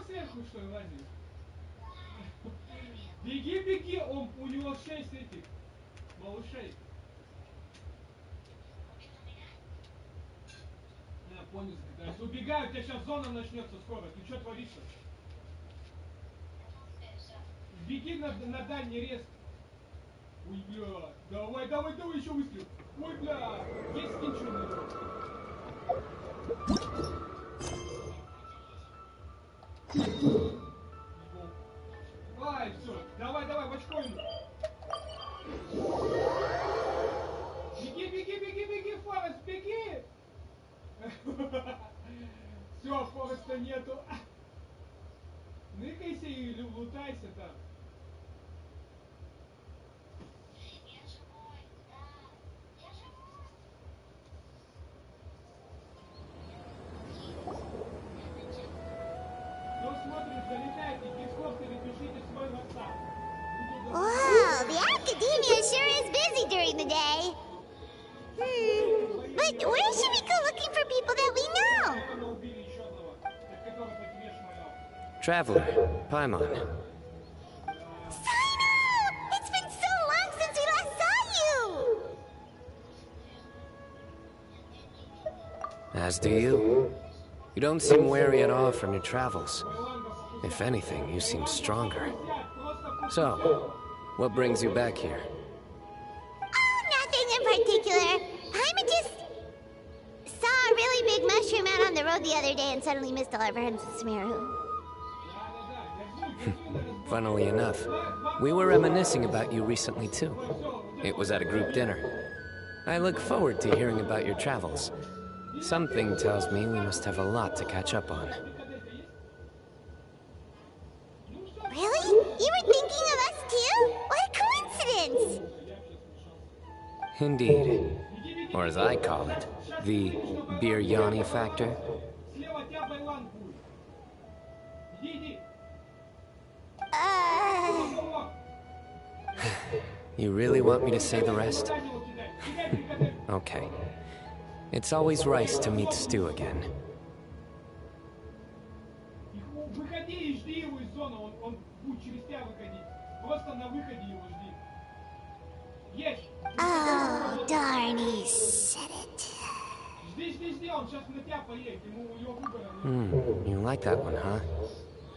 сверху что ли лазит? Беги, беги, у него 6 этих малышей. Я понял, когда убегаю, у тебя сейчас зона начнется скоро. Ты что творишься? Беги на дальний рез. Ой, бля. Давай, давай, давай, еще выстрел. Ой, бля. Есть скинченый. Ай, все. Давай, давай, в очко ему. Беги, беги, беги, беги, Форест, беги. Все, Фореста нету. Ныкайся и лутайся там. Кто смотрит, залетайте, Дискорд или пишите свой WhatsApp. Wow, the academia sure is busy during the day. But where should we go looking for people that we know? Traveler, Paimon. Sino! It's been so long since we last saw you! As do you. You don't seem weary at all from your travels. If anything, you seem stronger. So, what brings you back here? Oh, nothing in particular. I just saw a really big mushroom out on the road the other day and suddenly missed all our friends with Smeru. Funnily enough, we were reminiscing about you recently too. It was at a group dinner. I look forward to hearing about your travels. Something tells me we must have a lot to catch up on. Really? You were thinking of us too? What a coincidence! Indeed. Or as I call it, the biryani factor. You really want me to say the rest? Okay. It's always rice to meet Stu again. Oh, darn, he said it. You like that one, huh?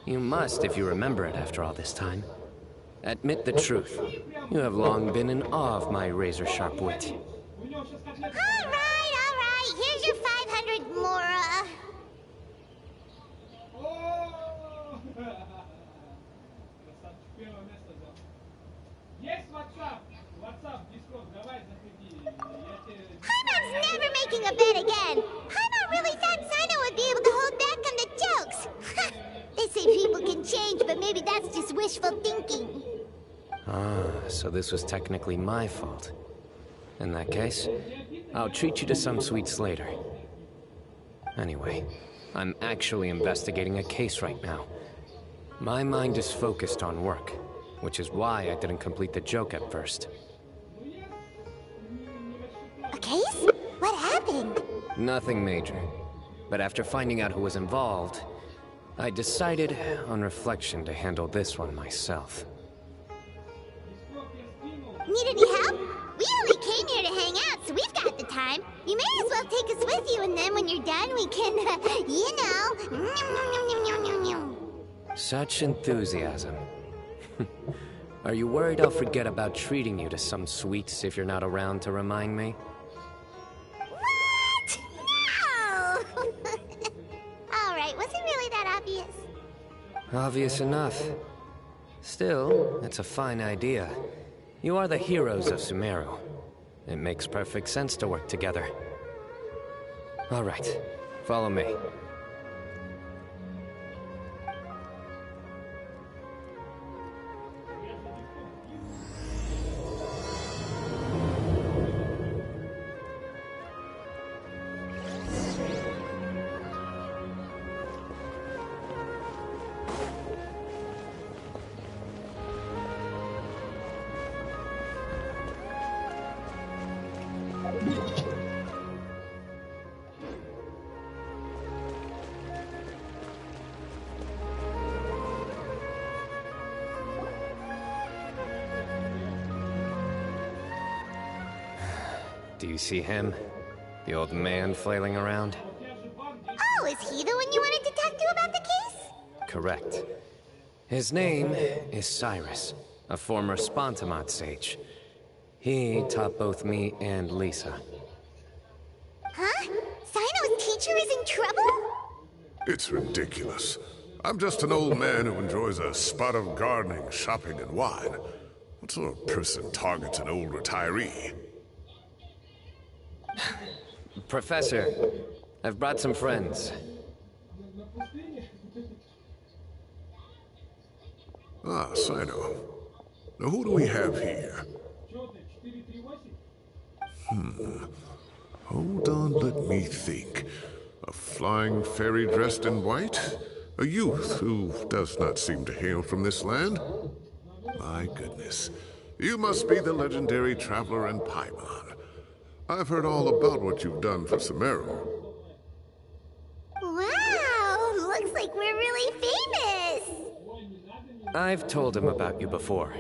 You must if you remember it after all this time. Admit the truth. You have long been in awe of my razor-sharp wit. All right. Here's your 500 Mora. Heimat's never making a bet again. Heimat really thought Sino would be able to hold back on the jokes. They say people can change, but maybe that's just wishful thinking. Ah, so this was technically my fault. In that case, I'll treat you to some sweets later. Anyway, I'm actually investigating a case right now. My mind is focused on work, which is why I didn't complete the joke at first. A case? What happened? Nothing major. But after finding out who was involved, I decided, on reflection, to handle this one myself. Need any help? We only came here to hang out, so we've got the time. You may as well take us with you, and then when you're done, we can, you know... Such enthusiasm. Are you worried I'll forget about treating you to some sweets if you're not around to remind me? What? No! Alright, was it really that obvious? Obvious enough. Still, it's a fine idea. You are the heroes of Sumeru. It makes perfect sense to work together. All right, follow me. Do you see him? The old man flailing around? Oh, is he the one you wanted to talk to about the case? Correct. His name is Cyrus, a former Spontamod sage. He taught both me and Lisa. Huh? Sino's teacher is in trouble? It's ridiculous. I'm just an old man who enjoys a spot of gardening, shopping, and wine. What sort of person targets an old retiree? Professor, I've brought some friends. Ah, Sino. Now who do we have here? Hold on, let me think. A flying fairy dressed in white? A youth who does not seem to hail from this land? My goodness. You must be the legendary traveler in Paimon. I've heard all about what you've done for Sumeru. Wow, looks like we're really famous. I've told him about you before.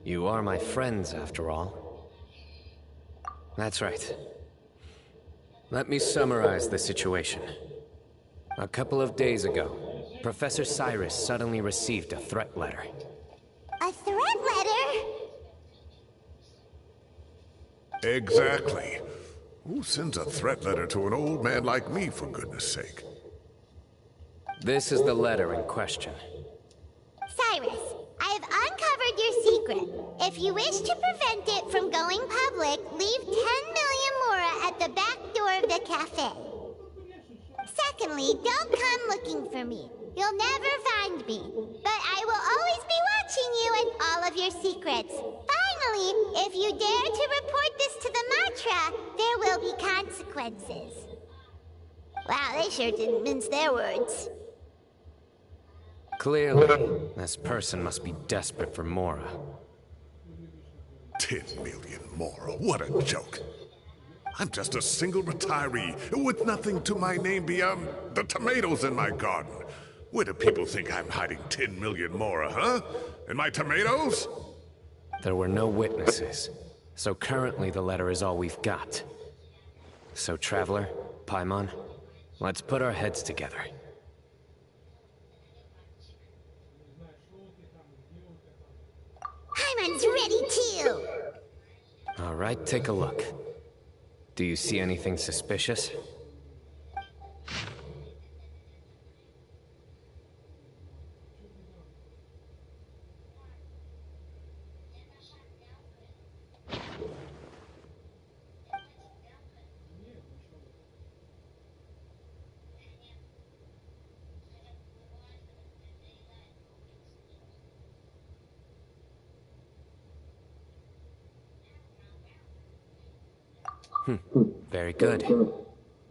You are my friends, after all. That's right. Let me summarize the situation. A couple of days ago, Professor Cyrus suddenly received a threat letter. A threat letter? Exactly. Who sends a threat letter to an old man like me, for goodness sake? This is the letter in question. Cyrus, I have uncovered your secret. If you wish to prevent it from going public, leave 10 million mora at the back door of the cafe. Secondly, don't come looking for me. You'll never find me. But I will always be watching you and all of your secrets. Finally, if you dare to report this to the Matra, there will be consequences. Wow, they sure didn't mince their words. Clearly, this person must be desperate for Mora. 10 million mora, what a joke. I'm just a single retiree with nothing to my name beyond the tomatoes in my garden. Where do people think I'm hiding 10 million mora, huh? In my tomatoes? There were no witnesses, so currently the letter is all we've got. So, Traveler, Paimon, let's put our heads together. Paimon's ready too. All right, take a look. Do you see anything suspicious? Very good.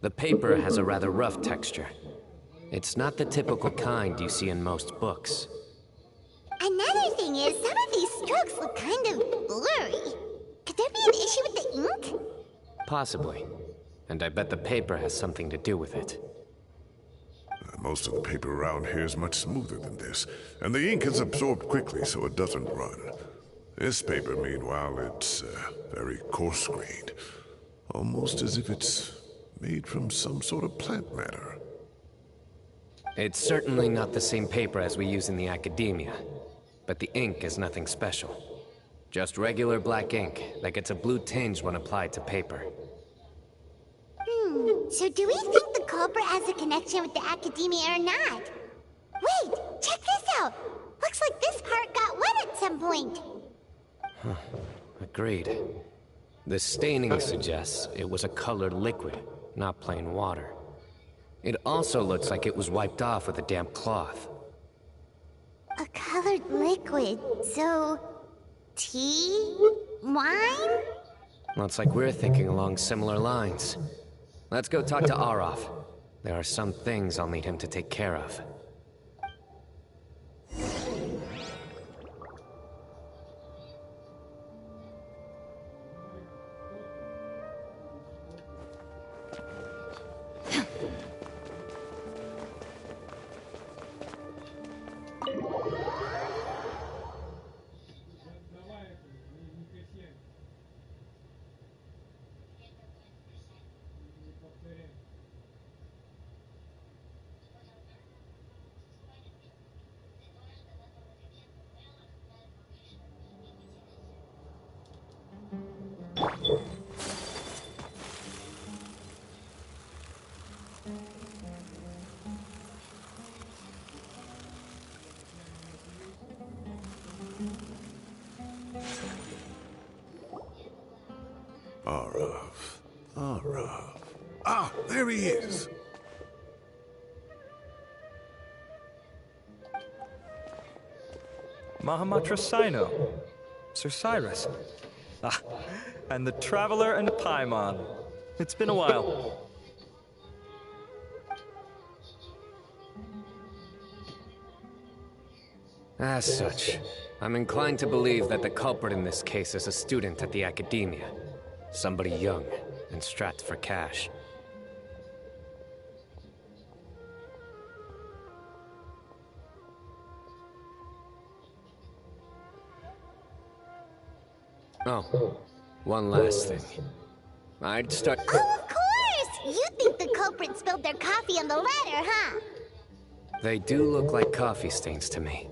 The paper has a rather rough texture. It's not the typical kind you see in most books. Another thing is, some of these strokes look kind of blurry. Could there be an issue with the ink? Possibly. And I bet the paper has something to do with it. Most of the paper around here is much smoother than this, and the ink is absorbed quickly so it doesn't run. This paper, meanwhile, it's very coarse-grained. Almost as if it's made from some sort of plant matter. It's certainly not the same paper as we use in the academia, but the ink is nothing special. Just regular black ink that gets a blue tinge when applied to paper. So do we think the culprit has a connection with the academia or not? Wait, check this out! Looks like this part got wet at some point. Agreed. The staining suggests it was a colored liquid, not plain water. It also looks like it was wiped off with a damp cloth. A colored liquid, so... tea? Wine? Looks like we're thinking along similar lines. Let's go talk to Arof. There are some things I'll need him to take care of. Arav. Ah, there he is. Mahamatra Sino. Sir Cyrus. Ah, and the Traveler and Paimon. It's been a while. As such, I'm inclined to believe that the culprit in this case is a student at the academia. Somebody young and strapped for cash. Oh, one last thing. I'd start... Oh, of course! You think the culprit spilled their coffee on the letter, huh? They do look like coffee stains to me.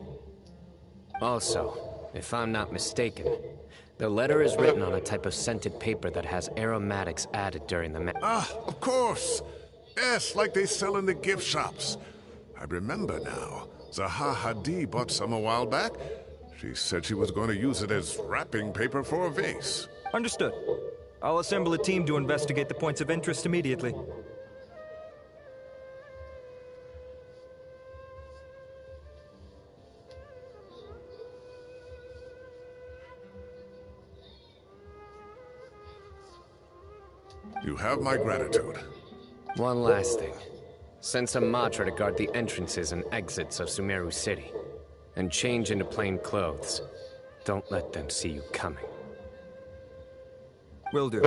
Also, if I'm not mistaken, the letter is written on a type of scented paper that has aromatics added during the Ah, of course! Yes, like they sell in the gift shops. I remember now. Zaha Hadi bought some a while back. She said she was going to use it as wrapping paper for a vase. Understood. I'll assemble a team to investigate the points of interest immediately. You have my gratitude. One last thing. Send some Matra to guard the entrances and exits of Sumeru City. And change into plain clothes. Don't let them see you coming. Will do.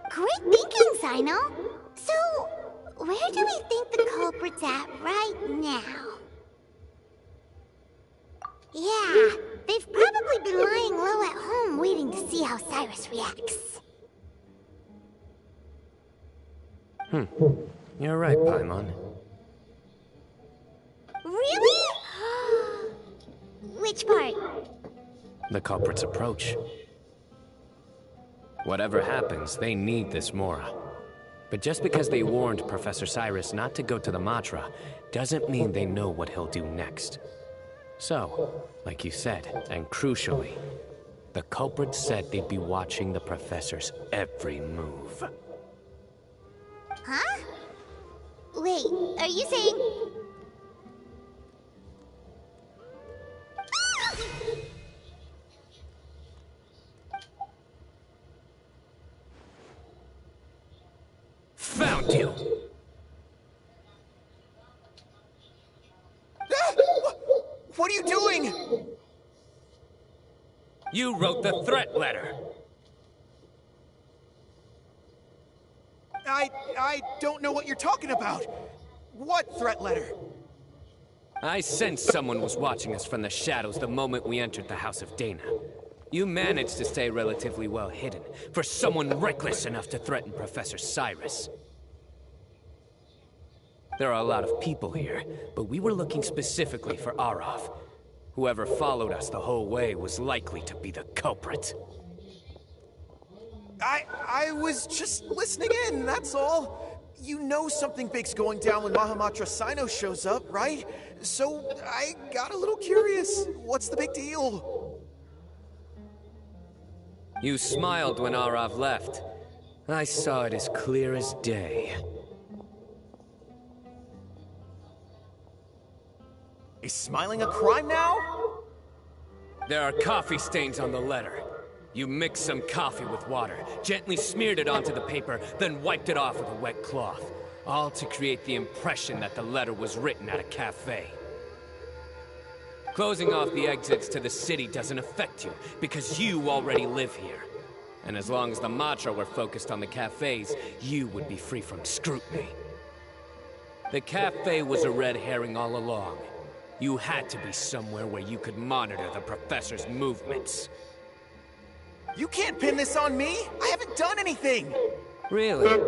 Great thinking, Sino. So, where do we think the culprit's at right now? Yeah, they've probably been lying low at home waiting to see how Cyrus reacts. You're right, Paimon. Really? Which part? The culprit's approach. Whatever happens, they need this Mora. But just because they warned Professor Cyrus not to go to the Matra, doesn't mean they know what he'll do next. So, like you said, and crucially, the culprit said they'd be watching the Professor's every move. Huh? Wait, are you saying... Found you! What are you doing? You wrote the threat letter! I don't know what you're talking about. What threat letter? I sensed someone was watching us from the shadows the moment we entered the House of Dana. You managed to stay relatively well hidden for someone reckless enough to threaten Professor Cyrus. There are a lot of people here, but we were looking specifically for Arav. Whoever followed us the whole way was likely to be the culprit. I was just listening in, that's all. You know something big's going down when Mahamatra Sino shows up, right? So I got a little curious. What's the big deal? You smiled when Arav left. I saw it as clear as day. Is smiling a crime now? There are coffee stains on the letter. You mixed some coffee with water, gently smeared it onto the paper, then wiped it off with a wet cloth. All to create the impression that the letter was written at a cafe. Closing off the exits to the city doesn't affect you, because you already live here. And as long as the Matra were focused on the cafes, you would be free from scrutiny. The cafe was a red herring all along. You had to be somewhere where you could monitor the Professor's movements. You can't pin this on me! I haven't done anything! Really?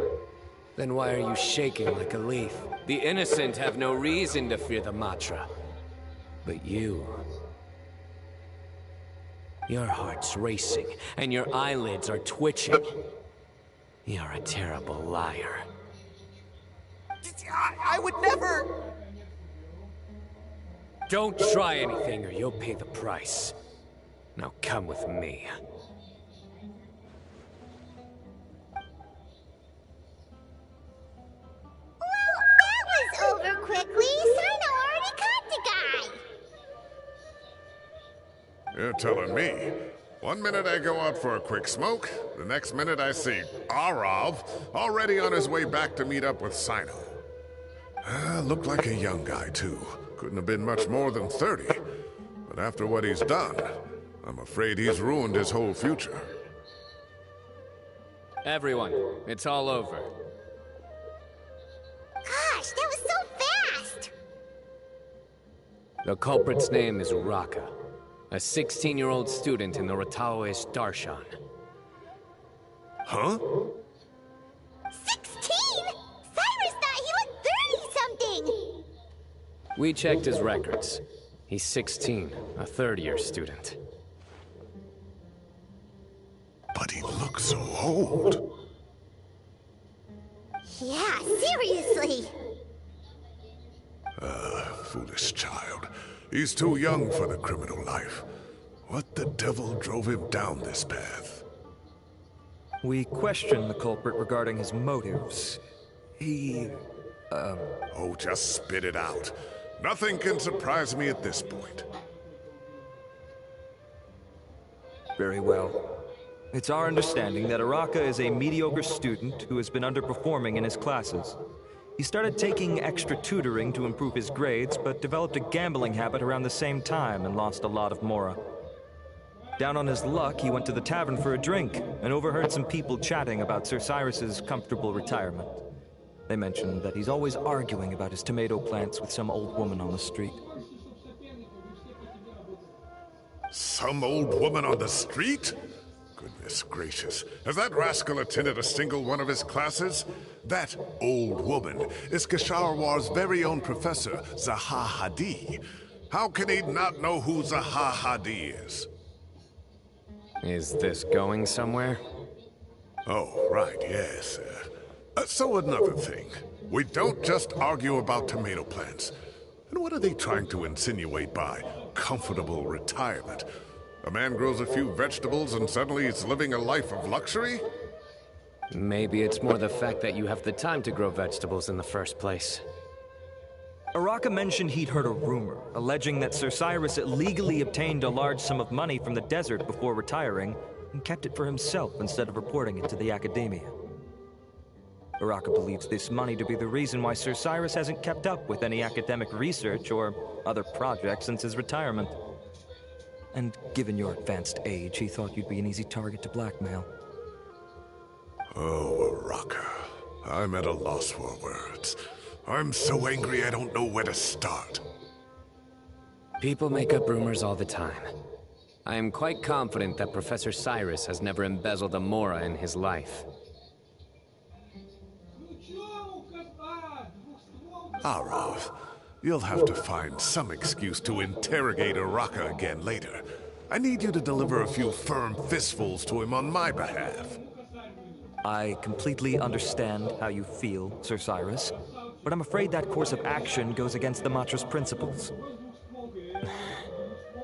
Then why are you shaking like a leaf? The innocent have no reason to fear the Matra. But you... Your heart's racing, and your eyelids are twitching. You're a terrible liar. I would never... Don't try anything or you'll pay the price. Now come with me. That was over quickly. Sino already caught the guy. You're telling me. One minute I go out for a quick smoke, the next minute I see Arav already on his way back to meet up with Sino. Looked like a young guy, too. Couldn't have been much more than 30. But after what he's done, I'm afraid he's ruined his whole future. Everyone, it's all over. Gosh, that was so fast! The culprit's name is Raka, a 16-year-old student in the Rataoish Darshan. Huh? 16? Cyrus thought he looked 30-something! We checked his records. He's 16, a third-year student. But he looks so old. Yeah, seriously! Foolish child. He's too young for the criminal life. What the devil drove him down this path? We questioned the culprit regarding his motives. He... Oh, just spit it out. Nothing can surprise me at this point. Very well. It's our understanding that Araka is a mediocre student who has been underperforming in his classes. He started taking extra tutoring to improve his grades, but developed a gambling habit around the same time and lost a lot of mora. Down on his luck, he went to the tavern for a drink and overheard some people chatting about Sir Cyrus's comfortable retirement. They mentioned that he's always arguing about his tomato plants with some old woman on the street. Some old woman on the street? Goodness gracious. Has that rascal attended a single one of his classes? That old woman is Kasharwar's very own professor, Zaha Hadi. How can he not know who Zaha Hadi is? Is this going somewhere? Oh, right, yes. So another thing. We don't just argue about tomato plants. And what are they trying to insinuate by comfortable retirement? A man grows a few vegetables and suddenly he's living a life of luxury? Maybe it's more the fact that you have the time to grow vegetables in the first place. Araka mentioned he'd heard a rumor, alleging that Sir Cyrus illegally obtained a large sum of money from the desert before retiring, and kept it for himself instead of reporting it to the academia. Araka believes this money to be the reason why Sir Cyrus hasn't kept up with any academic research or other projects since his retirement. And given your advanced age, he thought you'd be an easy target to blackmail. Oh, Araka. I'm at a loss for words. I'm so angry I don't know where to start. People make up rumors all the time. I am quite confident that Professor Cyrus has never embezzled a mora in his life. Arav, you'll have to find some excuse to interrogate Araka again later. I need you to deliver a few firm fistfuls to him on my behalf. I completely understand how you feel, Sir Cyrus, but I'm afraid that course of action goes against the Matra's principles.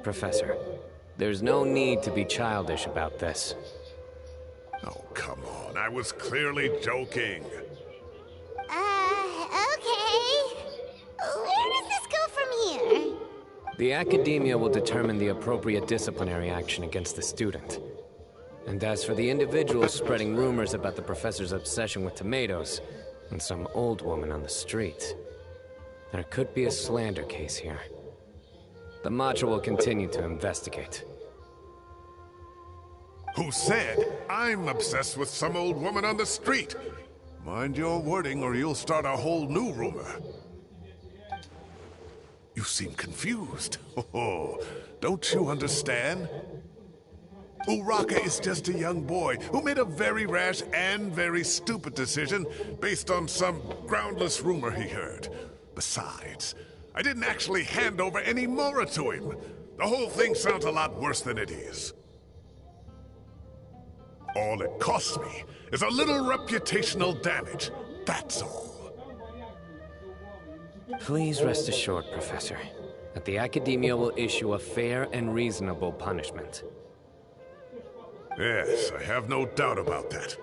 Professor, there's no need to be childish about this. Oh, come on. I was clearly joking. Okay. Where does this go from here? The academia will determine the appropriate disciplinary action against the student. And as for the individuals spreading rumors about the professor's obsession with tomatoes and some old woman on the street, there could be a slander case here. The Matra will continue to investigate. Who said I'm obsessed with some old woman on the street? Mind your wording or you'll start a whole new rumor. You seem confused. Oh, don't you understand? Uraka is just a young boy who made a very rash and very stupid decision based on some groundless rumor he heard. Besides, I didn't actually hand over any mora to him. The whole thing sounds a lot worse than it is. All it costs me is a little reputational damage. That's all. Please rest assured, Professor, that the Academia will issue a fair and reasonable punishment. Yes, I have no doubt about that.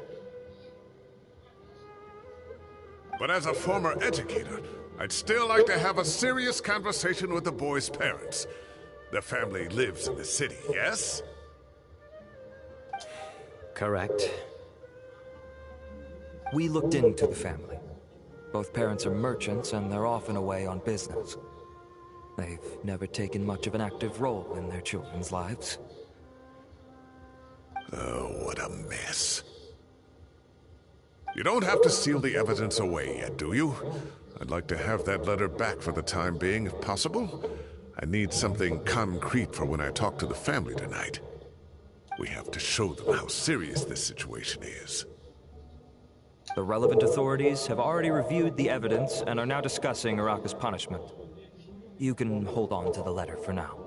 But as a former educator, I'd still like to have a serious conversation with the boy's parents. Their family lives in the city, yes? Correct. We looked into the family. Both parents are merchants, and they're often away on business. They've never taken much of an active role in their children's lives. Oh, what a mess. You don't have to seal the evidence away yet, do you? I'd like to have that letter back for the time being, if possible. I need something concrete for when I talk to the family tonight. We have to show them how serious this situation is. The relevant authorities have already reviewed the evidence and are now discussing Araka's punishment. You can hold on to the letter for now.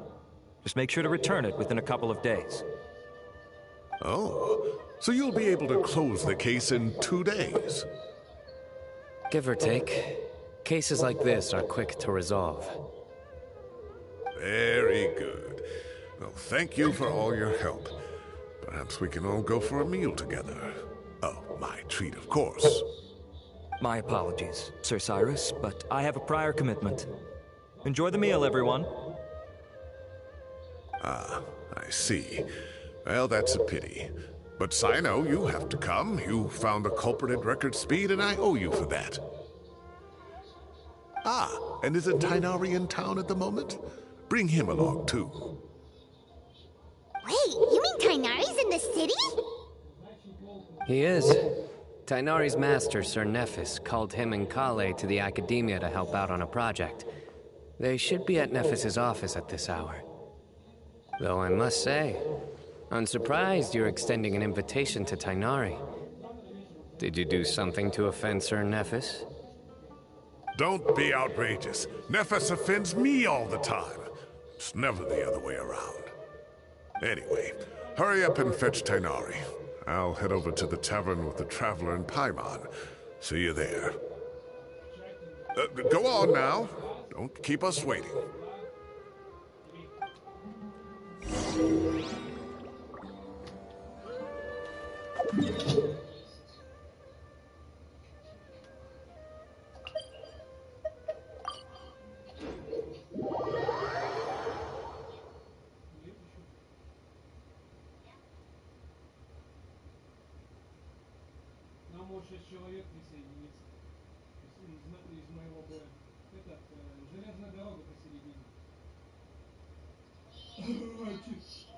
Just make sure to return it within a couple of days. Oh, so you'll be able to close the case in 2 days? Give or take. Cases like this are quick to resolve. Very good. Well, thank you for all your help. Perhaps we can all go for a meal together. Oh, my treat, of course. My apologies, Sir Cyrus, but I have a prior commitment. Enjoy the meal, everyone. Ah, I see. Well, that's a pity. But Sino, you have to come. You found the culprit at record speed, and I owe you for that. Ah, and isn't Tighnari in town at the moment? Bring him along, too. Wait, you mean Tighnari's in the city? He is. Tighnari's master, Sir Nephis, called him and Kale to the Academia to help out on a project. They should be at Nephis's office at this hour. Though I must say, I'm surprised you're extending an invitation to Tighnari. Did you do something to offend Sir Nephis? Don't be outrageous. Nephis offends me all the time. It's never the other way around. Anyway, hurry up and fetch Tighnari. I'll head over to the tavern with the Traveler and Paimon. See you there. Go on now. Don't keep us waiting. Нам может 6 человек присоединиться из моего боя. Железная дорога посередине.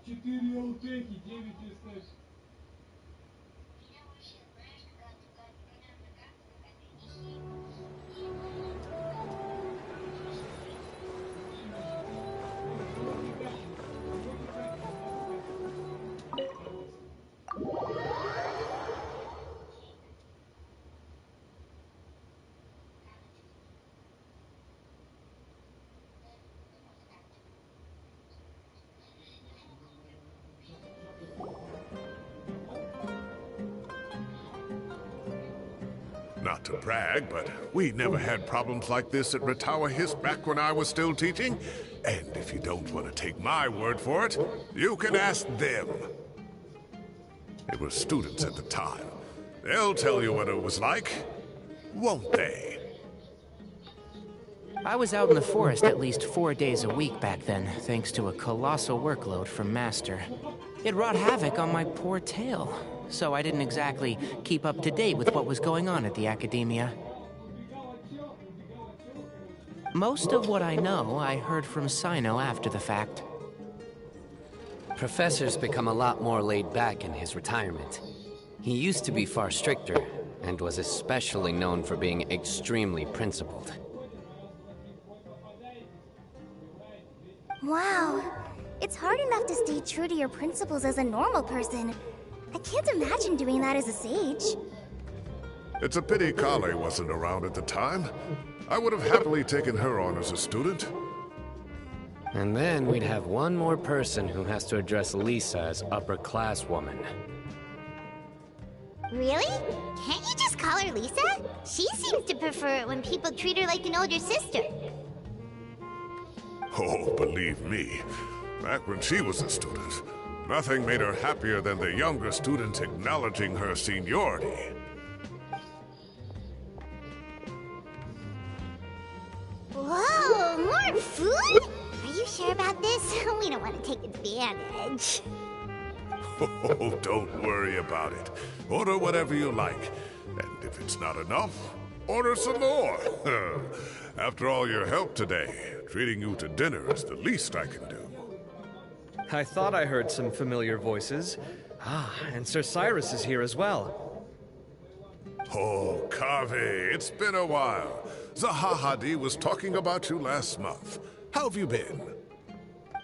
4 алтеки, 9 листов. Not to brag, but we never had problems like this at Ratawa Hist back when I was still teaching. And if you don't want to take my word for it, you can ask them. They were students at the time. They'll tell you what it was like, won't they? I was out in the forest at least 4 days a week back then, thanks to a colossal workload from Master. It wrought havoc on my poor tail, so I didn't exactly keep up to date with what was going on at the Academia. Most of what I know, I heard from Sino after the fact. Professor's become a lot more laid back in his retirement. He used to be far stricter, and was especially known for being extremely principled. Wow. It's hard enough to stay true to your principles as a normal person. I can't imagine doing that as a sage. It's a pity Kale wasn't around at the time. I would have happily taken her on as a student. And then we'd have one more person who has to address Lisa as upper-class woman. Really? Can't you just call her Lisa? She seems to prefer it when people treat her like an older sister. Oh, believe me, back when she was a student, nothing made her happier than the younger students acknowledging her seniority. Whoa, more food? Are you sure about this? We don't want to take advantage. Oh, don't worry about it. Order whatever you like. And if it's not enough, order some more. After all your help today, treating you to dinner is the least I can do. I thought I heard some familiar voices. Ah, and Sir Cyrus is here as well. Oh, Kave, it's been a while. Zahahadi was talking about you last month. How have you been?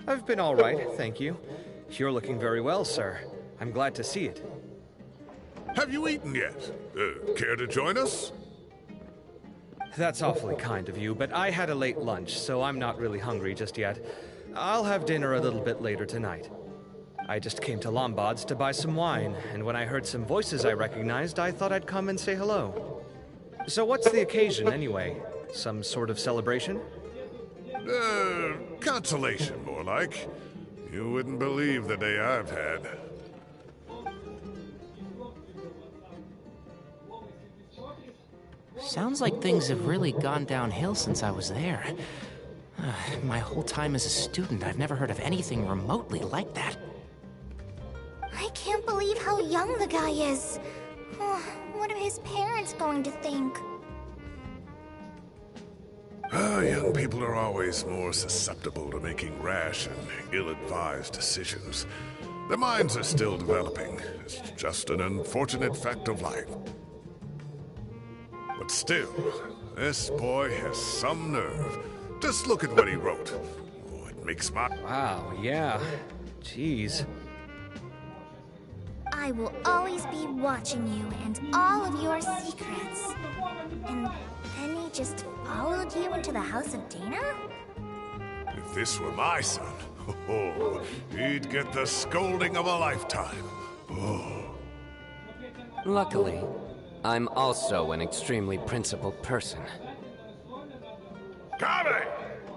I've been all right, thank you. You're looking very well, sir. I'm glad to see it. Have you eaten yet? Care to join us? That's awfully kind of you, but I had a late lunch, so I'm not really hungry just yet. I'll have dinner a little bit later tonight. I just came to Lombard's to buy some wine, and when I heard some voices I recognized, I thought I'd come and say hello. So what's the occasion, anyway? Some sort of celebration? Consolation, more like. You wouldn't believe the day I've had. Sounds like things have really gone downhill since I was there. My whole time as a student, I've never heard of anything remotely like that. I can't believe how young the guy is. What are his parents going to think? Young people are always more susceptible to making rash and ill-advised decisions. Their minds are still developing. It's just an unfortunate fact of life. But still, this boy has some nerve. Just look at what he wrote. Oh, it makes my... Wow, yeah. Jeez. I will always be watching you and all of your secrets. And then he just followed you into the house of Dana? If this were my son, oh, he'd get the scolding of a lifetime. Oh. Luckily, I'm also an extremely principled person. Kave!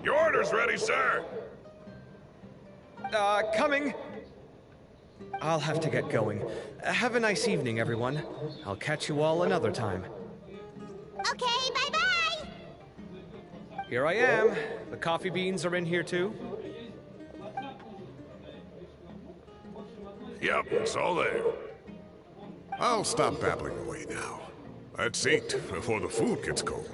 Your order's ready, sir! Coming! I'll have to get going. Have a nice evening, everyone. I'll catch you all another time. Okay, bye-bye! Here I am. The coffee beans are in here too. Yep, it's all there. I'll stop babbling away now. Let's eat before the food gets cold.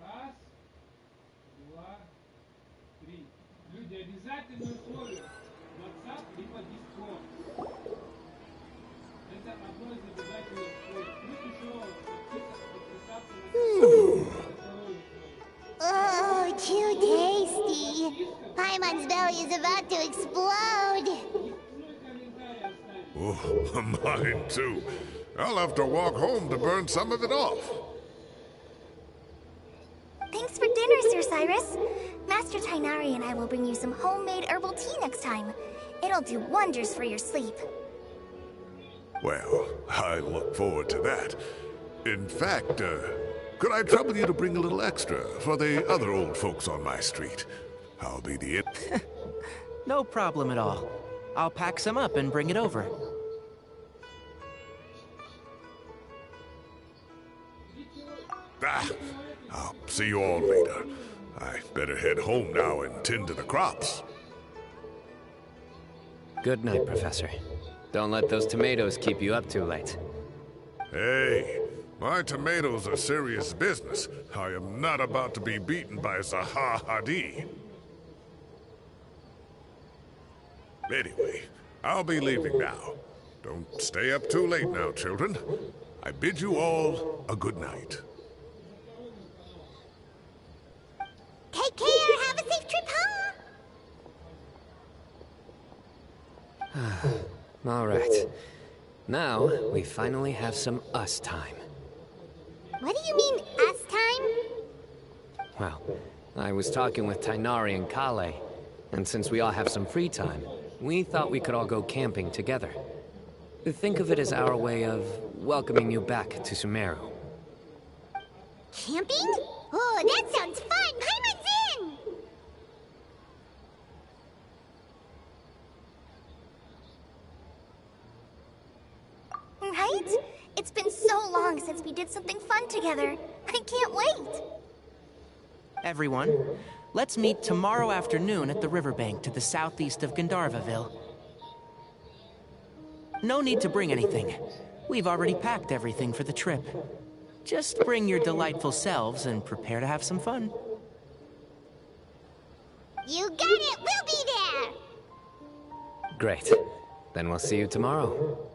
Раз, два, три. Люди, обязательные условия. WhatsApp либо Discord. Это одно из обязательных условий. Плюс еще подписаться на Oh, too tasty. Paimon's belly is about to explode. Oh, mine too. I'll have to walk home to burn some of it off. Thanks for dinner, Sir Cyrus. Master Tainari and I will bring you some homemade herbal tea next time. It'll do wonders for your sleep. Well, I look forward to that. In fact, could I trouble you to bring a little extra for the other old folks on my street? I'll be the... No problem at all. I'll pack some up and bring it over. I'll see you all later. I better head home now and tend to the crops. Good night, Professor. Don't let those tomatoes keep you up too late. Hey, my tomatoes are serious business. I am not about to be beaten by Zaha Hadi. Anyway, I'll be leaving now. Don't stay up too late now, children. I bid you all a good night. Take care. Have a safe trip home. All right. Now, we finally have some us time. What do you mean, us time? Well, I was talking with Tainari and Kale, and since we all have some free time, we thought we could all go camping together. Think of it as our way of welcoming you back to Sumeru. Camping? Oh, that sounds fun! Paimon's in! Right? It's been so long since we did something fun together. I can't wait! Everyone, let's meet tomorrow afternoon at the riverbank to the southeast of Gandharvaville. No need to bring anything. We've already packed everything for the trip. Just bring your delightful selves and prepare to have some fun. You got it! We'll be there! Great. Then we'll see you tomorrow.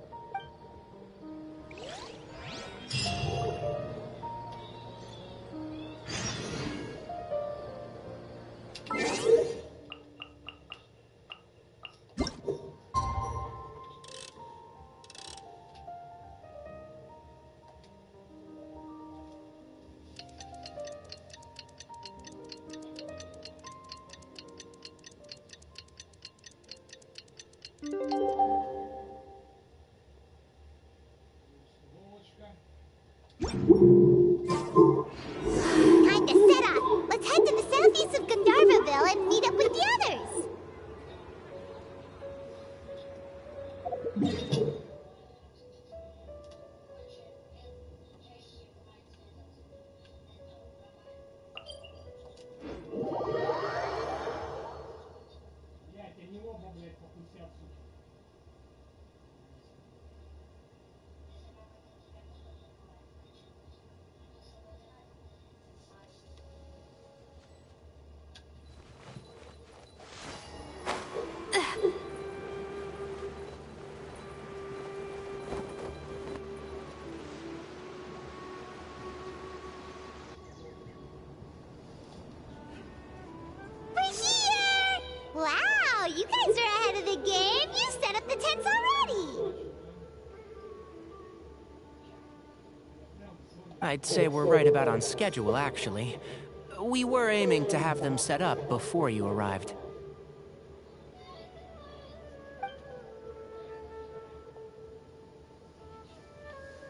Time to set off! Let's head to the southeast of Gandharvaville and meet up with the others! Блядь, они оба, блядь, покусят, сука. We're here! Wow, you guys are ahead of the game! You set up the tents already! I'd say we're right about on schedule, actually. We were aiming to have them set up before you arrived.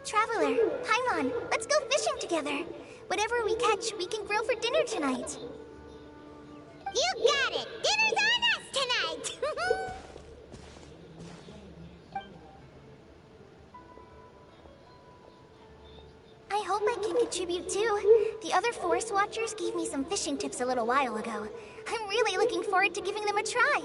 Traveler, Paimon, let's go fishing together. Whatever we catch, we can grill for dinner tonight. You got it! Dinner's on us tonight! I hope I can contribute too. The other forest watchers gave me some fishing tips a little while ago. I'm really looking forward to giving them a try.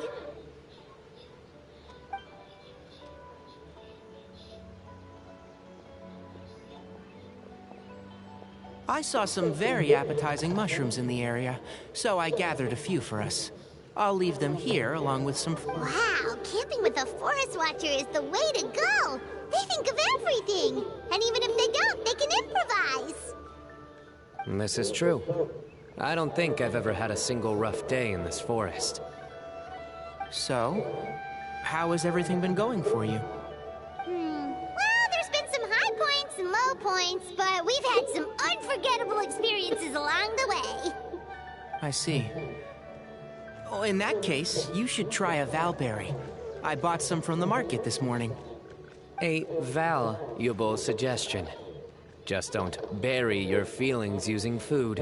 I saw some very appetizing mushrooms in the area, so I gathered a few for us. I'll leave them here along with some... Wow, camping with a forest watcher is the way to go! They think of everything! And even if they don't, they can improvise! This is true. I don't think I've ever had a single rough day in this forest. So, how has everything been going for you? Well, there's been some high points and low points, but we've had some unforgettable experiences along the way. I see. Oh, in that case, you should try a valberry. I bought some from the market this morning. A valuable suggestion. Just don't bury your feelings using food.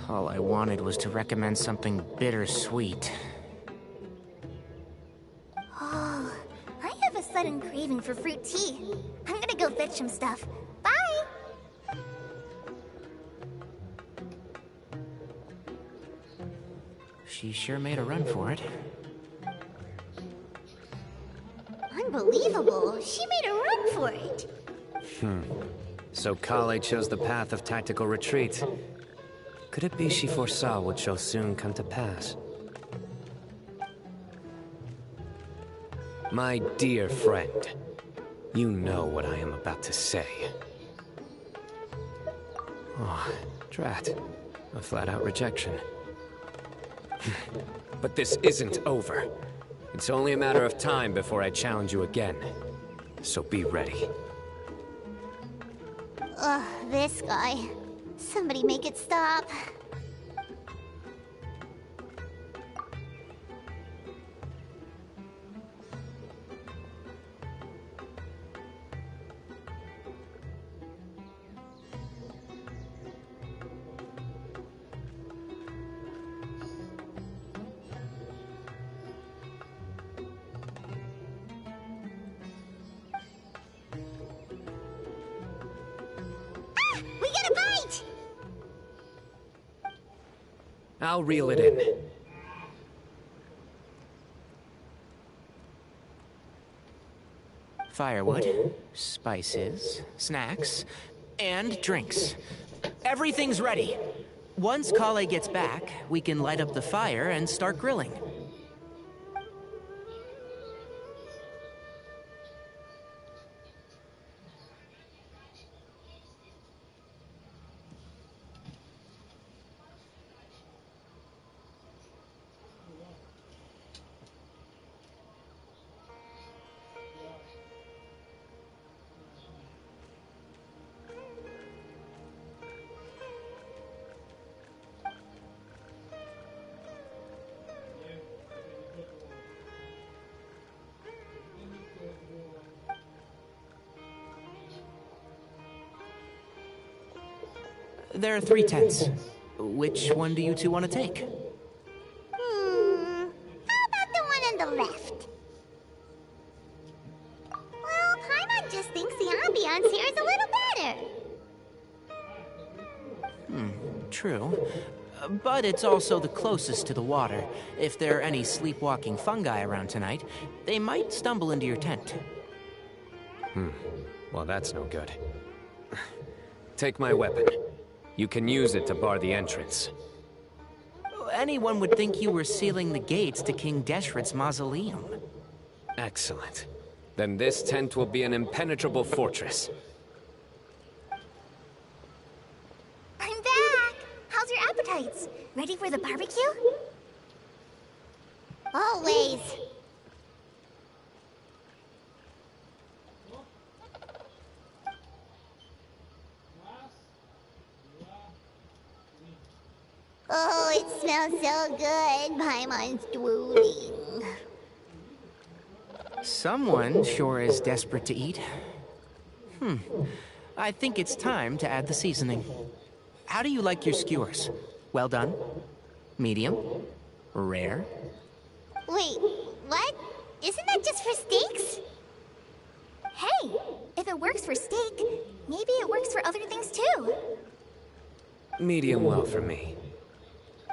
All I wanted was to recommend something bittersweet. Oh, I have a sudden craving for fruit tea. I'm gonna go fetch some stuff. Bye! She sure made a run for it. Unbelievable! She made a run for it! So Kale chose the path of tactical retreat. Could it be she foresaw what shall soon come to pass? My dear friend, you know what I am about to say. Oh, drat. A flat-out rejection. But this isn't over. It's only a matter of time before I challenge you again. So be ready. Ugh, this guy. Somebody make it stop. We got a bite! I'll reel it in. Firewood, spices, snacks, and drinks. Everything's ready. Once Kale gets back, we can light up the fire and start grilling. There are 3 tents. Which one do you two want to take? How about the one on the left? Well, Paimon just thinks the ambiance here is a little better. True. But it's also the closest to the water. If there are any sleepwalking fungi around tonight, they might stumble into your tent. Well, that's no good. Take my weapon. You can use it to bar the entrance. Anyone would think you were sealing the gates to King Deshret's mausoleum. Excellent. Then this tent will be an impenetrable fortress. I'm back! How's your appetites? Ready for the barbecue? Always. Oh, it smells so good. Paimon's drooling. Someone sure is desperate to eat. I think it's time to add the seasoning. How do you like your skewers? Well done? Medium? Rare? Wait, what? Isn't that just for steaks? Hey, if it works for steak, maybe it works for other things too. Medium well for me.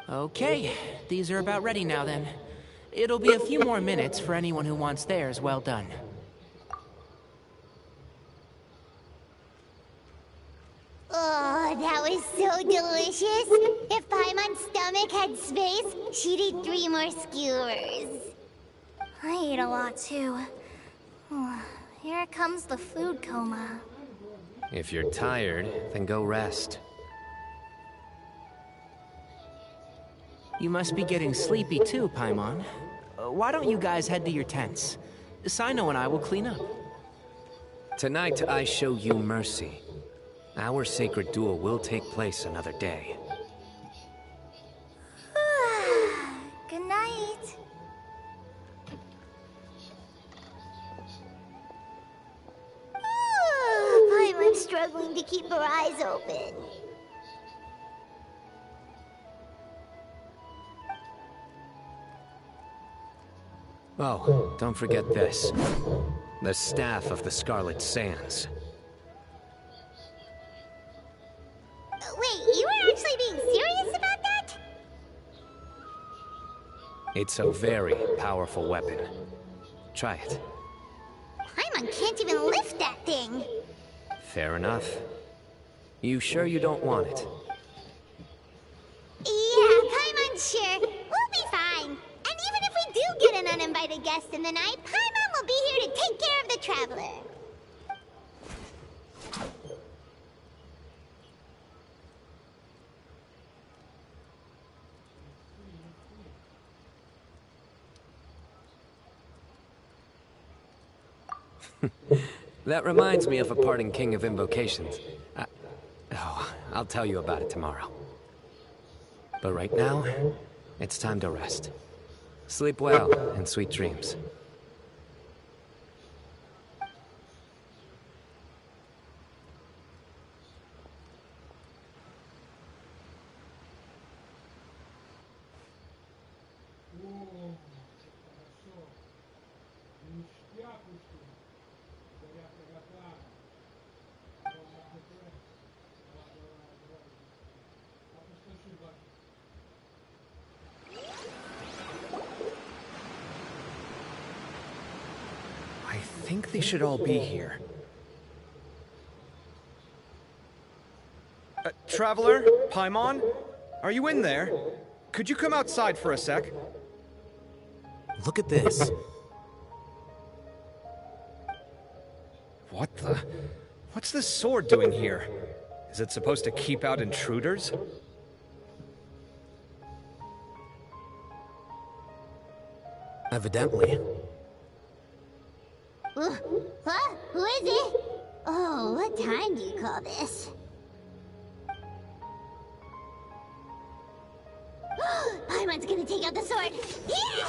Okay, these are about ready now then. It'll be a few more minutes for anyone who wants theirs well done. Oh, that was so delicious. If Paimon's stomach had space, she'd eat 3 more skewers. I ate a lot too. Here comes the food coma. If you're tired, then go rest. You must be getting sleepy too, Paimon. Why don't you guys head to your tents? Sino and I will clean up. Tonight I show you mercy. Our sacred duel will take place another day. Good night. Paimon's struggling to keep her eyes open. Oh, don't forget this. The staff of the Scarlet Sands. Wait, you were actually being serious about that? It's a very powerful weapon. Try it. Paimon can't even lift that thing. Fair enough. You sure you don't want it? sure. We'll be fine. And even if we do get an uninvited guest in the night, Paimon will be here to take care of the traveler. That reminds me of a parting king of invocations. I'll tell you about it tomorrow. But right now, it's time to rest. Sleep well and sweet dreams. I think they should all be here. Traveler? Paimon? Are you in there? Could you come outside for a sec? Look at this. What the? What's this sword doing here? Is it supposed to keep out intruders? Evidently. What? Who is it? Oh, what time do you call this? Paimon's gonna take out the sword. Yeah!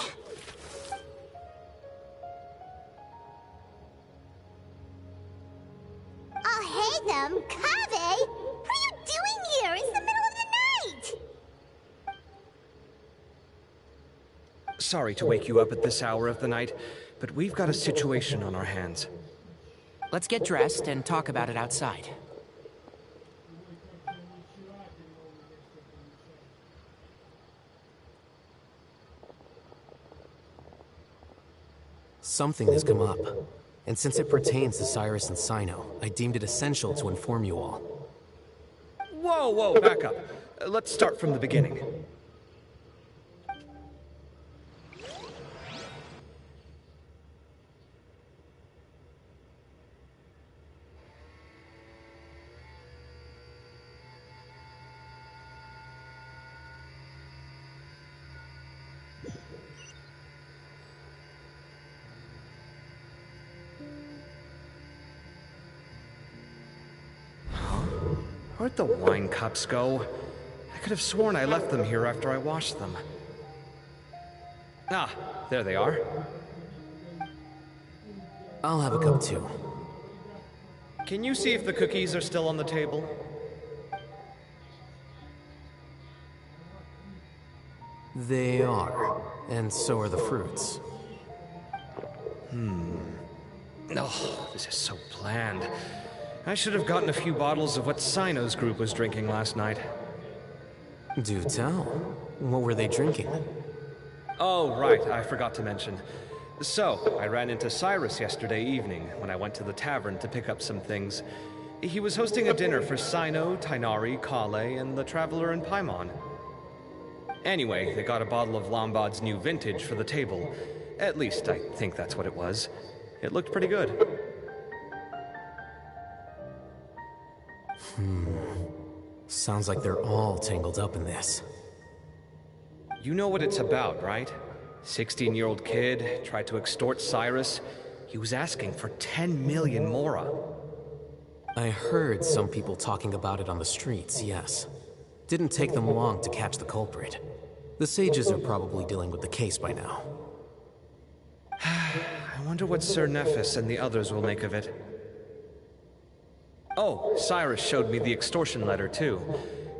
Oh, hey them, Kave! What are you doing here? It's the middle of the night! Sorry to wake you up at this hour of the night, but we've got a situation on our hands. Let's get dressed and talk about it outside. Something has come up, and since it pertains to Cyrus and Sino, I deemed it essential to inform you all. Whoa, back up. Let's start from the beginning. Where'd the wine cups go? I could have sworn I left them here after I washed them. Ah, there they are. I'll have a cup too. Can you see if the cookies are still on the table? They are, and so are the fruits. Oh, this is so bland. I should have gotten a few bottles of what Sino's group was drinking last night. Do tell. What were they drinking? Oh, right, I forgot to mention. So, I ran into Cyrus yesterday evening when I went to the tavern to pick up some things. He was hosting a dinner for Sino, Tainari, Kale, and the Traveler and Paimon. Anyway, they got a bottle of Lombard's new vintage for the table. At least, I think that's what it was. It looked pretty good. Sounds like they're all tangled up in this. You know what it's about, right? 16-year-old kid tried to extort Cyrus. He was asking for 10 million mora. I heard some people talking about it on the streets, yes. Didn't take them long to catch the culprit. The sages are probably dealing with the case by now. I wonder what Sir Nephis and the others will make of it. Oh, Cyrus showed me the extortion letter, too.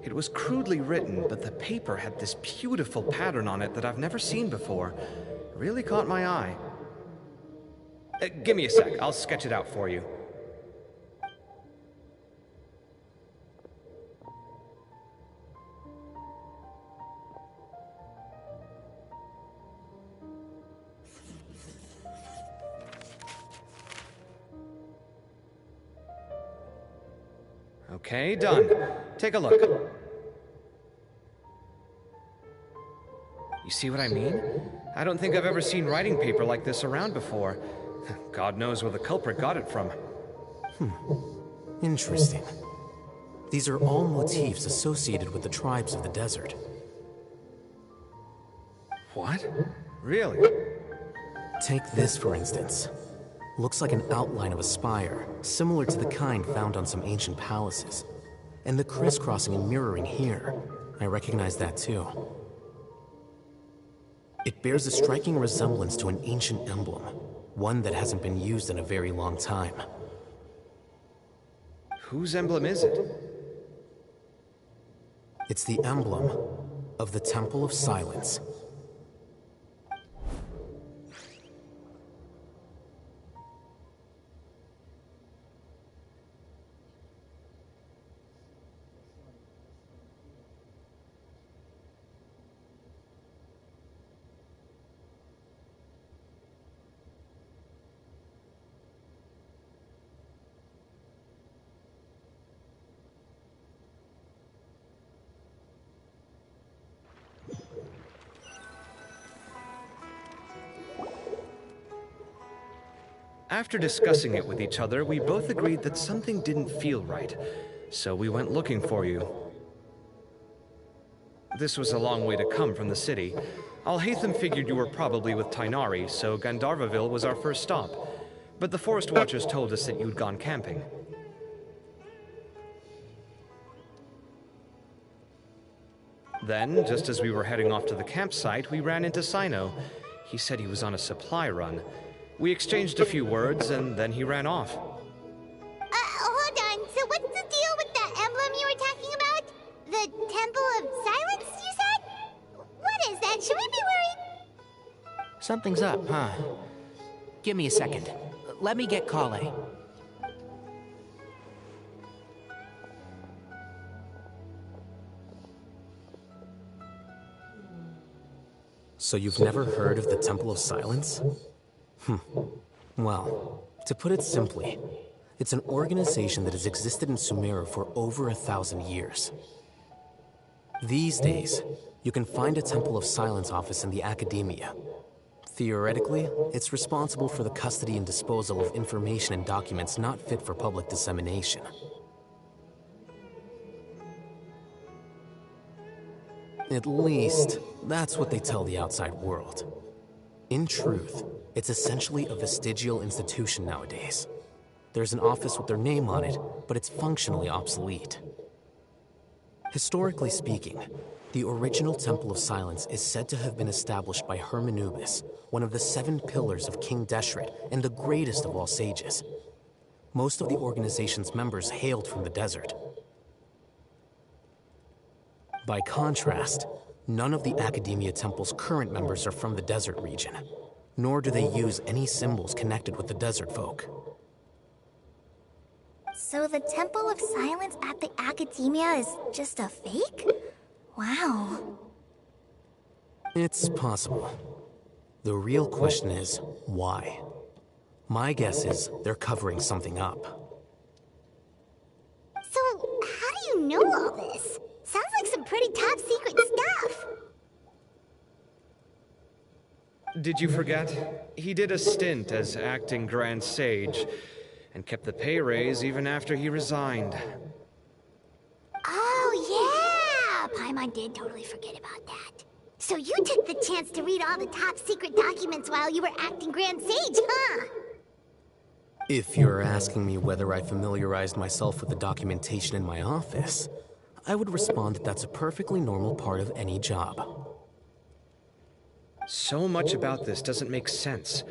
It was crudely written, but the paper had this beautiful pattern on it that I've never seen before. It really caught my eye. Give me a sec, I'll sketch it out for you. Okay, done. Take a look. You see what I mean? I don't think I've ever seen writing paper like this around before. God knows where the culprit got it from. Interesting. These are all motifs associated with the tribes of the desert. What? Really? Take this, for instance. Looks like an outline of a spire, similar to the kind found on some ancient palaces. And the crisscrossing and mirroring here, I recognize that too. It bears a striking resemblance to an ancient emblem, one that hasn't been used in a very long time. Whose emblem is it? It's the emblem of the Temple of Silence. After discussing it with each other, we both agreed that something didn't feel right, so we went looking for you. This was a long way to come from the city. Alhaitham figured you were probably with Tainari, so Gandharvaville was our first stop. But the Forest Watchers told us that you'd gone camping. Then, just as we were heading off to the campsite, we ran into Sino. He said he was on a supply run. We exchanged a few words, and then he ran off. Hold on. So what's the deal with that emblem you were talking about? The Temple of Silence, you said? What is that? Should we be worried? Something's up, huh? Give me a second. Let me get Kale. So you've never heard of the Temple of Silence? Well, to put it simply, it's an organization that has existed in Sumeru for over 1,000 years. These days, you can find a Temple of Silence office in the academia. Theoretically, it's responsible for the custody and disposal of information and documents not fit for public dissemination. At least, that's what they tell the outside world. In truth, it's essentially a vestigial institution nowadays. There's an office with their name on it, but it's functionally obsolete. Historically speaking, the original Temple of Silence is said to have been established by Hermanubis, one of the 7 pillars of King Deshret and the greatest of all sages. Most of the organization's members hailed from the desert. By contrast, none of the Academia Temple's current members are from the desert region, nor do they use any symbols connected with the desert folk. So the Temple of Silence at the Academia is just a fake? Wow. It's possible. The real question is, why? My guess is they're covering something up. So, how do you know all this? Sounds like some pretty top secret stuff. Did you forget? He did a stint as acting Grand Sage, and kept the pay raise even after he resigned. Oh, yeah! Paimon did totally forget about that. So you took the chance to read all the top secret documents while you were acting Grand Sage, huh? If you're asking me whether I familiarized myself with the documentation in my office, I would respond that that's a perfectly normal part of any job. So much about this doesn't make sense.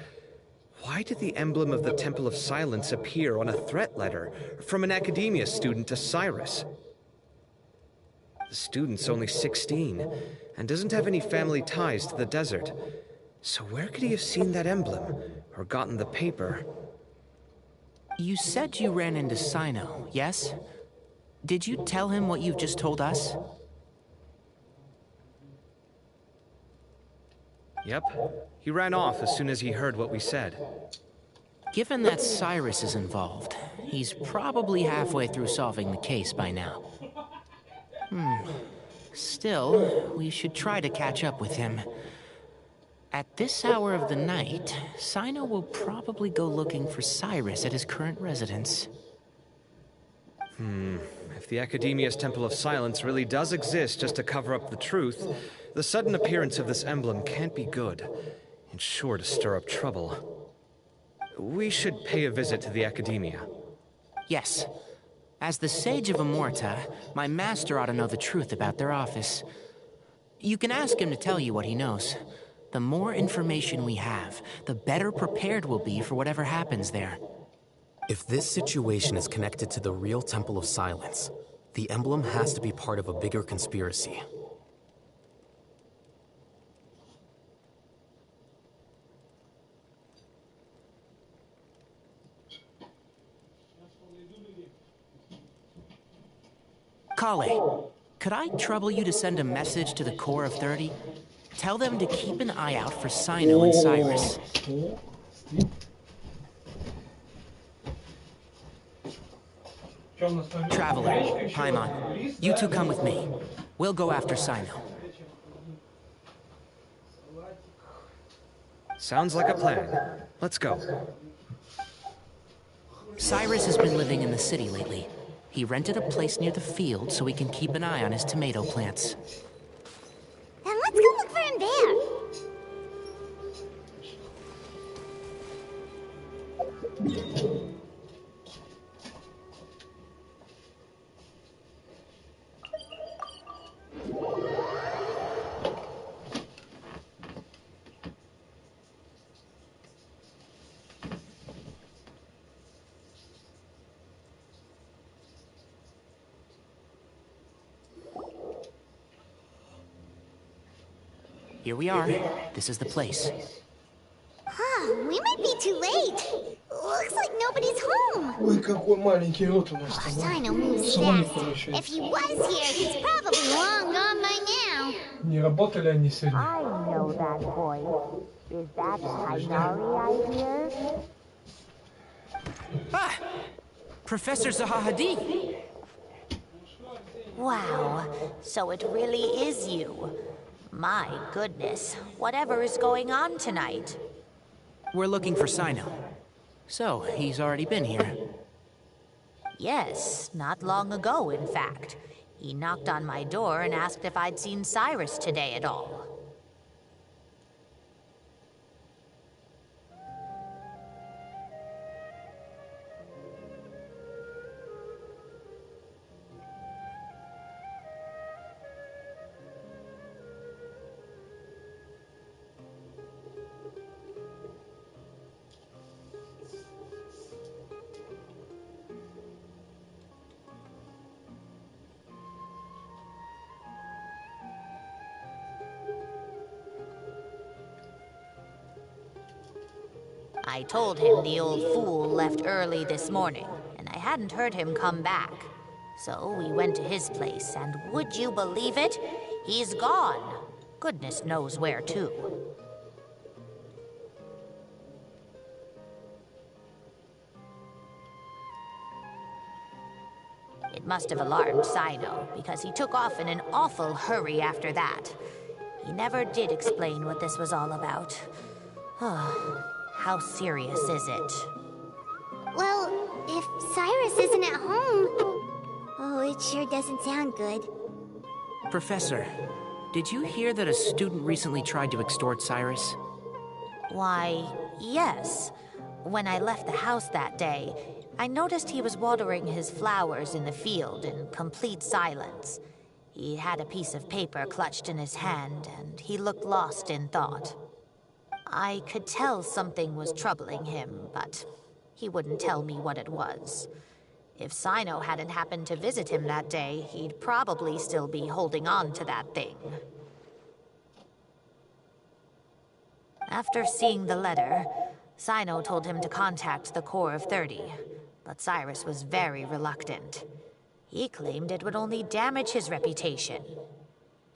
Why did the emblem of the Temple of Silence appear on a threat letter from an academia student to Cyrus? The student's only 16 and doesn't have any family ties to the desert. So where could he have seen that emblem or gotten the paper? You said you ran into Sino, yes? Did you tell him what you've just told us? Yep. He ran off as soon as he heard what we said. Given that Cyrus is involved, he's probably halfway through solving the case by now. Still, we should try to catch up with him. At this hour of the night, Sino will probably go looking for Cyrus at his current residence. If the Academia's Temple of Silence really does exist just to cover up the truth, the sudden appearance of this emblem can't be good, and sure to stir up trouble. We should pay a visit to the Academia. Yes. As the Sage of Amorta, my master ought to know the truth about their office. You can ask him to tell you what he knows. The more information we have, the better prepared we'll be for whatever happens there. If this situation is connected to the real Temple of Silence, the emblem has to be part of a bigger conspiracy. Kale, could I trouble you to send a message to the Core of 30? Tell them to keep an eye out for Sino and Cyrus. Traveler, Paimon, you two come with me. We'll go after Sino. Sounds like a plan. Let's go. Cyrus has been living in the city lately. He rented a place near the field so he can keep an eye on his tomato plants. Then let's go look for him there. Here we are. This is the place. We might be too late. Looks like nobody's home. Ой, какой маленький рот у нас там. Sino moves fast. If he was here, he's probably long gone by now. Не работали они сегодня? I know that voice. Is that Hainari I hear? Ah! Professor Zahahadi! Wow, so it really is you. My goodness, whatever is going on tonight? We're looking for Sino. So, he's already been here. Yes, not long ago, in fact. He knocked on my door and asked if I'd seen Cyrus today at all. I told him the old fool left early this morning, and I hadn't heard him come back. So we went to his place, and would you believe it? He's gone. Goodness knows where to. It must have alarmed Sino, because he took off in an awful hurry after that. He never did explain what this was all about. How serious is it? Well, if Cyrus isn't at home... Oh, it sure doesn't sound good. Professor, did you hear that a student recently tried to extort Cyrus? Why, yes. When I left the house that day, I noticed he was watering his flowers in the field in complete silence. He had a piece of paper clutched in his hand, and he looked lost in thought. I could tell something was troubling him, but he wouldn't tell me what it was. If Sino hadn't happened to visit him that day, he'd probably still be holding on to that thing. After seeing the letter, Sino told him to contact the Core of 30, but Cyrus was very reluctant. He claimed it would only damage his reputation.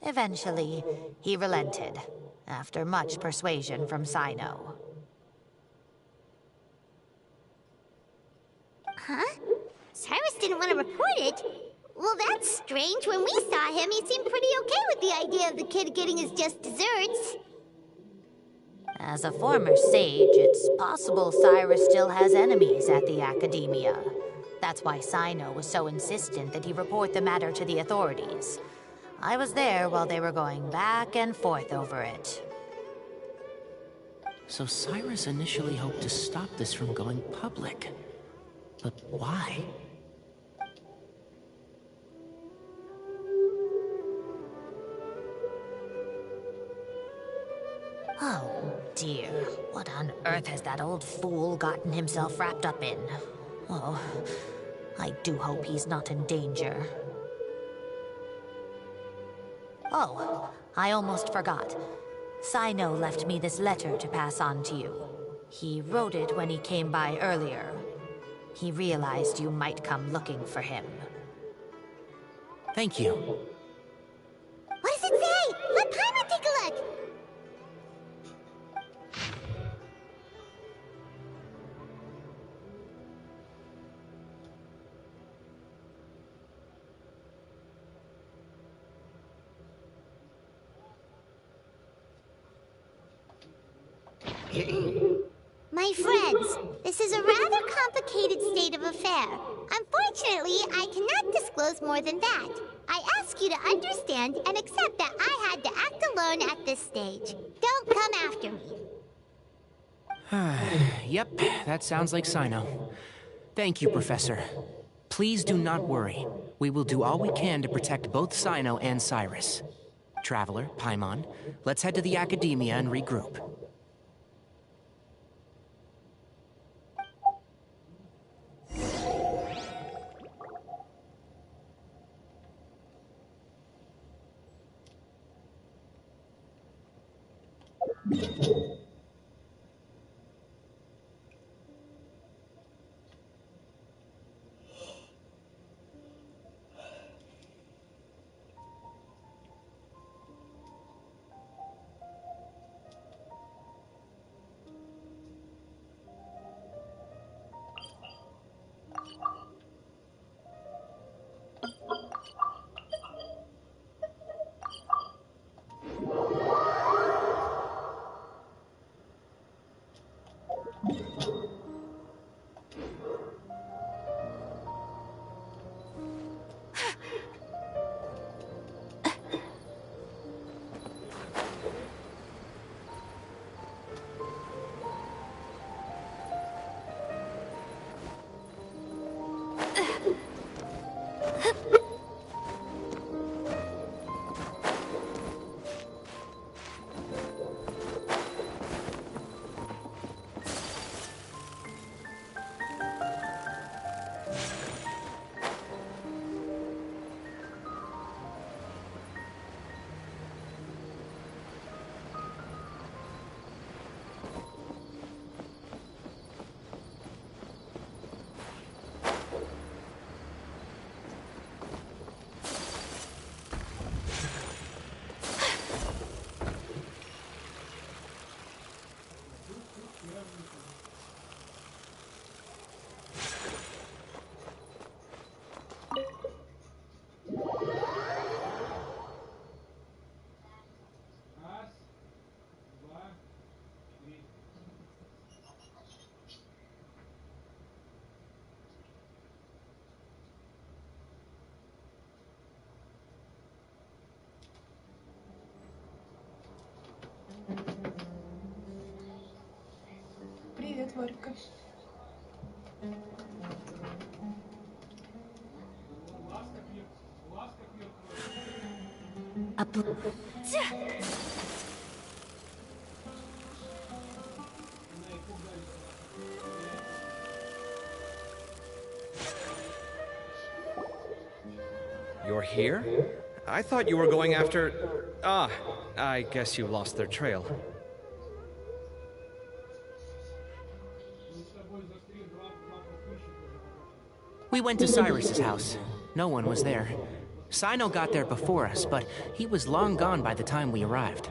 Eventually, he relented, after much persuasion from Sino. Huh? Cyrus didn't want to report it? Well, that's strange. When we saw him, he seemed pretty okay with the idea of the kid getting his just desserts. As a former sage, it's possible Cyrus still has enemies at the Academia. That's why Sino was so insistent that he report the matter to the authorities. I was there while they were going back and forth over it. So Cyrus initially hoped to stop this from going public. But why? Oh, dear. What on earth has that old fool gotten himself wrapped up in? Oh, I do hope he's not in danger. Oh, I almost forgot. Sino left me this letter to pass on to you. He wrote it when he came by earlier. He realized you might come looking for him. Thank you. What does it say? Let Paimon take a look. My friends, this is a rather complicated state of affair. Unfortunately, I cannot disclose more than that. I ask you to understand and accept that I had to act alone at this stage. Don't come after me. Yep, that sounds like Sino. Thank you, Professor. Please do not worry. We will do all we can to protect both Sino and Cyrus. Traveler, Paimon, let's head to the Academia and regroup. Привет, Варька. You're here? I thought you were going after... Ah, I guess you lost their trail. We went to Cyrus's house. No one was there. Sino got there before us, but he was long gone by the time we arrived.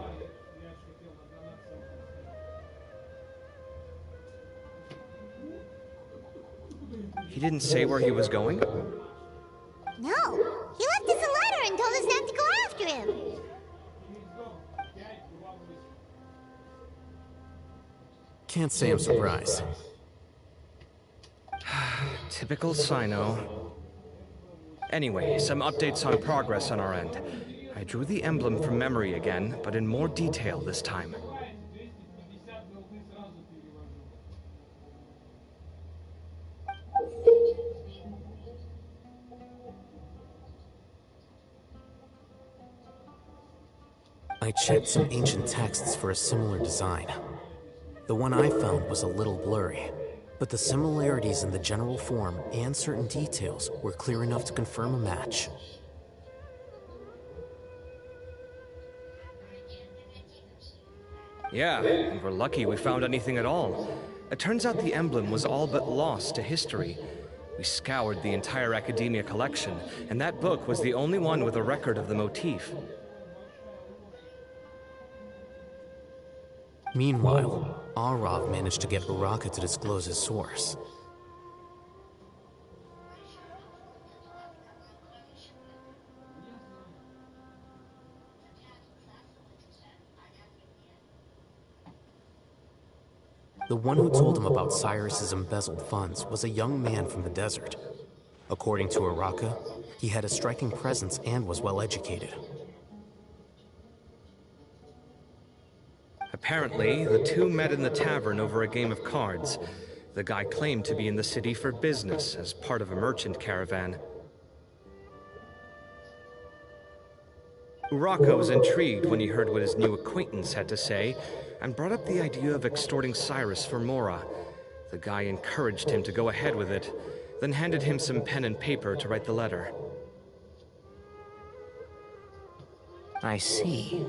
He didn't say where he was going? No. Can't say I'm surprised. Typical Sino. Anyway, some updates on progress on our end. I drew the emblem from memory again, but in more detail this time. I checked some ancient texts for a similar design. The one I found was a little blurry, but the similarities in the general form and certain details were clear enough to confirm a match. Yeah, and we're lucky we found anything at all. It turns out the emblem was all but lost to history. We scoured the entire Academia collection, and that book was the only one with a record of the motif. Meanwhile, Arav managed to get Uraka to disclose his source. The one who told him about Cyrus's embezzled funds was a young man from the desert. According to Uraka, he had a striking presence and was well educated. Apparently, the two met in the tavern over a game of cards. The guy claimed to be in the city for business as part of a merchant caravan. Uraka was intrigued when he heard what his new acquaintance had to say, and brought up the idea of extorting Cyrus for Mora. The guy encouraged him to go ahead with it, then handed him some pen and paper to write the letter. I see.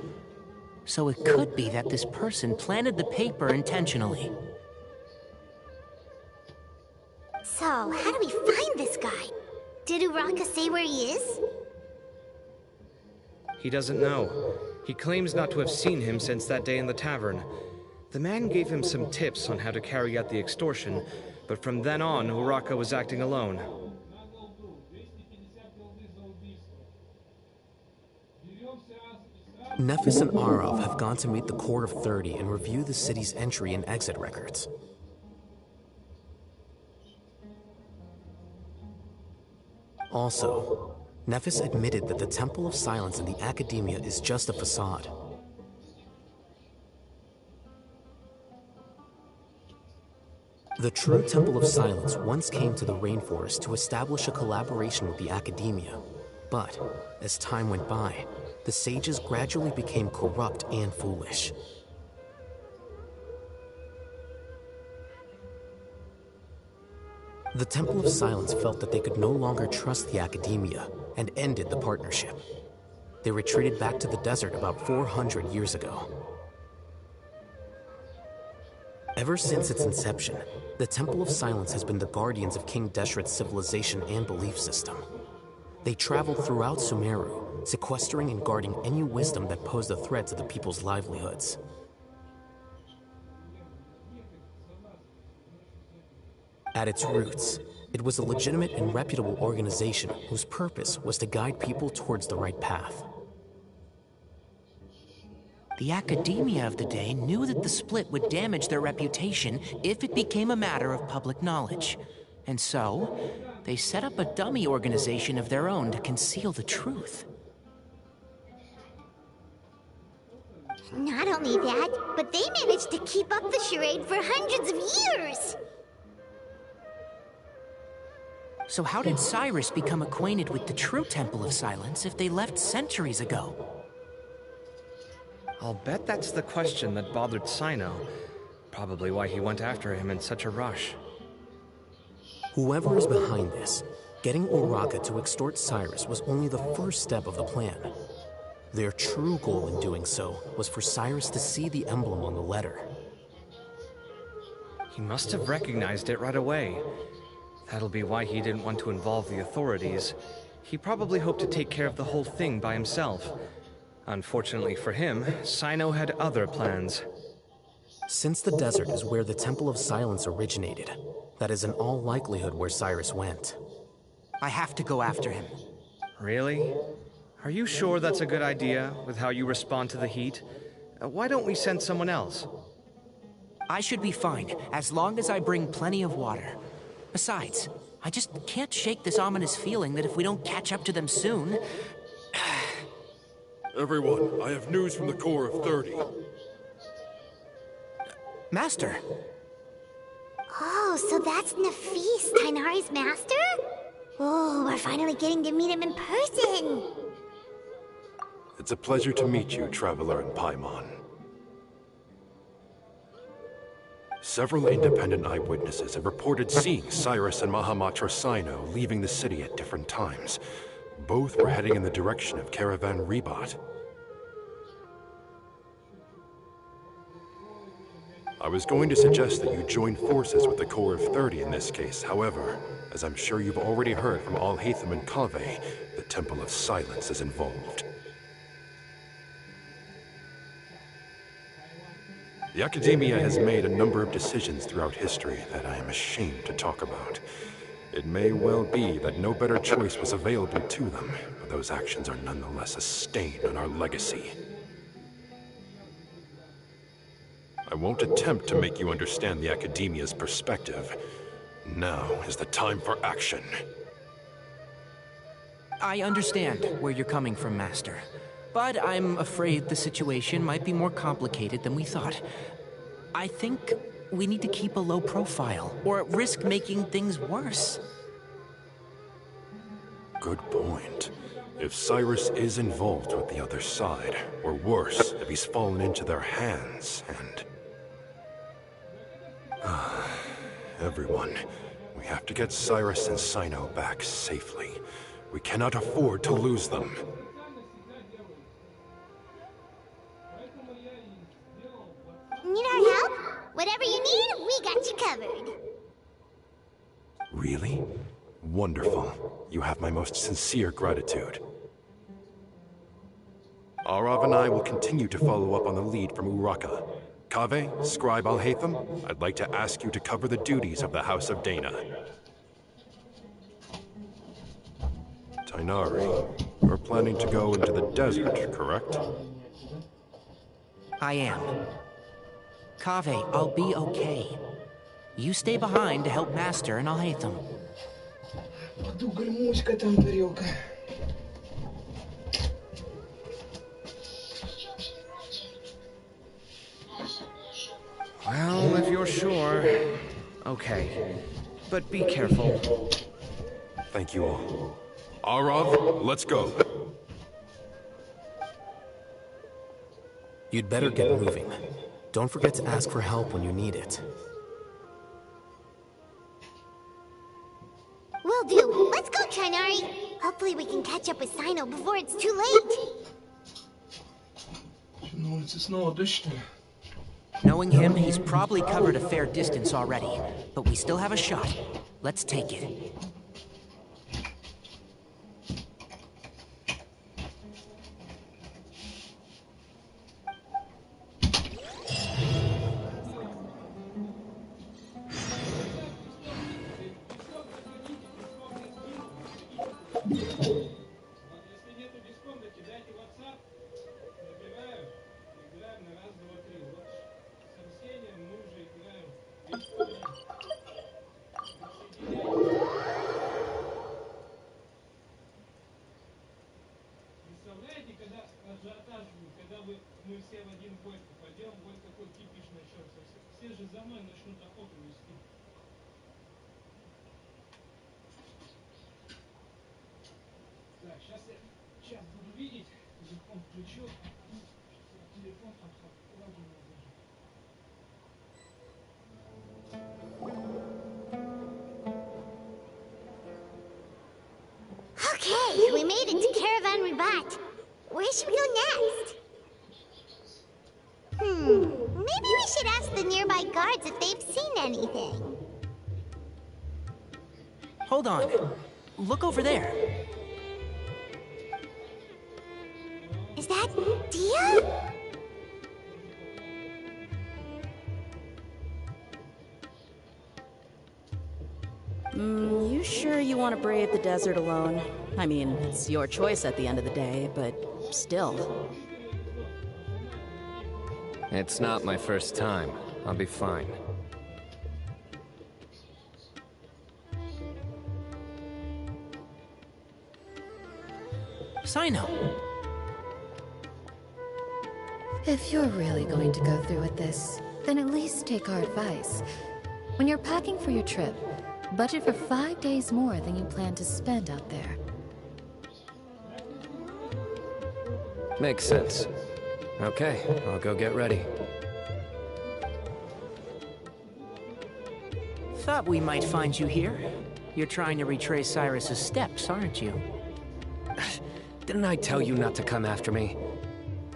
So it could be that this person planted the paper intentionally. So, how do we find this guy? Did Uraka say where he is? He doesn't know. He claims not to have seen him since that day in the tavern. The man gave him some tips on how to carry out the extortion, but from then on, Uraka was acting alone. Nephis and Arav have gone to meet the Court of 30 and review the city's entry and exit records. Also, Nephis admitted that the Temple of Silence in the Academia is just a facade. The true Temple of Silence once came to the rainforest to establish a collaboration with the Academia, but as time went by, the sages gradually became corrupt and foolish. The Temple of Silence felt that they could no longer trust the Academia and ended the partnership. They retreated back to the desert about 400 years ago. Ever since its inception, the Temple of Silence has been the guardians of King Deshret's civilization and belief system. They traveled throughout Sumeru, sequestering and guarding any wisdom that posed a threat to the people's livelihoods. At its roots, it was a legitimate and reputable organization whose purpose was to guide people towards the right path. The Academia of the day knew that the split would damage their reputation if it became a matter of public knowledge. And so, they set up a dummy organization of their own to conceal the truth. Not only that, but they managed to keep up the charade for hundreds of years! So how did Cyrus become acquainted with the true Temple of Silence if they left centuries ago? I'll bet that's the question that bothered Sino. Probably why he went after him in such a rush. Whoever is behind this, getting Uraka to extort Cyrus was only the first step of the plan. Their true goal in doing so was for Cyrus to see the emblem on the letter. He must have recognized it right away. That'll be why he didn't want to involve the authorities. He probably hoped to take care of the whole thing by himself. Unfortunately for him, Sino had other plans. Since the desert is where the Temple of Silence originated, that is in all likelihood where Cyrus went. I have to go after him. Really? Are you sure that's a good idea, with how you respond to the heat? Why don't we send someone else? I should be fine, as long as I bring plenty of water. Besides, I just can't shake this ominous feeling that if we don't catch up to them soon... Everyone, I have news from the Corps of 30. Master! Oh, so that's Nafis, Tainari's master? Oh, we're finally getting to meet him in person. It's a pleasure to meet you, Traveler in Paimon. Several independent eyewitnesses have reported seeing Cyrus and Mahamatra Sino leaving the city at different times. Both were heading in the direction of Caravan Rebat. I was going to suggest that you join forces with the Corps of 30 in this case. However, as I'm sure you've already heard from Al-Haytham and Kaveh, the Temple of Silence is involved. The Academia has made a number of decisions throughout history that I am ashamed to talk about. It may well be that no better choice was available to them, but those actions are nonetheless a stain on our legacy. I won't attempt to make you understand the Academia's perspective. Now is the time for action. I understand where you're coming from, Master. But I'm afraid the situation might be more complicated than we thought. I think we need to keep a low profile, or risk making things worse. Good point. If Cyrus is involved with the other side, or worse, if he's fallen into their hands, and... Everyone, we have to get Cyrus and Sino back safely. We cannot afford to lose them. Need our help? Whatever you need, we got you covered. Really? Wonderful. You have my most sincere gratitude. Arav and I will continue to follow up on the lead from Uraka. Kaveh, Scribe Al-Haytham, I'd like to ask you to cover the duties of the House of Dana. Tainari, you're planning to go into the desert, correct? I am. Kaveh, I'll be okay. You stay behind to help Master and Al-Haytham. Well, if you're sure... Okay. But be careful. Thank you all. Arav, let's go. You'd better get moving. Don't forget to ask for help when you need it. Will do. Let's go, Tainari. Hopefully we can catch up with Sino before it's too late. Knowing him, he's probably covered a fair distance already. But we still have a shot. Let's take it. Мы все в один бой попадем, бой такой кипиш начнется. Все же за мной начнут охоту вести. Так, сейчас буду видеть, телефон включу. Телефон там сразу не держу. Okay, we made it to Caravan Rebat. Where should we go next? Maybe we should ask the nearby guards if they've seen anything. Hold on. Look over there. Is that Dia? You sure you want to brave the desert alone? I mean, it's your choice at the end of the day, but still. It's not my first time. I'll be fine. Sino! If you're really going to go through with this, then at least take our advice. When you're packing for your trip, budget for 5 days more than you plan to spend out there. Makes sense. Okay, I'll go get ready. Thought we might find you here. You're trying to retrace Cyrus's steps, aren't you? Didn't I tell you not to come after me?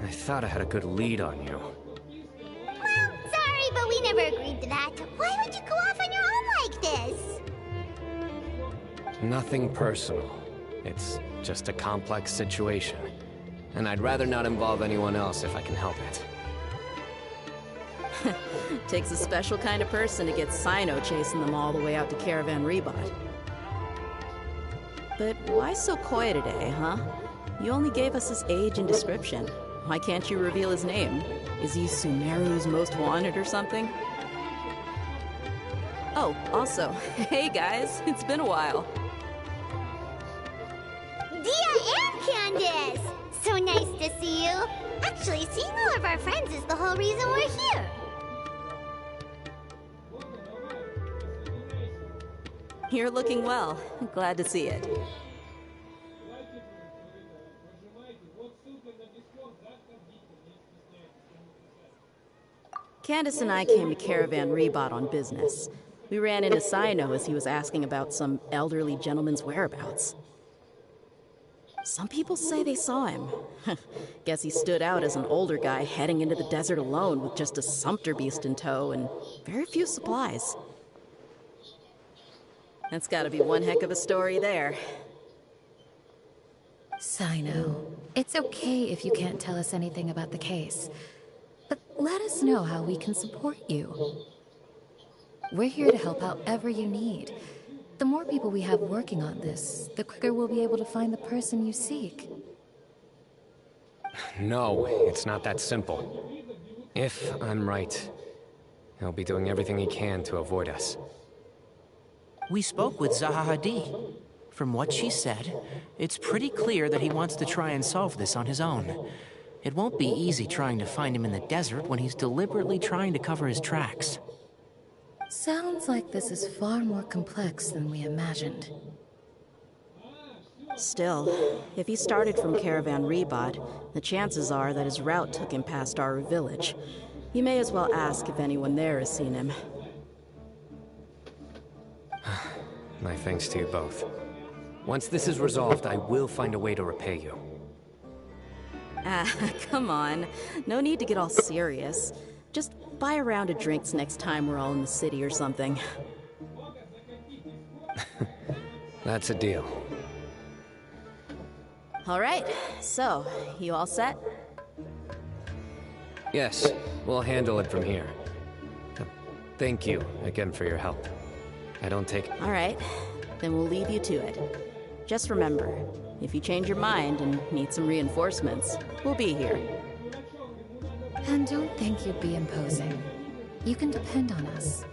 I thought I had a good lead on you. Well, sorry, but we never agreed to that. Why would you go off on your own like this? Nothing personal. It's just a complex situation. And I'd rather not involve anyone else if I can help it. Takes a special kind of person to get Sino chasing them all the way out to Caravan Rebot. But why so coy today, huh? You only gave us his age and description. Why can't you reveal his name? Is he Sumeru's most wanted or something? Oh, also, hey guys, it's been a while. Dia and Candace! So nice to see you. Actually, seeing all of our friends is the whole reason we're here. You're looking well. Glad to see it. Candace and I came to Caravan Rebot on business. We ran into Sino as he was asking about some elderly gentleman's whereabouts. Some people say they saw him. Guess he stood out as an older guy heading into the desert alone with just a sumpter beast in tow and very few supplies. That's gotta be one heck of a story there. Sino, it's okay if you can't tell us anything about the case. But let us know how we can support you. We're here to help however you need. The more people we have working on this, the quicker we'll be able to find the person you seek. No, it's not that simple. If I'm right, he'll be doing everything he can to avoid us. We spoke with Zaha Hadid. From what she said, it's pretty clear that he wants to try and solve this on his own. It won't be easy trying to find him in the desert when he's deliberately trying to cover his tracks. Sounds like this is far more complex than we imagined. Still, if he started from Caravan Rebot, the chances are that his route took him past our village. You may as well ask if anyone there has seen him. My thanks to you both. Once this is resolved, I will find a way to repay you. Ah, come on. No need to get all serious. Just buy a round of drinks next time we're all in the city or something. That's a deal. All right, so, you all set? Yes, we'll handle it from here. Thank you again for your help. I don't take... All right, then we'll leave you to it. Just remember, if you change your mind and need some reinforcements, we'll be here. And don't think you'd be imposing. You can depend on us.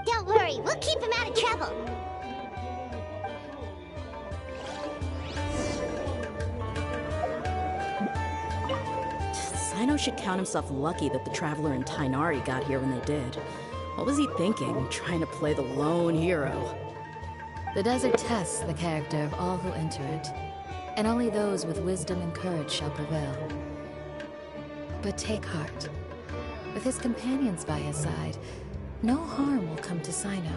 Don't worry, we'll keep him out of trouble. Sino should count himself lucky that the Traveler and Tainari got here when they did. What was he thinking, trying to play the lone hero? The desert tests the character of all who enter it, and only those with wisdom and courage shall prevail. But take heart. With his companions by his side, no harm will come to Sino.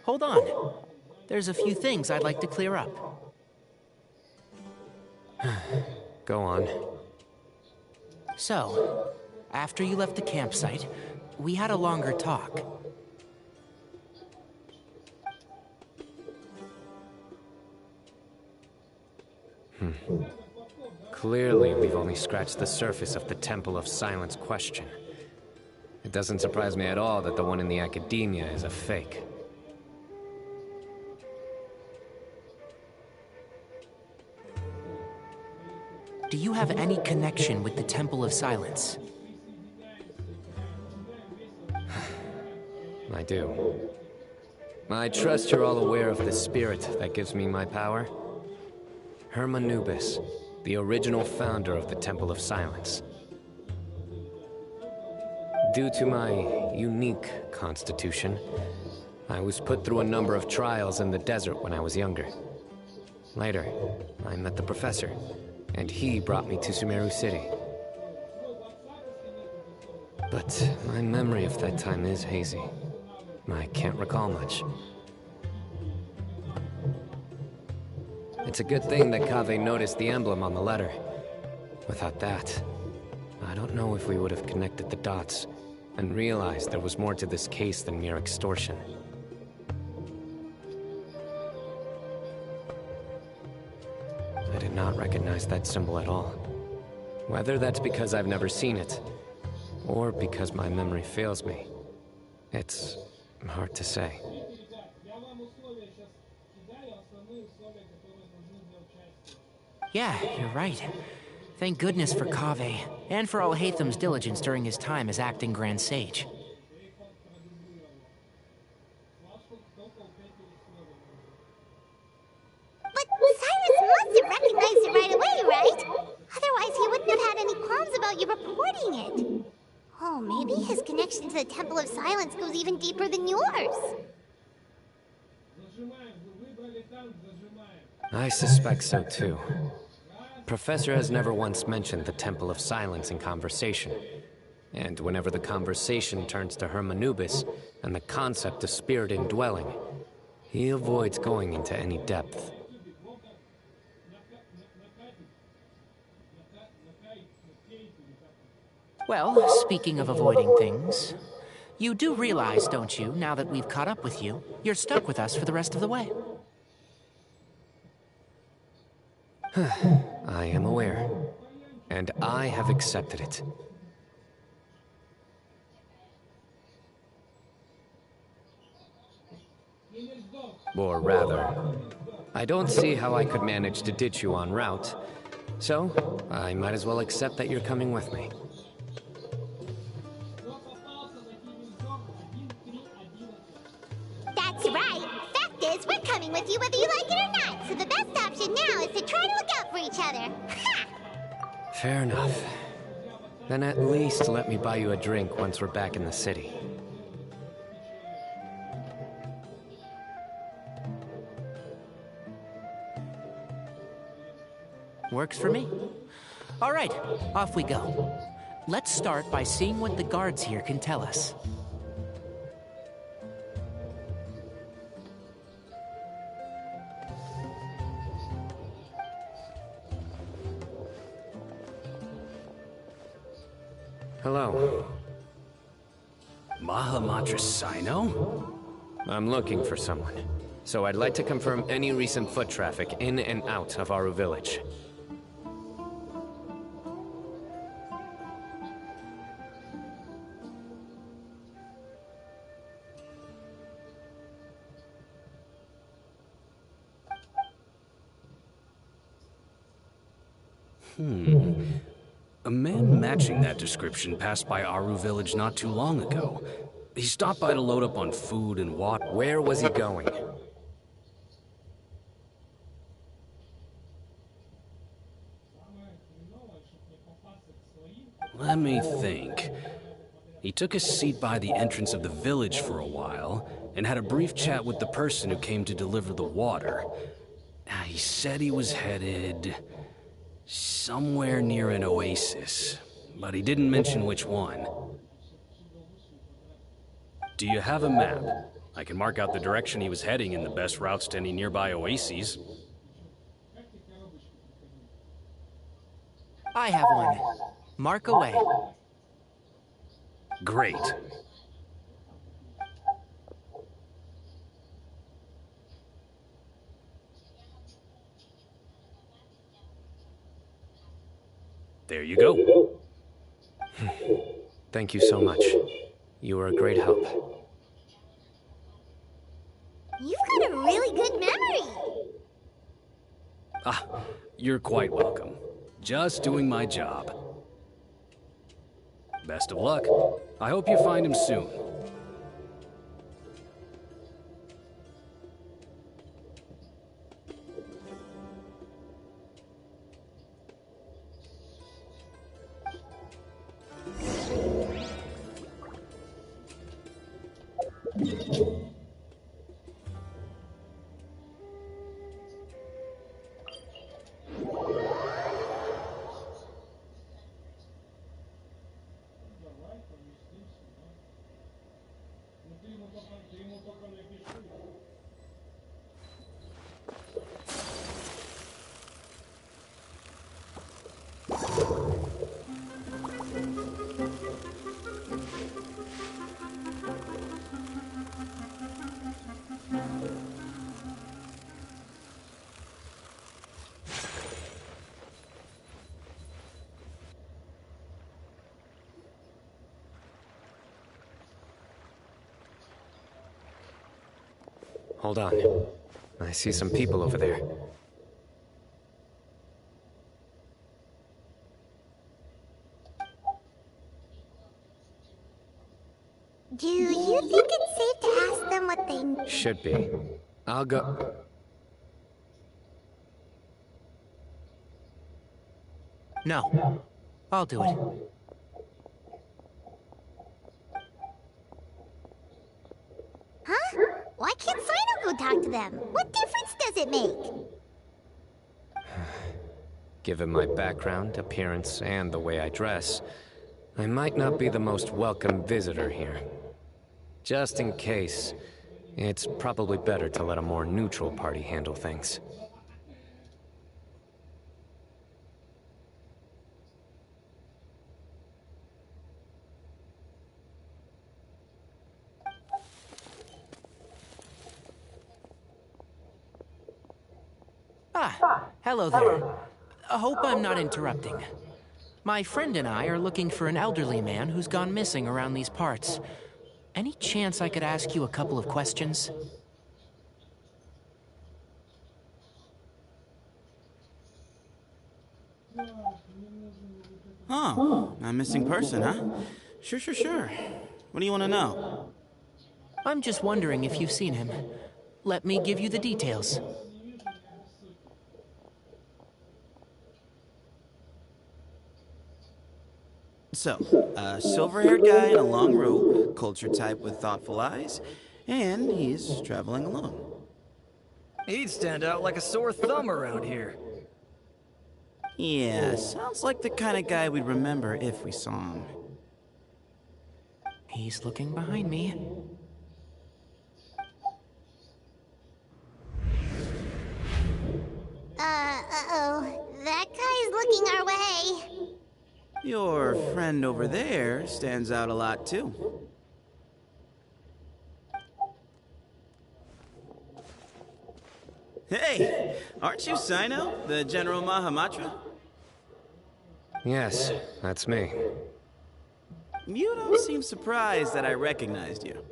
Hold on. There's a few things I'd like to clear up. Go on. So, after you left the campsite, we had a longer talk. Clearly, we've only scratched the surface of the Temple of Silence question. It doesn't surprise me at all that the one in the academia is a fake. Do you have any connection with the Temple of Silence? I do. I trust you're all aware of the spirit that gives me my power. Hermanubis, the original founder of the Temple of Silence. Due to my unique constitution, I was put through a number of trials in the desert when I was younger. Later, I met the professor, and he brought me to Sumeru City. But my memory of that time is hazy. I can't recall much. It's a good thing that Kaveh noticed the emblem on the letter. Without that, I don't know if we would have connected the dots and realized there was more to this case than mere extortion. I did not recognize that symbol at all. Whether that's because I've never seen it, or because my memory fails me, it's hard to say. Yeah, you're right. Thank goodness for Kaveh, and for all Hatham's diligence during his time as acting Grand Sage. But Cyrus must have recognized it right away, right? Otherwise, he wouldn't have had any qualms about you reporting it. Oh, maybe his connection to the Temple of Silence goes even deeper than yours. I suspect so too. Professor has never once mentioned the Temple of Silence in conversation. And whenever the conversation turns to Hermanubis and the concept of spirit indwelling, he avoids going into any depth. Well, speaking of avoiding things, you do realize, don't you, now that we've caught up with you, you're stuck with us for the rest of the way. I am aware, and I have accepted it. Or rather, I don't see how I could manage to ditch you en route, so I might as well accept that you're coming with me. That's right. Fact is, we're coming with you whether you like it or not, so the best option now is to try to look out for each other. Ha! Fair enough. Then at least let me buy you a drink once we're back in the city. Works for me. All right, off we go. Let's start by seeing what the guards here can tell us. Hello. Mahamatra Sino? I'm looking for someone, so I'd like to confirm any recent foot traffic in and out of Aru village. A man matching that description passed by Aru village not too long ago. He stopped by to load up on food and water. Where was he going? Let me think. He took a seat by the entrance of the village for a while, and had a brief chat with the person who came to deliver the water. He said he was headed somewhere near an oasis, but he didn't mention which one. Do you have a map? I can mark out the direction he was heading and the best routes to any nearby oases. I have one. Mark away. Great. There you go. Thank you so much. You were a great help. You've got a really good memory. Ah, you're quite welcome. Just doing my job. Best of luck. I hope you find him soon. Hold on. I see some people over there. Do you think it's safe to ask them what they need? Should be. I'll go. No. I'll do it. Huh? Why can't Sino go talk to them? What difference does it make? Given my background, appearance, and the way I dress, I might not be the most welcome visitor here. Just in case, it's probably better to let a more neutral party handle things. Ah, hello there. I hope I'm not interrupting. My friend and I are looking for an elderly man who's gone missing around these parts. Any chance I could ask you a couple of questions? Oh, a missing person, huh? Sure. What do you want to know? I'm just wondering if you've seen him. Let me give you the details. So, a silver-haired guy in a long robe, culture type with thoughtful eyes, and he's traveling alone. He'd stand out like a sore thumb around here. Yeah, sounds like the kind of guy we'd remember if we saw him. He's looking behind me. Uh-oh. That guy's looking our way. Your friend over there stands out a lot, too. Hey, aren't you Sino, the General Mahamatra? Yes, that's me. You don't seem surprised that I recognized you.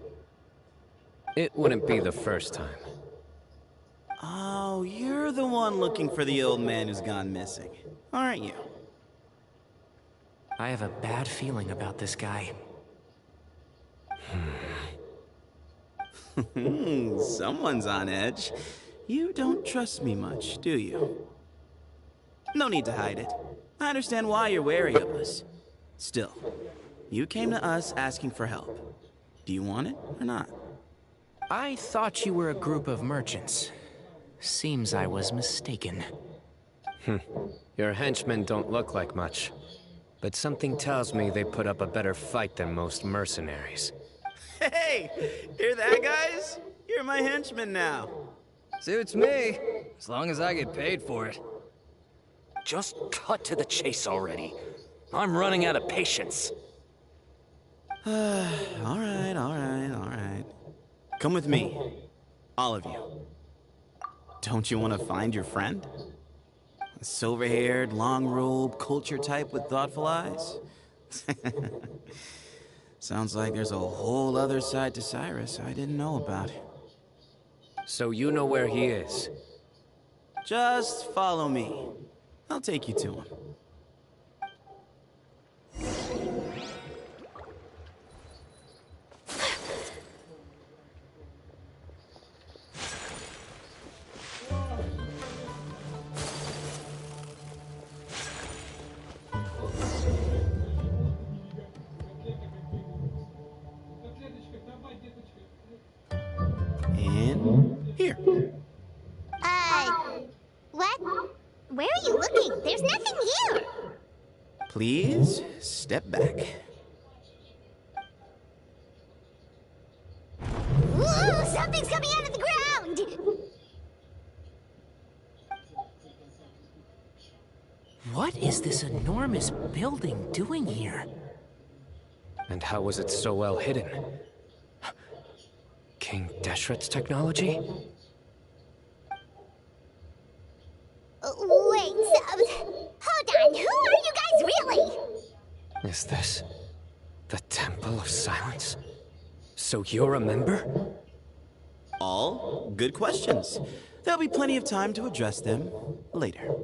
It wouldn't be the first time. Oh, you're the one looking for the old man who's gone missing, aren't you? I have a bad feeling about this guy. Someone's on edge. You don't trust me much, do you? No need to hide it. I understand why you're wary of us. Still, you came to us asking for help. Do you want it or not? I thought you were a group of merchants. Seems I was mistaken. Your henchmen don't look like much, but something tells me they put up a better fight than most mercenaries. Hey! Hear that, guys? You're my henchman now. Suits me, as long as I get paid for it. Just cut to the chase already. I'm running out of patience. All right. Come with me. All of you. Don't you want to find your friend? Silver-haired, long-robed, culture type with thoughtful eyes? Sounds like there's a whole other side to Cyrus I didn't know about. So you know where he is? Just follow me. I'll take you to him. And here. What? Where are you looking? There's nothing here. Please step back. Ooh, something's coming out of the ground! What is this enormous building doing here? And how was it so well hidden? King Deshret's technology? Wait, hold on, who are you guys really? Is this the Temple of Silence? So you're a member? All good questions. There'll be plenty of time to address them later.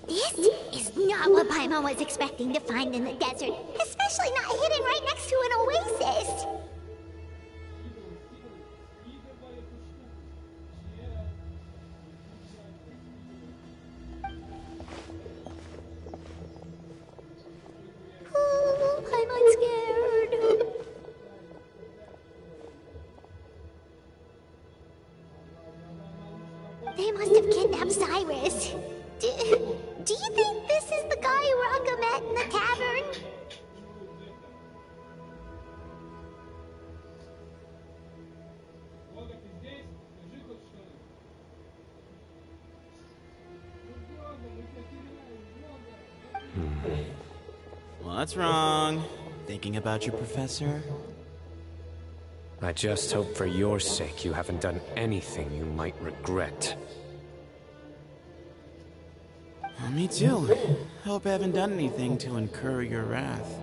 This is not what Paimon was expecting to find in the desert, especially not hidden right next to an oasis. Oh, Paimon's scared. They must have kidnapped Cyrus. Do you think this is the guy Raka met in the tavern? What's wrong? Thinking about your professor? I just hope for your sake you haven't done anything you might regret. Me too. Hope I haven't done anything to incur your wrath.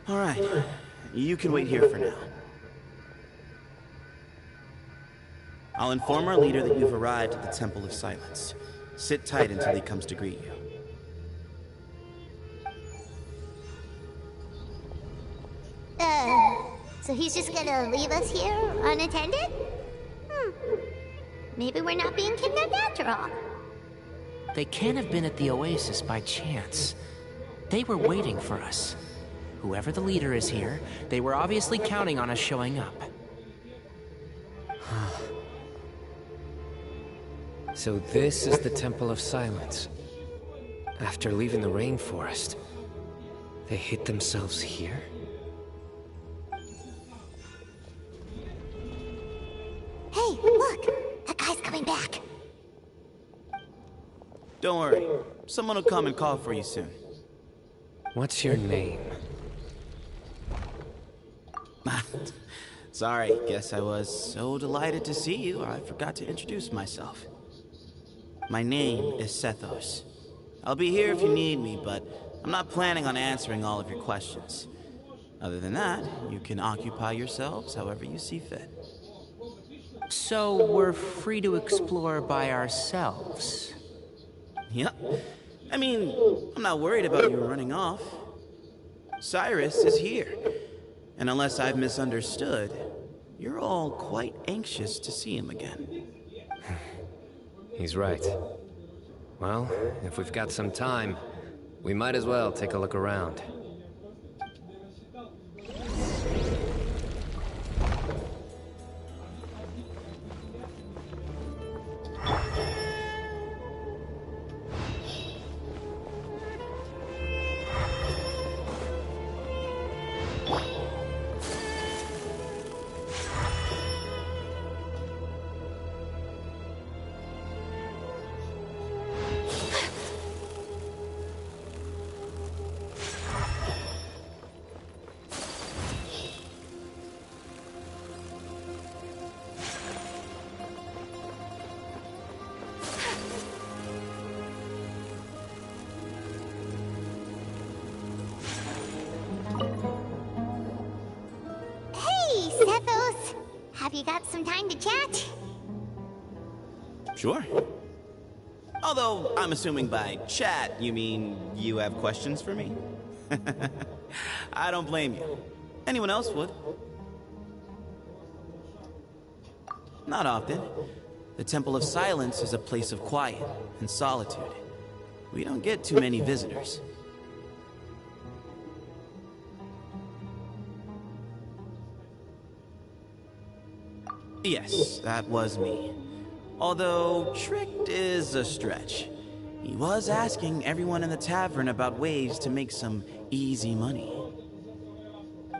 All right, you can wait here for now. I'll inform our leader that you've arrived at the Temple of Silence. Sit tight until he comes to greet you. So he's just gonna leave us here unattended? Maybe we're not being kidnapped after all. They can't have been at the oasis by chance. They were waiting for us. Whoever the leader is here, they were obviously counting on us showing up. So this is the Temple of Silence. After leaving the rainforest, they hid themselves here? Hey, look! That guy's coming back. Don't worry. Someone will come and call for you soon. What's your name? Sorry, guess I was so delighted to see you, I forgot to introduce myself. My name is Sethos. I'll be here if you need me, but I'm not planning on answering all of your questions. Other than that, you can occupy yourselves however you see fit. So we're free to explore by ourselves? Yep. I mean, I'm not worried about you running off. Cyrus is here. And unless I've misunderstood, you're all quite anxious to see him again. He's right. Well, if we've got some time, we might as well take a look around. Have you got some time to chat? Sure. Although, I'm assuming by chat, you mean you have questions for me? I don't blame you. Anyone else would. Not often. The Temple of Silence is a place of quiet and solitude. We don't get too many visitors. Yes, that was me. Although, tricked is a stretch. He was asking everyone in the tavern about ways to make some easy money.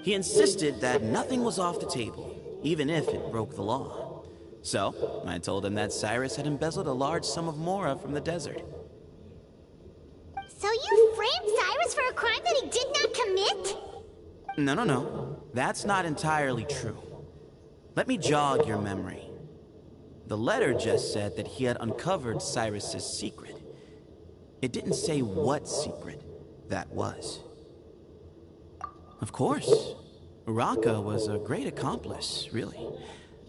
He insisted that nothing was off the table, even if it broke the law. So, I told him that Cyrus had embezzled a large sum of mora from the desert. So you framed Cyrus for a crime that he did not commit? No. That's not entirely true. Let me jog your memory. The letter just said that he had uncovered Cyrus's secret. It didn't say what secret that was. Of course, Uraka was a great accomplice, really.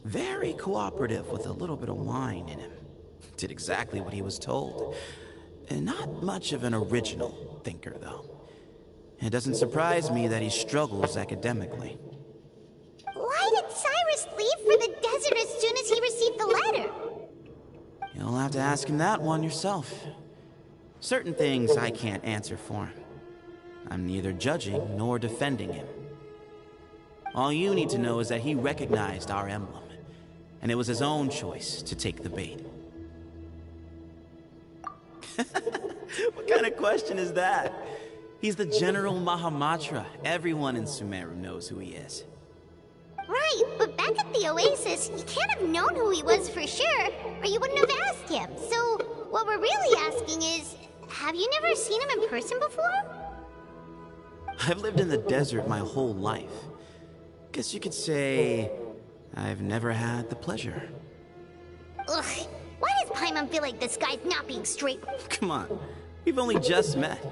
Very cooperative with a little bit of wine in him. Did exactly what he was told. And not much of an original thinker, though. It doesn't surprise me that he struggles academically. Why did Cyrus leave for the desert as soon as he received the letter? You'll have to ask him that one yourself. Certain things I can't answer for him. I'm neither judging nor defending him. All you need to know is that he recognized our emblem, and it was his own choice to take the bait. What kind of question is that? He's the General Mahamatra. Everyone in Sumeru knows who he is. Right, but back at the Oasis, you can't have known who he was for sure, or you wouldn't have asked him. So, what we're really asking is, have you never seen him in person before? I've lived in the desert my whole life. Guess you could say I've never had the pleasure. Ugh, why does Paimon feel like this guy's not being straight? Come on, we've only just met.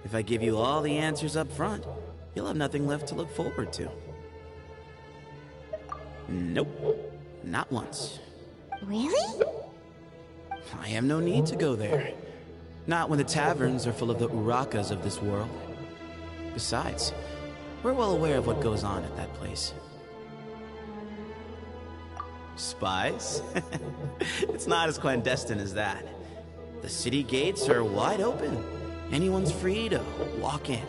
If I give you all the answers up front, you'll have nothing left to look forward to. Nope, not once. Really? I have no need to go there. Not when the taverns are full of the Urakas of this world. Besides, we're well aware of what goes on at that place. Spies? It's not as clandestine as that. The city gates are wide open. Anyone's free to walk in.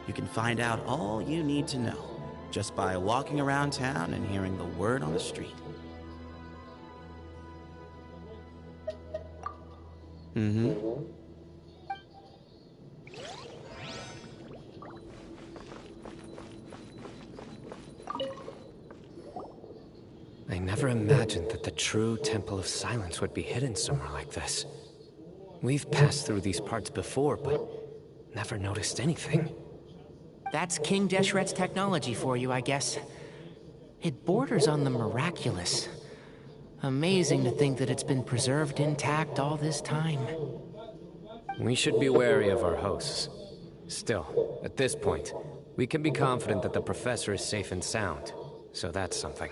You can find out all you need to know just by walking around town and hearing the word on the street. Mm-hmm. I never imagined that the true Temple of Silence would be hidden somewhere like this. We've passed through these parts before, but never noticed anything. That's King Deshret's technology for you, I guess. It borders on the miraculous. Amazing to think that it's been preserved intact all this time. We should be wary of our hosts. Still, at this point, we can be confident that the professor is safe and sound, so that's something.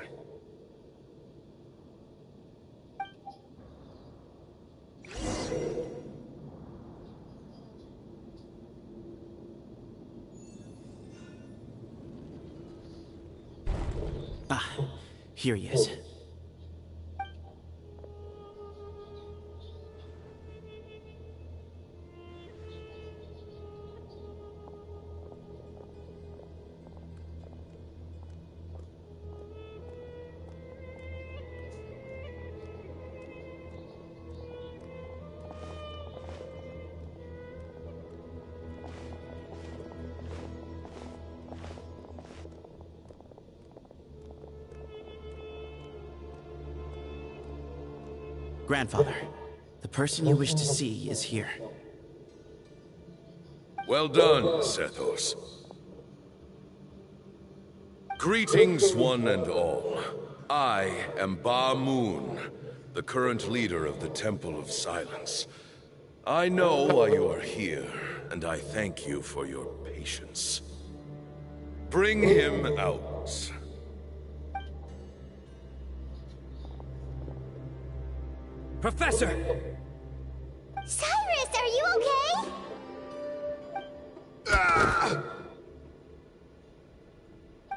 Ah, here he is. Grandfather, the person you wish to see is here. Well done, Sethos. Greetings, one and all. I am Ba Moon, the current leader of the Temple of Silence. I know why you are here, and I thank you for your patience. Bring him out. Professor! Cyrus, are you okay?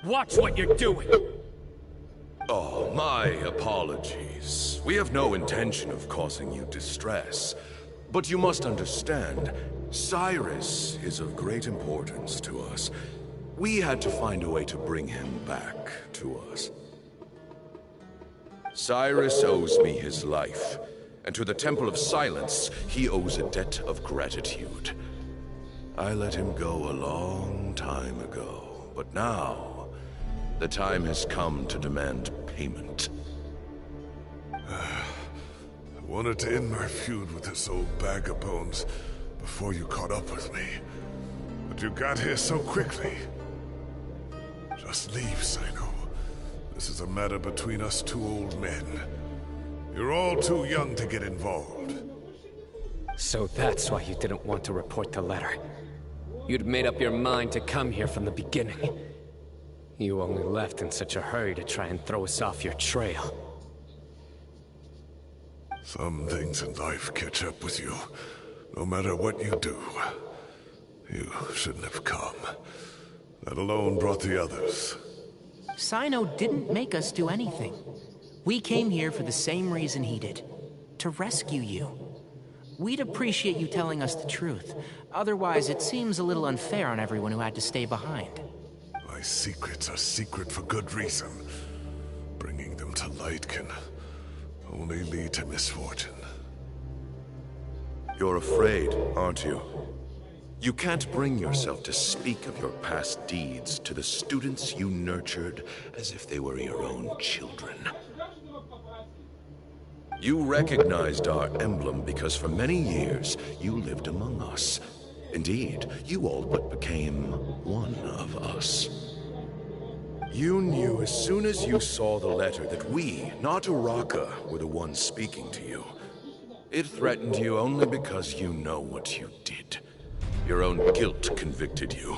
Watch what you're doing! Oh, my apologies. We have no intention of causing you distress. But you must understand, Cyrus is of great importance to us. We had to find a way to bring him back to us. Cyrus owes me his life, and to the Temple of Silence, he owes a debt of gratitude. I let him go a long time ago, but now, the time has come to demand payment. I wanted to end my feud with this old bag of bones before you caught up with me. But you got here so quickly. Just leave, Sino. This is a matter between us two old men. You're all too young to get involved. So that's why you didn't want to report the letter. You'd made up your mind to come here from the beginning. You only left in such a hurry to try and throw us off your trail. Some things in life catch up with you, no matter what you do. You shouldn't have come. That alone brought the others. Sino didn't make us do anything. We came here for the same reason he did. To rescue you. We'd appreciate you telling us the truth. Otherwise, it seems a little unfair on everyone who had to stay behind. My secrets are secret for good reason. Bringing them to light can only lead to misfortune. You're afraid, aren't you? You can't bring yourself to speak of your past deeds to the students you nurtured as if they were your own children. You recognized our emblem because for many years you lived among us. Indeed, you all but became one of us. You knew as soon as you saw the letter that we, not Uraka, were the ones speaking to you. It threatened you only because you know what you did. Your own guilt convicted you.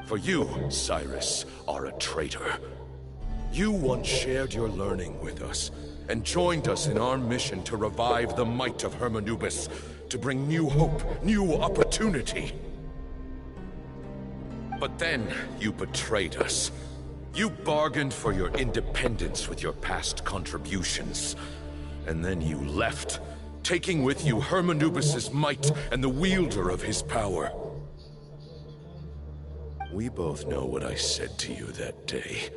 For you, Cyrus, are a traitor. You once shared your learning with us, and joined us in our mission to revive the might of Hermanubis, to bring new hope, new opportunity. But then, you betrayed us. You bargained for your independence with your past contributions. And then you left, taking with you Hermanubis' might and the wielder of his power. We both know what I said to you that day.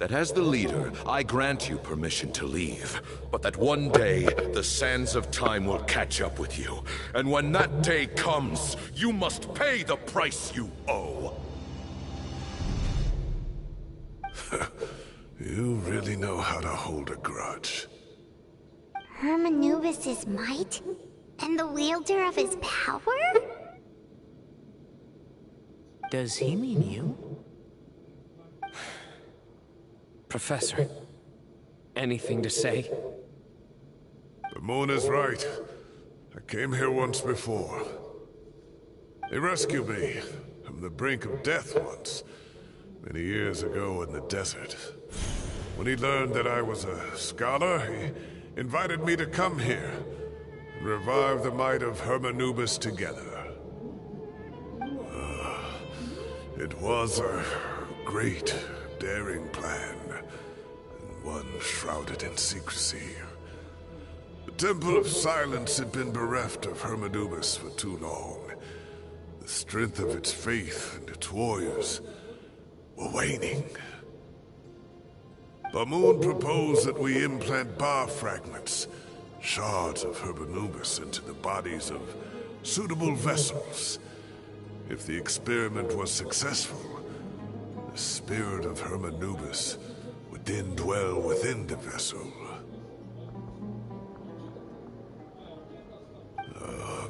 that as the leader, I grant you permission to leave, but that one day, the sands of time will catch up with you. And when that day comes, you must pay the price you owe. You really know how to hold a grudge. Hermanubis' might? And the wielder of his power? Does he mean you? Professor, anything to say? The moon is right. I came here once before. They rescued me from the brink of death once, many years ago in the desert. When he learned that I was a scholar, he invited me to come here and revive the might of Hermanubis together. It was a great, daring plan, and one shrouded in secrecy. The Temple of Silence had been bereft of Hermanubis for too long. The strength of its faith and its warriors were waning. Bamoon proposed that we implant bar fragments, shards of Hermanubis, into the bodies of suitable vessels. If the experiment was successful, the spirit of Hermanubis would then dwell within the vessel.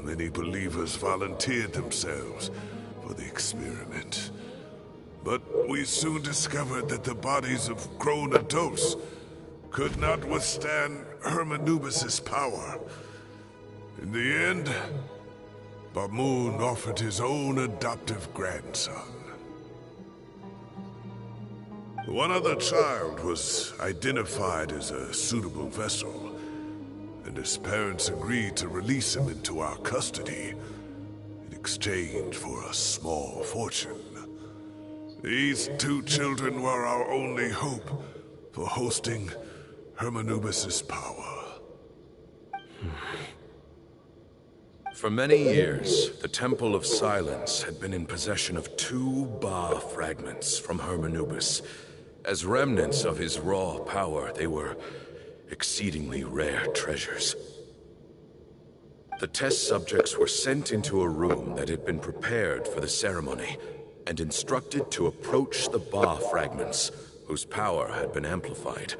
Many believers volunteered themselves for the experiment. But we soon discovered that the bodies of grown adults could not withstand Hermanubis' power. In the end, Bamoon offered his own adoptive grandson. One other child was identified as a suitable vessel, and his parents agreed to release him into our custody in exchange for a small fortune. These two children were our only hope for hosting Hermanubis' power. For many years, the Temple of Silence had been in possession of 2 Ba fragments from Hermanubis. As remnants of his raw power, they were exceedingly rare treasures. The test subjects were sent into a room that had been prepared for the ceremony and instructed to approach the Ba fragments, whose power had been amplified.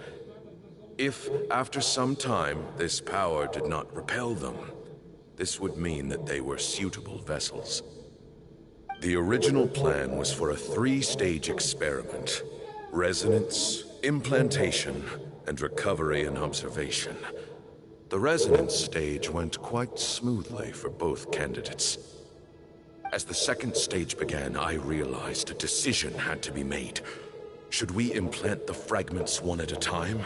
If, after some time, this power did not repel them, this would mean that they were suitable vessels. The original plan was for a 3-stage experiment: resonance, implantation, and recovery and observation. The resonance stage went quite smoothly for both candidates. As the 2nd stage began, I realized a decision had to be made. Should we implant the fragments one at a time?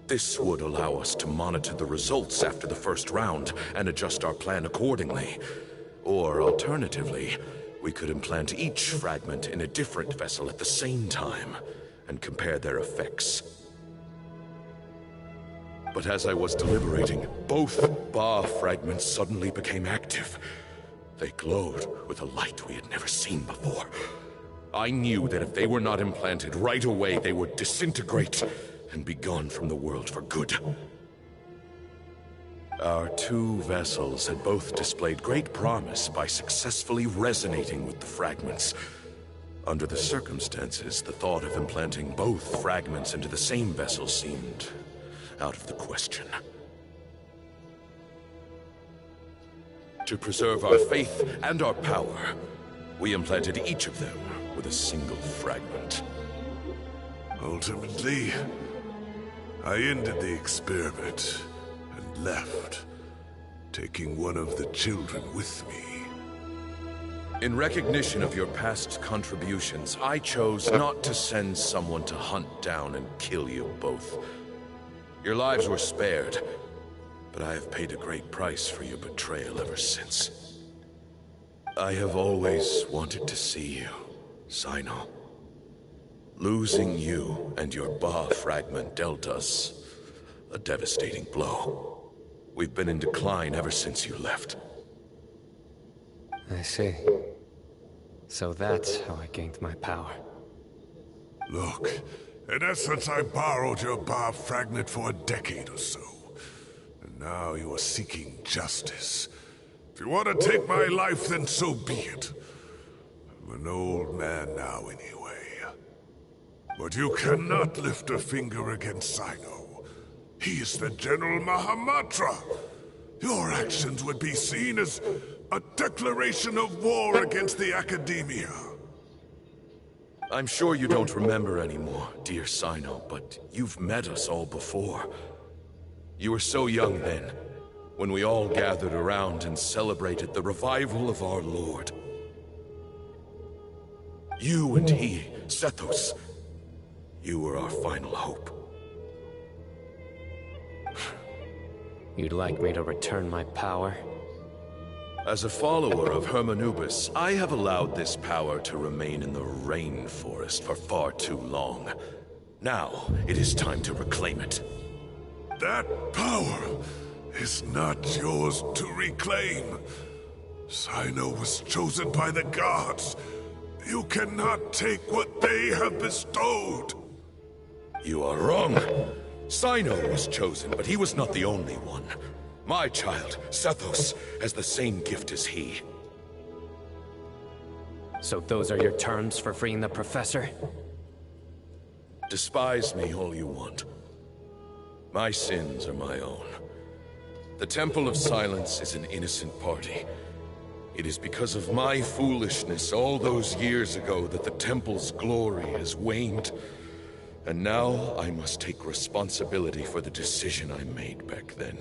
This would allow us to monitor the results after the first round and adjust our plan accordingly. Or alternatively, we could implant each fragment in a different vessel at the same time and compare their effects. But as I was deliberating, both Ba fragments suddenly became active. They glowed with a light we had never seen before. I knew that if they were not implanted right away, they would disintegrate and be gone from the world for good. Our 2 vessels had both displayed great promise by successfully resonating with the fragments. Under the circumstances, the thought of implanting both fragments into the same vessel seemed out of the question. To preserve our faith and our power, we implanted each of them with a single fragment. Ultimately, I ended the experiment and left, taking one of the children with me. In recognition of your past contributions, I chose not to send someone to hunt down and kill you both. Your lives were spared, but I have paid a great price for your betrayal ever since. I have always wanted to see you, Sino. Losing you and your Ba fragment dealt us a devastating blow. We've been in decline ever since you left. I see. So that's how I gained my power. Look, In essence, I borrowed your bar fragment for a decade or so. And now you are seeking justice. If you want to take my life, then so be it. I'm an old man now anyway. But you cannot lift a finger against Sino. He is the General Mahamatra. Your actions would be seen as a declaration of war against the Academia. I'm sure you don't remember anymore, dear Sino, but you've met us all before. You were so young then, when we all gathered around and celebrated the revival of our Lord. You and he, Sethos, you were our final hope. You'd like me to return my power? As a follower of Hermanubis, I have allowed this power to remain in the rainforest for far too long. Now, it is time to reclaim it. That power is not yours to reclaim. Sino was chosen by the gods. You cannot take what they have bestowed. You are wrong. Sino was chosen, but he was not the only one. My child, Sethos, has the same gift as he. So those are your terms for freeing the professor? Despise me all you want. My sins are my own. The Temple of Silence is an innocent party. It is because of my foolishness all those years ago that the Temple's glory has waned. And now I must take responsibility for the decision I made back then.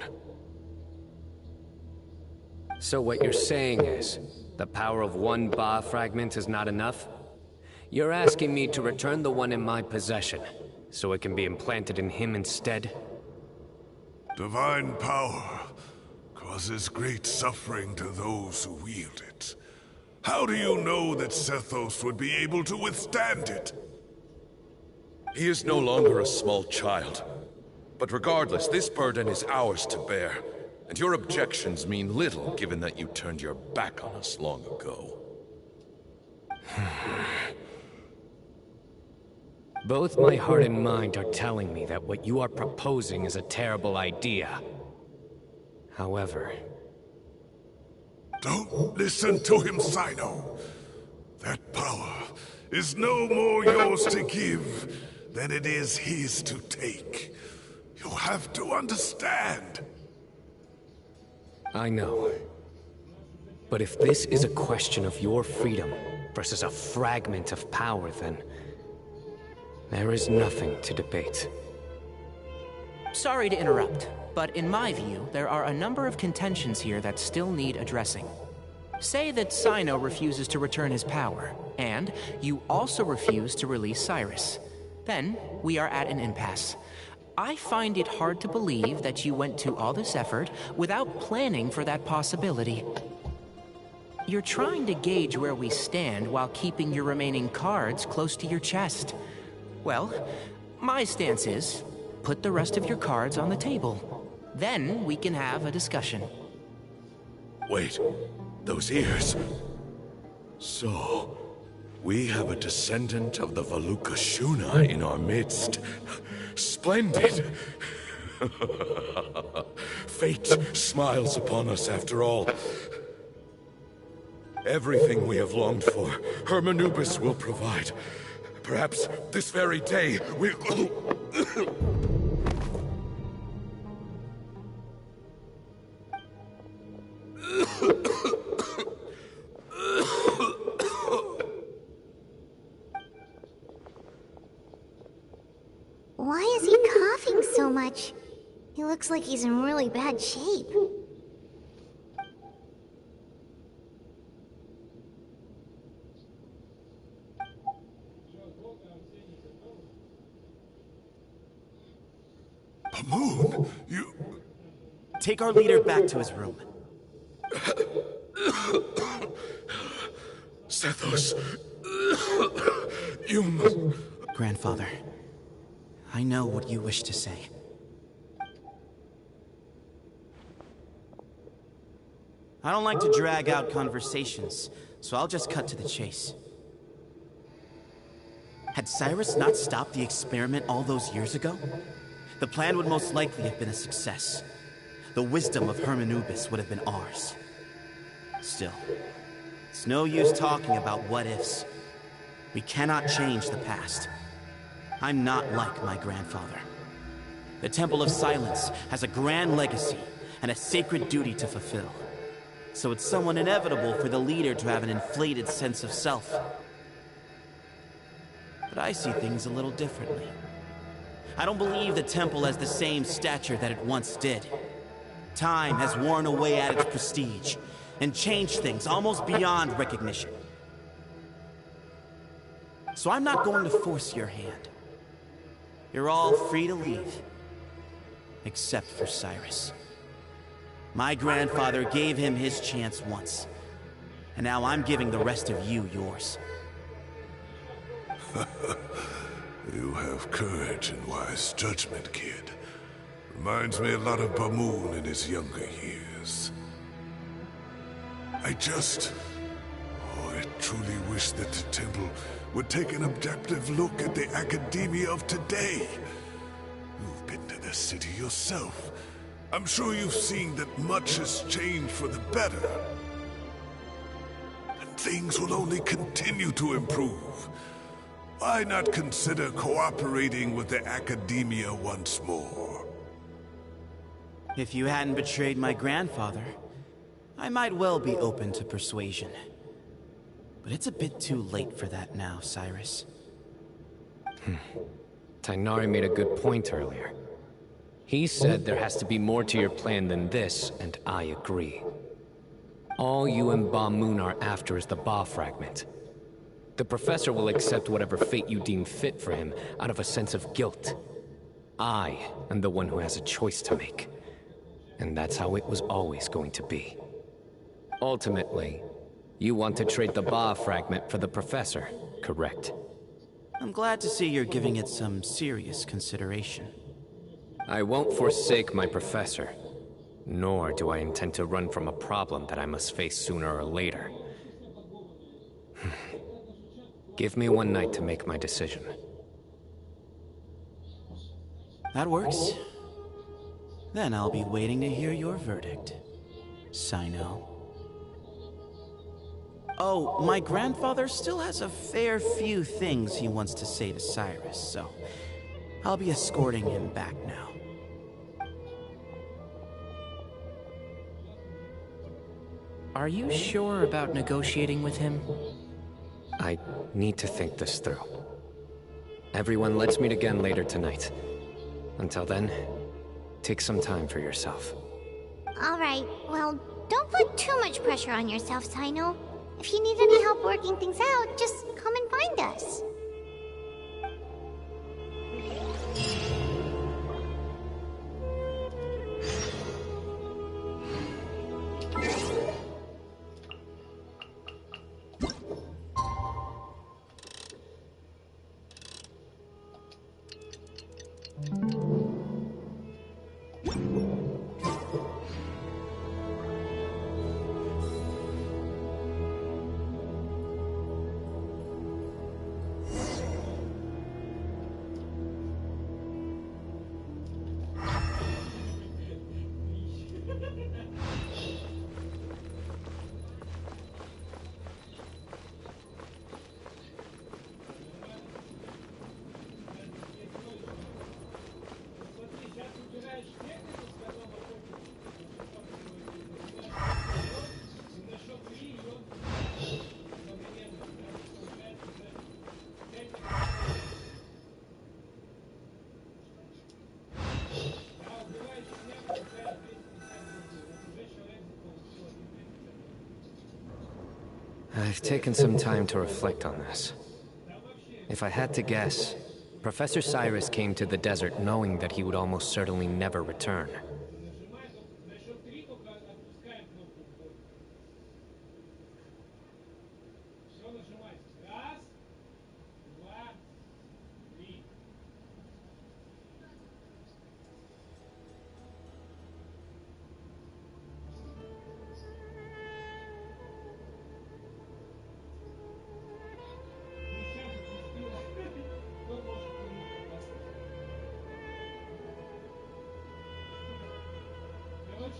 So what you're saying is, the power of one Ba fragment is not enough? You're asking me to return the one in my possession, so it can be implanted in him instead? Divine power causes great suffering to those who wield it. How do you know that Sethos would be able to withstand it? He is no longer a small child. But regardless, this burden is ours to bear. And your objections mean little, given that you turned your back on us long ago. Both my heart and mind are telling me that what you are proposing is a terrible idea. However... Don't listen to him, Sino. That power is no more yours to give than it is his to take. You have to understand. I know. But if this is a question of your freedom versus a fragment of power, then there is nothing to debate. Sorry to interrupt, but in my view, there are a number of contentions here that still need addressing. Say that Sino refuses to return his power, and you also refuse to release Cyrus. Then, we are at an impasse. I find it hard to believe that you went to all this effort without planning for that possibility. You're trying to gauge where we stand while keeping your remaining cards close to your chest. Well, my stance is, put the rest of your cards on the table. Then we can have a discussion. Wait, those ears. So, we have a descendant of the Valukashuna in our midst. Splendid! Fate smiles upon us after all. Everything we have longed for, Hermanubis will provide. Perhaps this very day we... Why is he coughing so much? He looks like he's in really bad shape. Moon, you... Take our leader back to his room. Sethos, you must... Grandfather, I know what you wish to say. I don't like to drag out conversations, so I'll just cut to the chase. Had Cyrus not stopped the experiment all those years ago, the plan would most likely have been a success. The wisdom of Hermanubis would have been ours. Still, it's no use talking about what-ifs. We cannot change the past. I'm not like my grandfather. The Temple of Silence has a grand legacy and a sacred duty to fulfill. So it's somewhat inevitable for the leader to have an inflated sense of self. But I see things a little differently. I don't believe the temple has the same stature that it once did. Time has worn away at its prestige and changed things almost beyond recognition. So I'm not going to force your hand. You're all free to leave. Except for Cyrus. My grandfather gave him his chance once. And now I'm giving the rest of you yours. You have courage and wise judgment, kid. Reminds me a lot of Bamoon in his younger years. I truly wish that the temple would take an objective look at the academia of today. You've been to the city yourself. I'm sure you've seen that much has changed for the better. And things will only continue to improve. Why not consider cooperating with the academia once more? If you hadn't betrayed my grandfather, I might well be open to persuasion. But it's a bit too late for that now, Cyrus. Tainari made a good point earlier. He said there has to be more to your plan than this, and I agree. All you and Ba Moon are after is the Ba fragment. The professor will accept whatever fate you deem fit for him out of a sense of guilt. I am the one who has a choice to make. And that's how it was always going to be. Ultimately, you want to trade the Ba fragment for the professor, correct? I'm glad to see you're giving it some serious consideration. I won't forsake my professor, nor do I intend to run from a problem that I must face sooner or later. Give me one night to make my decision. That works. Then I'll be waiting to hear your verdict, Sino. Oh, my grandfather still has a fair few things he wants to say to Cyrus, so I'll be escorting him back now. Are you sure about negotiating with him? I need to think this through. Everyone, let's meet again later tonight. Until then, take some time for yourself. Alright, well, don't put too much pressure on yourself, Sino. If you need any help working things out, just come and find us. I've taken some time to reflect on this. If I had to guess, Professor Cyrus came to the desert knowing that he would almost certainly never return.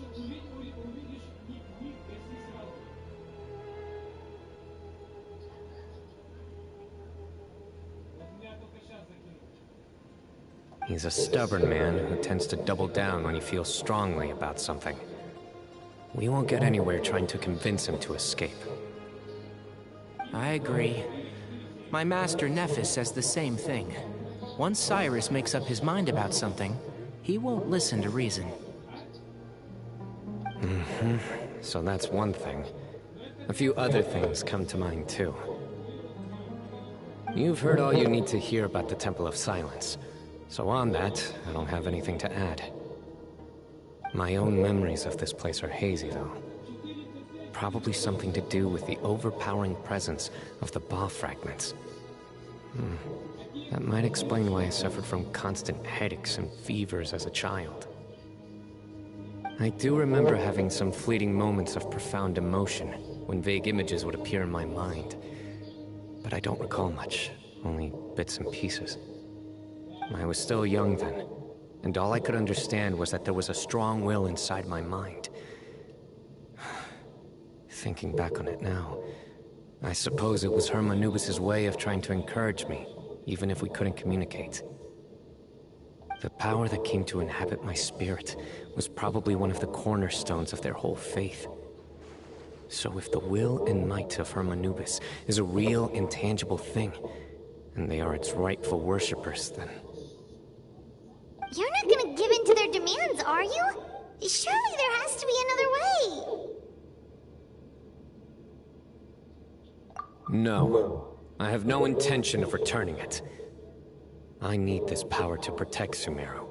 увидишь ник, если сразу. Вот меня только сейчас закинул. He's a stubborn man who tends to double down when he feels strongly about something. We won't get anywhere trying to convince him to escape. I agree. My master Nephis says the same thing. Once Cyrus makes up his mind about something, he won't listen to reason. So that's one thing. A few other things come to mind too. You've heard all you need to hear about the Temple of Silence. So on that, I don't have anything to add. My own memories of this place are hazy, though. Probably something to do with the overpowering presence of the Ba fragments. That might explain why I suffered from constant headaches and fevers as a child. I do remember having some fleeting moments of profound emotion when vague images would appear in my mind. But I don't recall much, only bits and pieces. I was still young then, and all I could understand was that there was a strong will inside my mind. Thinking back on it now, I suppose it was Anubis's way of trying to encourage me, even if we couldn't communicate. The power that came to inhabit my spirit was probably one of the cornerstones of their whole faith. So if the will and might of Anubis is a real, intangible thing, and they are its rightful worshippers, then... You're not gonna give in to their demands, are you? Surely there has to be another way. No. I have no intention of returning it. I need this power to protect Sumeru.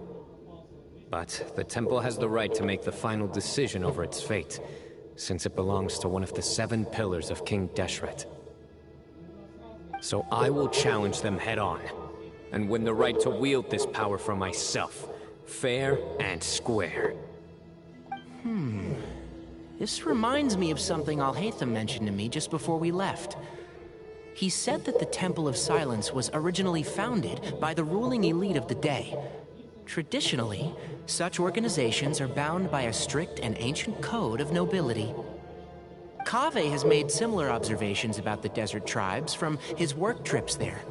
But the temple has the right to make the final decision over its fate, since it belongs to one of the 7 pillars of King Deshret. So I will challenge them head-on, and win the right to wield this power for myself, fair and square. This reminds me of something Alhaitham mentioned to me just before we left. He said that the Temple of Silence was originally founded by the ruling elite of the day. Traditionally, such organizations are bound by a strict and ancient code of nobility. Kaveh has made similar observations about the desert tribes from his work trips there.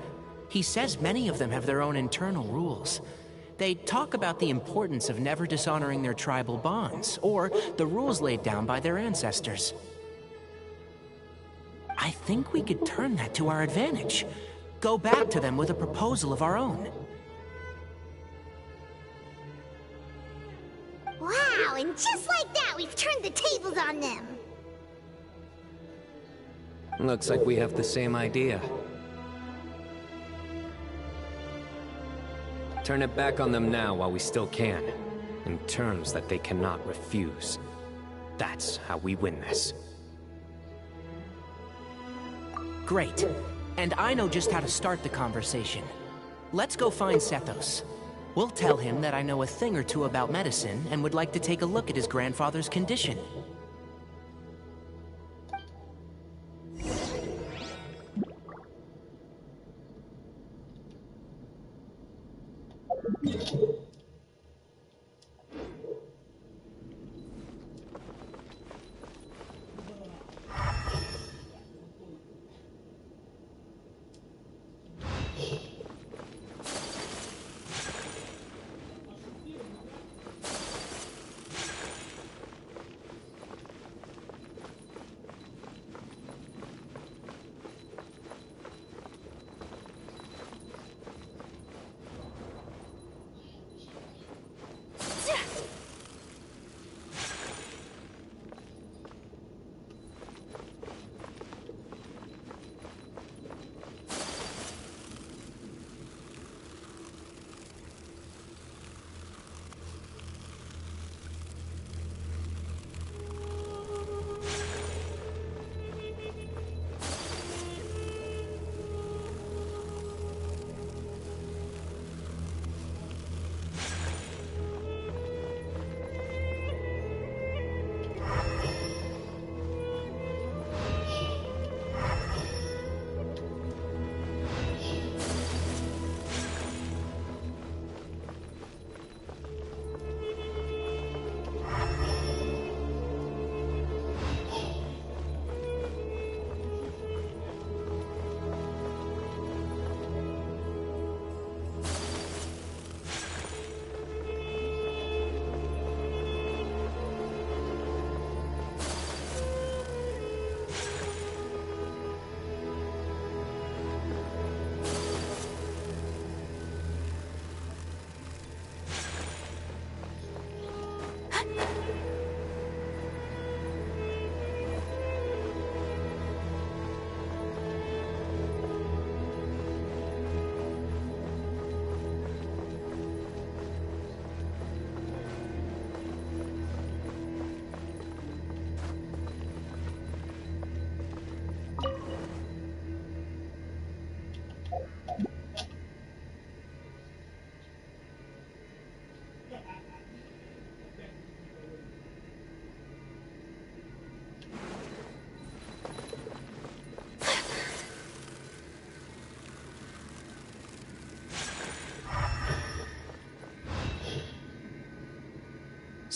He says many of them have their own internal rules. They talk about the importance of never dishonoring their tribal bonds, or the rules laid down by their ancestors. I think we could turn that to our advantage. Go back to them with a proposal of our own. Wow, and just like that, we've turned the tables on them. Looks like we have the same idea. Turn it back on them now while we still can, in terms that they cannot refuse. That's how we win this. Great. And I know just how to start the conversation. Let's go find Sethos. We'll tell him that I know a thing or two about medicine and would like to take a look at his grandfather's condition.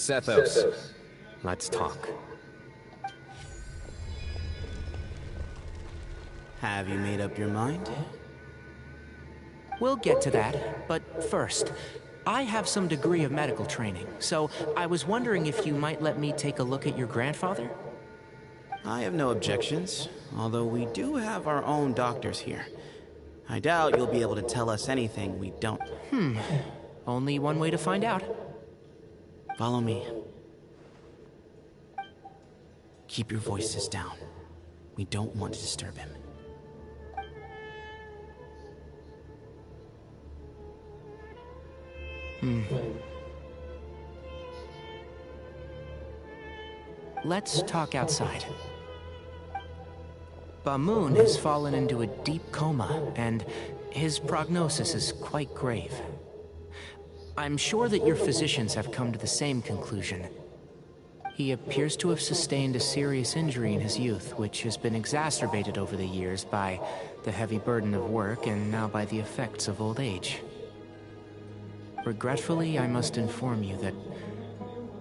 Sethos, let's talk. Have you made up your mind? We'll get to that, but first, I have some degree of medical training, so I was wondering if you might let me take a look at your grandfather? I have no objections, although we do have our own doctors here. I doubt you'll be able to tell us anything we don't. Only one way to find out. Follow me. Keep your voices down. We don't want to disturb him. Let's talk outside. Bamoon has fallen into a deep coma, and his prognosis is quite grave. I'm sure that your physicians have come to the same conclusion. He appears to have sustained a serious injury in his youth, which has been exacerbated over the years by the heavy burden of work and now by the effects of old age. Regretfully, I must inform you that,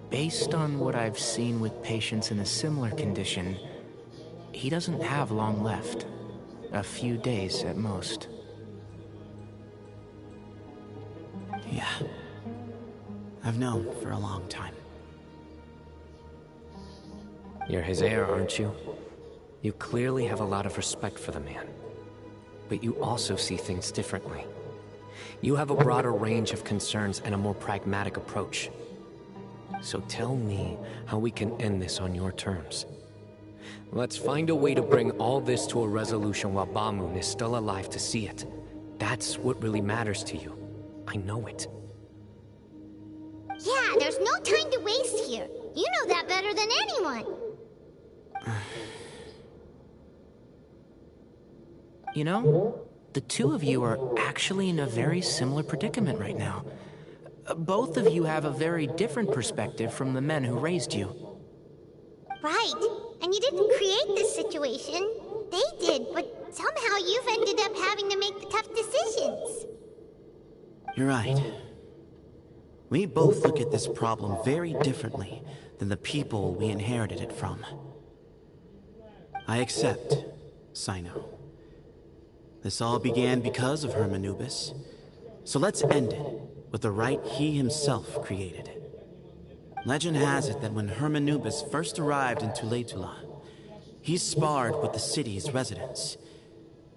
based on what I've seen with patients in a similar condition, he doesn't have long left. A few days at most. Yeah. I've known for a long time. You're his heir, aren't you? You clearly have a lot of respect for the man. But you also see things differently. You have a broader range of concerns and a more pragmatic approach. So tell me how we can end this on your terms. Let's find a way to bring all this to a resolution while Bamoon is still alive to see it. That's what really matters to you. I know it. Yeah, there's no time to waste here. You know that better than anyone. You know, the two of you are actually in a very similar predicament right now. Both of you have a very different perspective from the men who raised you. Right. And you didn't create this situation. They did, but somehow you've ended up having to make the tough decisions. You're right. We both look at this problem very differently than the people we inherited it from. I accept, Sino. This all began because of Hermanubis. So let's end it with the rite he himself created. Legend has it that when Hermanubis first arrived in Tuletula, he sparred with the city's residents.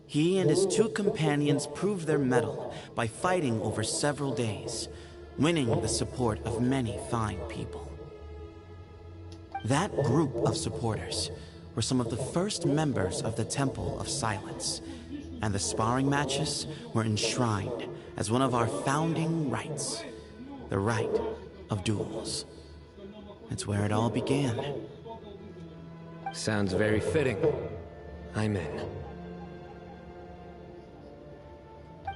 He and his two companions proved their mettle by fighting over several days, winning the support of many fine people. That group of supporters were some of the first members of the Temple of Silence, and the sparring matches were enshrined as one of our founding rites, the rite of duels. It's where it all began. Sounds very fitting. I'm in.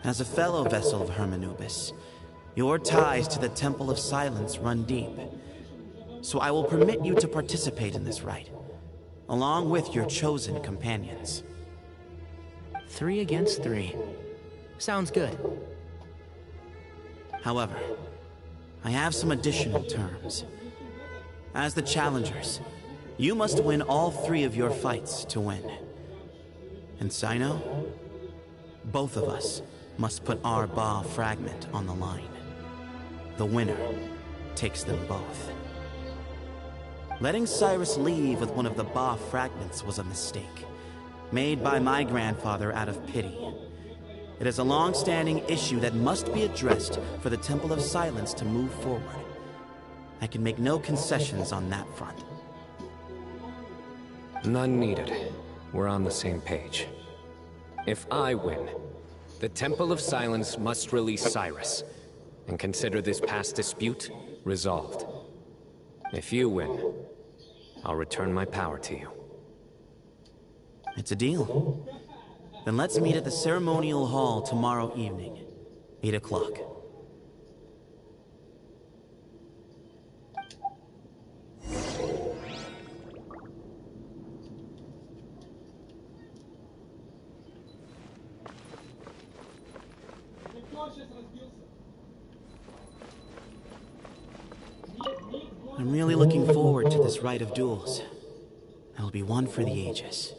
As a fellow vessel of Hermanubis, your ties to the Temple of Silence run deep. So I will permit you to participate in this rite, along with your chosen companions. 3 against 3. Sounds good. However, I have some additional terms. As the challengers, you must win all 3 of your fights to win. And Sino, both of us must put our Ba fragment on the line. The winner takes them both. Letting Cyrus leave with one of the Ba fragments was a mistake, made by my grandfather out of pity. It is a long-standing issue that must be addressed for the Temple of Silence to move forward. I can make no concessions on that front. None needed. We're on the same page. If I win, the Temple of Silence must release Cyrus, and consider this past dispute resolved. If you win, I'll return my power to you. It's a deal. Then let's meet at the ceremonial hall tomorrow evening, 8 o'clock. I'm really looking forward to this rite of duels. It'll be one for the ages.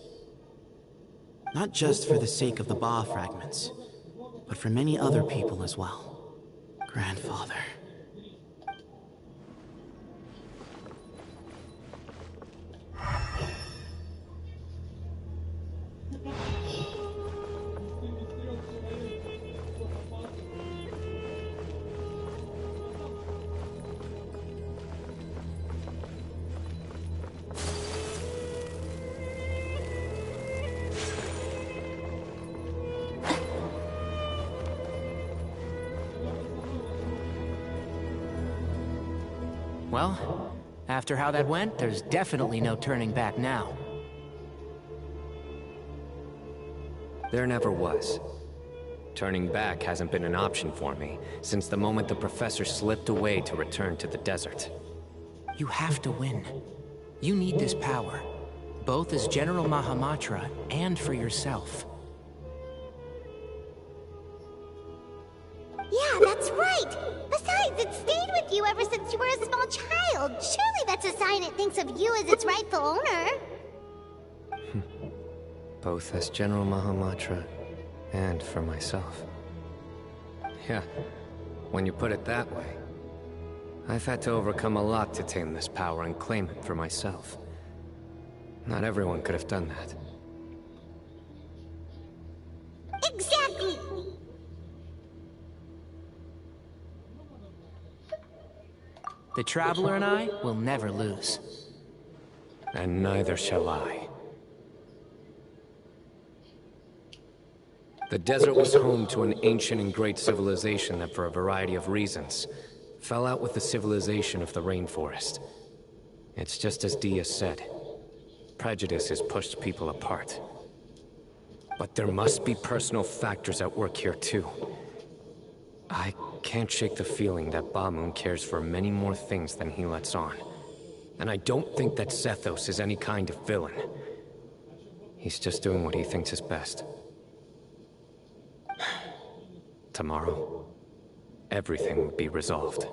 Not just for the sake of the Ba fragments, but for many other people as well. Grandfather. Well, after how that went, there's definitely no turning back now. There never was. Turning back hasn't been an option for me since the moment the professor slipped away to return to the desert. You have to win. You need this power, both as General Mahamatra and for yourself. Yeah, that's right! Besides, it stayed with you ever since you were a small child. Surely that's a sign it thinks of you as its rightful owner. Both as General Mahamatra and for myself. Yeah, when you put it that way. I've had to overcome a lot to tame this power and claim it for myself. Not everyone could have done that. Exactly! The Traveler and I will never lose. And neither shall I. The desert was home to an ancient and great civilization that, for a variety of reasons, fell out with the civilization of the rainforest. It's just as Dia said. Prejudice has pushed people apart. But there must be personal factors at work here too. I can't shake the feeling that Bamoon cares for many more things than he lets on. And I don't think that Sethos is any kind of villain. He's just doing what he thinks is best. Tomorrow, everything will be resolved.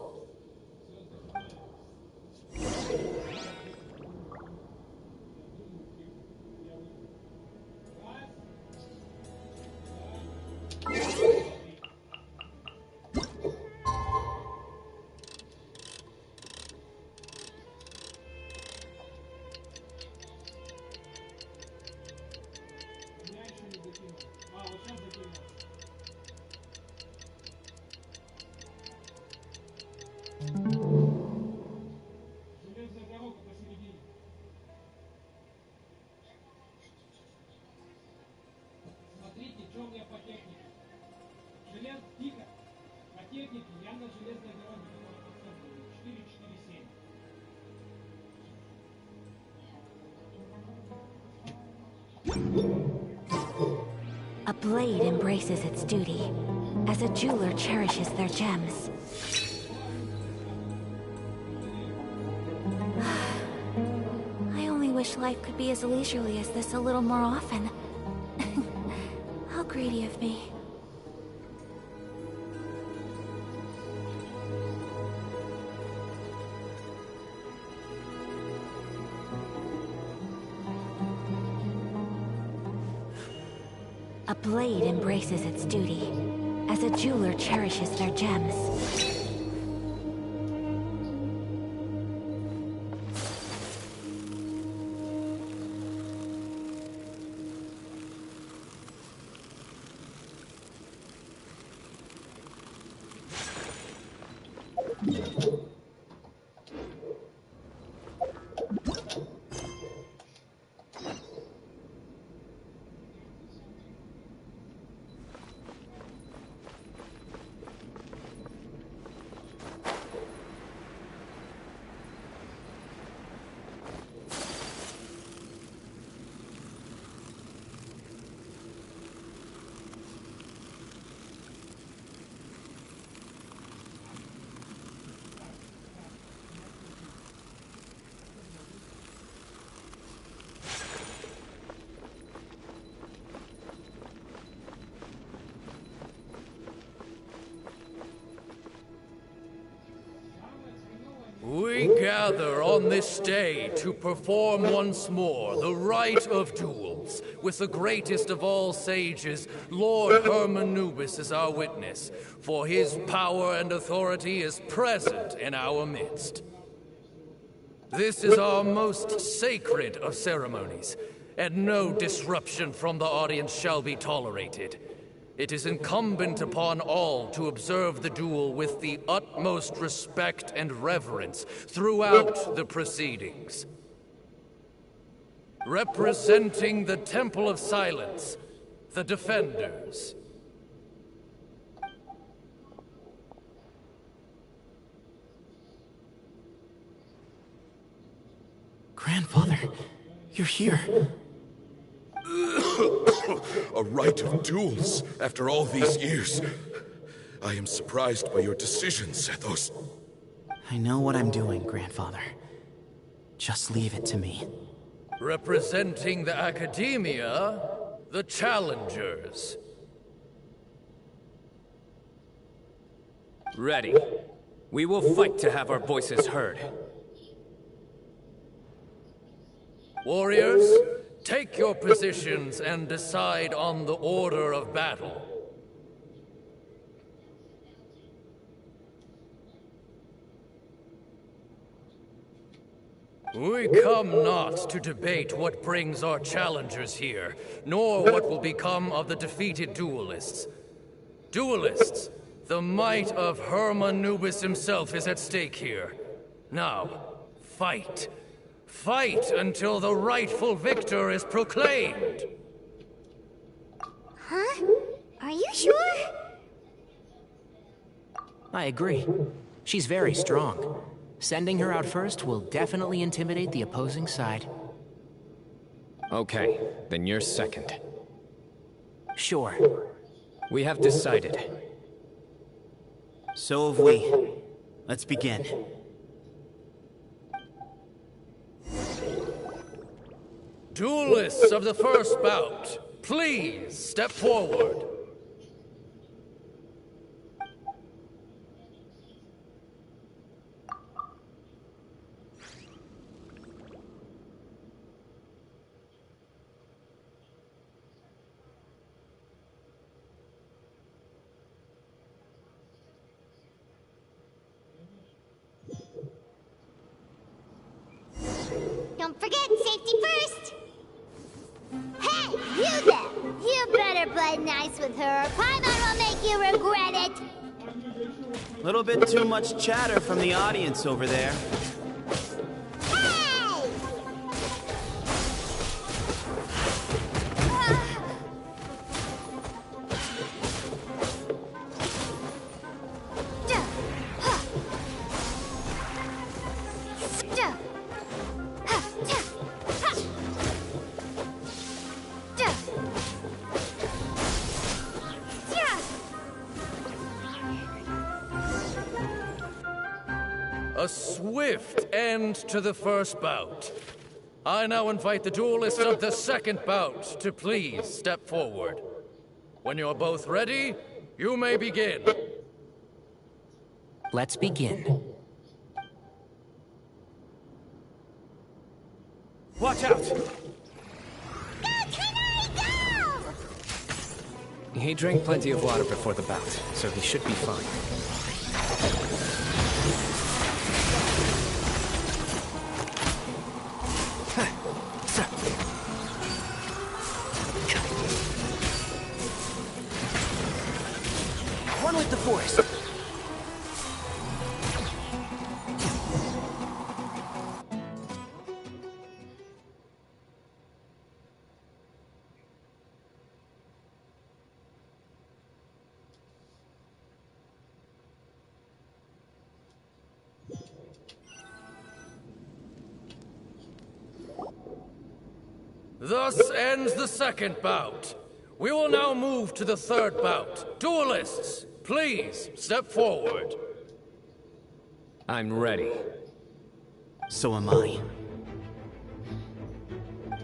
Смотрите, что у меня по технике. Тихо. По технике я на железной дороге. 447. A blade embraces its duty, as a jeweler cherishes their gems. I only wish life could be as leisurely as this a little more often. How greedy of me. A blade embraces its duty, as a jeweler cherishes their gems. We gather on this day to perform once more the rite of duels, with the greatest of all sages, Lord Hermanubis, as our witness, for his power and authority is present in our midst. This is our most sacred of ceremonies, and no disruption from the audience shall be tolerated. It is incumbent upon all to observe the duel with the utmost respect and reverence throughout the proceedings. Representing the Temple of Silence, the Defenders. Grandfather, you're here. A rite of duels after all these years. I am surprised by your decisions, Zethos. I know what I'm doing, Grandfather. Just leave it to me. Representing the Academia, the Challengers. Ready. We will fight to have our voices heard. Warriors, take your positions and decide on the order of battle. We come not to debate what brings our challengers here, nor what will become of the defeated duelists. Duelists, the might of Hermanubis himself is at stake here. Now, fight. Fight until the rightful victor is proclaimed! Huh? Are you sure? I agree. She's very strong. Sending her out first will definitely intimidate the opposing side. Okay, then you're second. Sure. We have decided. So have we. Let's begin. Duelists of the first bout, please step forward. Don't forget, safety first! Hey, you there! You better play nice with her, or Paimon will make you regret it! Little bit too much chatter from the audience over there. Hey! A swift end to the first bout. I now invite the duelists of the second bout to please step forward. When you're both ready, you may begin. Let's begin. Watch out! He drank plenty of water before the bout, so he should be fine. One with the force. Thus ends the second bout. We will now move to the third bout. Duelists, please step forward. I'm ready. So am I.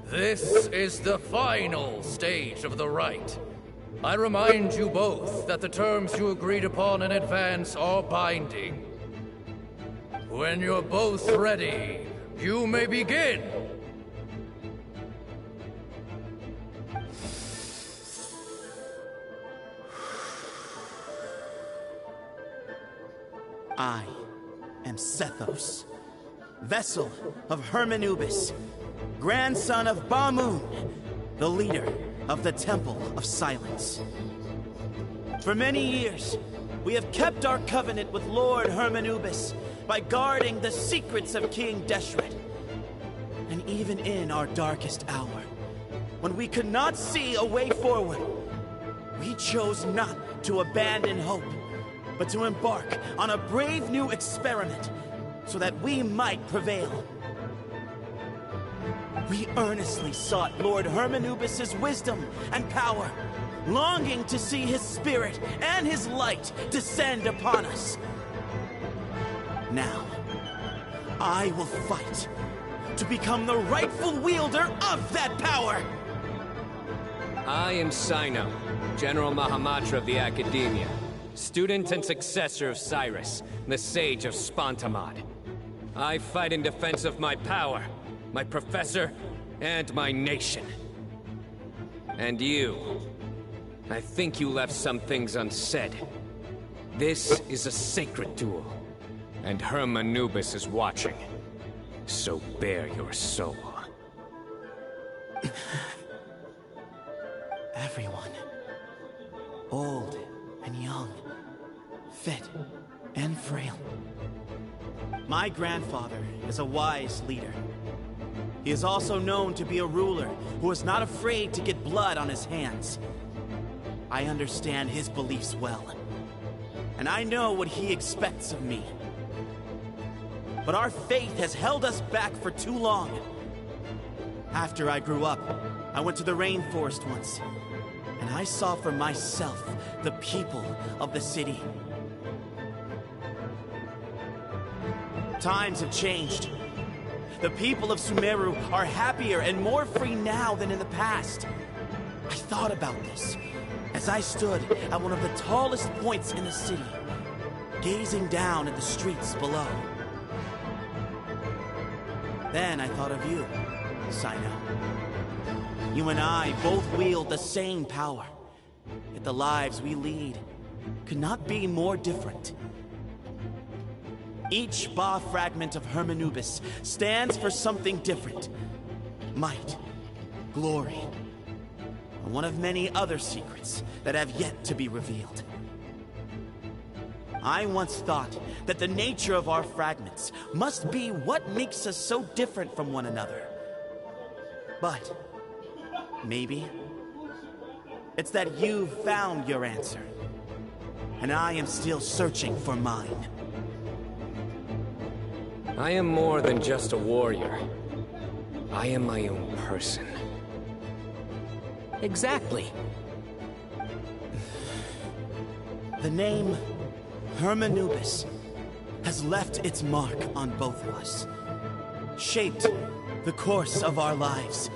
This is the final stage of the rite. I remind you both that the terms you agreed upon in advance are binding. When you're both ready, you may begin. I am Sethos, vessel of Hermanubis, grandson of Bamun, the leader of the Temple of Silence. For many years, we have kept our covenant with Lord Hermanubis by guarding the secrets of King Deshret. And even in our darkest hour, when we could not see a way forward, we chose not to abandon hope, but to embark on a brave new experiment so that we might prevail. We earnestly sought Lord Hermanubis' wisdom and power, longing to see his spirit and his light descend upon us. Now, I will fight to become the rightful wielder of that power! I am Sino, General Mahamatra of the Academia, student and successor of Cyrus, the Sage of Spontamod. I fight in defense of my power, my professor, and my nation. And you, I think you left some things unsaid. This is a sacred duel, and Hermanubis is watching. So bare your soul. Everyone, old and young, fit and frail. My grandfather is a wise leader. He is also known to be a ruler who is not afraid to get blood on his hands. I understand his beliefs well, and I know what he expects of me. But our faith has held us back for too long. After I grew up, I went to the rainforest once, and I saw for myself the people of the city. Times have changed. The people of Sumeru are happier and more free now than in the past. I thought about this as I stood at one of the tallest points in the city, gazing down at the streets below. Then I thought of you, Sino. You and I both wield the same power, yet the lives we lead could not be more different. Each Ba fragment of Hermanubis stands for something different. Might, glory, and one of many other secrets that have yet to be revealed. I once thought that the nature of our fragments must be what makes us so different from one another. But maybe it's that you've found your answer, and I am still searching for mine. I am more than just a warrior. I am my own person. Exactly. The name Hermanubis has left its mark on both of us, shaped the course of our lives.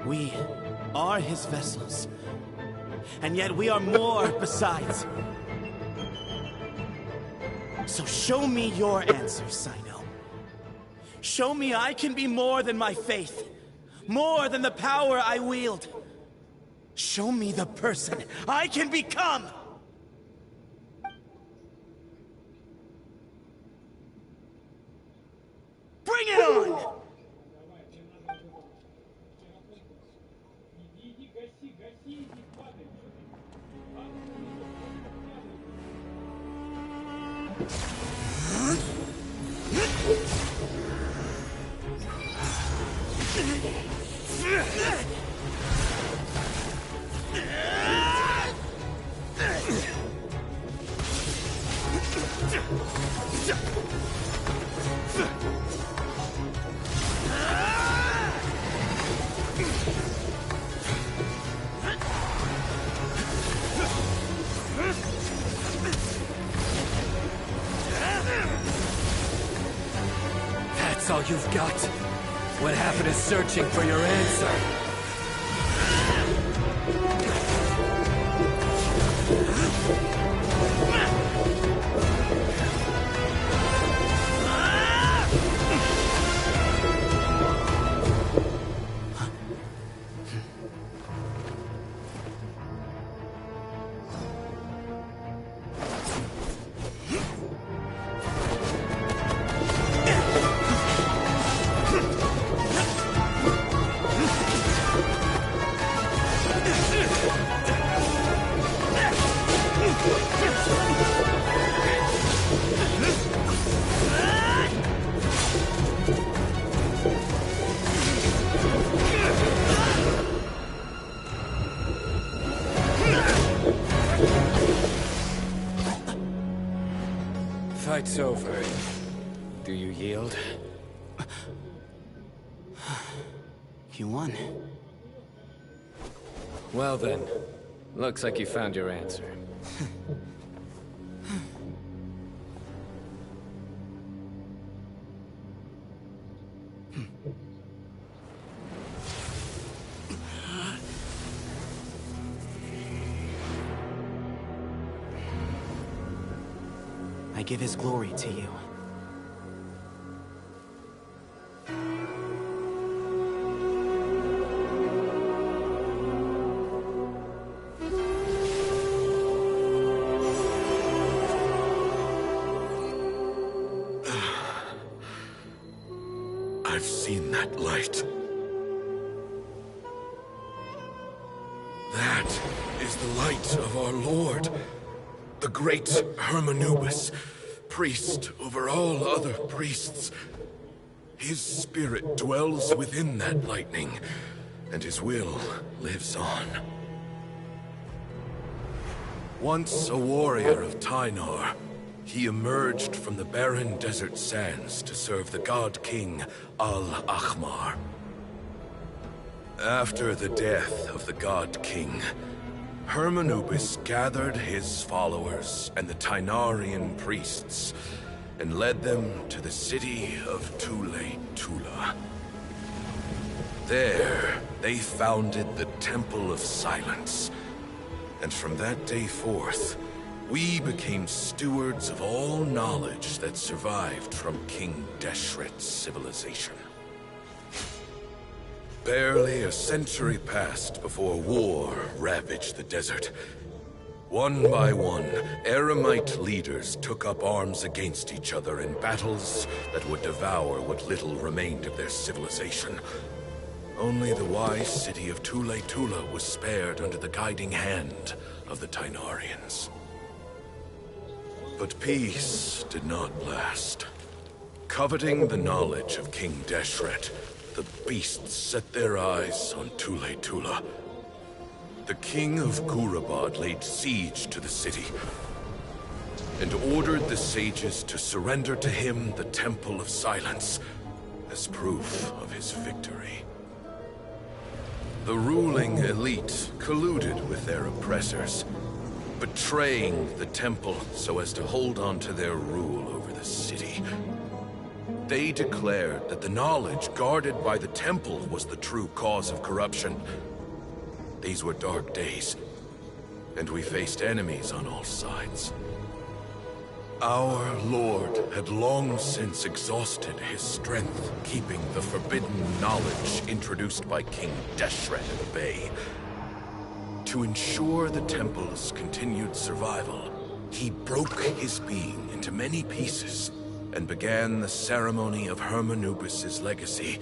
We are his vessels, and yet we are more besides. So show me your answer, Sino. Show me I can be more than my faith, more than the power I wield. Show me the person I can become! Bring it on! That's all you've got? What happened to searching for your answer? Fight's over. Do you yield? You won. Well then, looks like you found your answer. I give his glory to you. I've seen that light. That is the light of our Lord, the great Hermanubis, priest over all other priests. His spirit dwells within that lightning, and his will lives on. Once a warrior of Tynar, he emerged from the barren desert sands to serve the god king Al-Ahmar. After the death of the god king, Hermanubis gathered his followers and the Tynarian priests and led them to the city of Tula. There, they founded the Temple of Silence, and from that day forth, we became stewards of all knowledge that survived from King Deshret's civilization. Barely a century passed before war ravaged the desert. One by one, Eremite leaders took up arms against each other in battles that would devour what little remained of their civilization. Only the wise city of Tula was spared under the guiding hand of the Tynarians. But peace did not last. Coveting the knowledge of King Deshret, the beasts set their eyes on Tula. The king of Gurabad laid siege to the city and ordered the sages to surrender to him the Temple of Silence as proof of his victory. The ruling elite colluded with their oppressors, betraying the temple so as to hold on to their rule over the city. They declared that the knowledge guarded by the temple was the true cause of corruption. These were dark days, and we faced enemies on all sides. Our Lord had long since exhausted his strength, keeping the forbidden knowledge introduced by King Deshret at bay. To ensure the temple's continued survival, he broke his being into many pieces and began the ceremony of Hermanubis' legacy,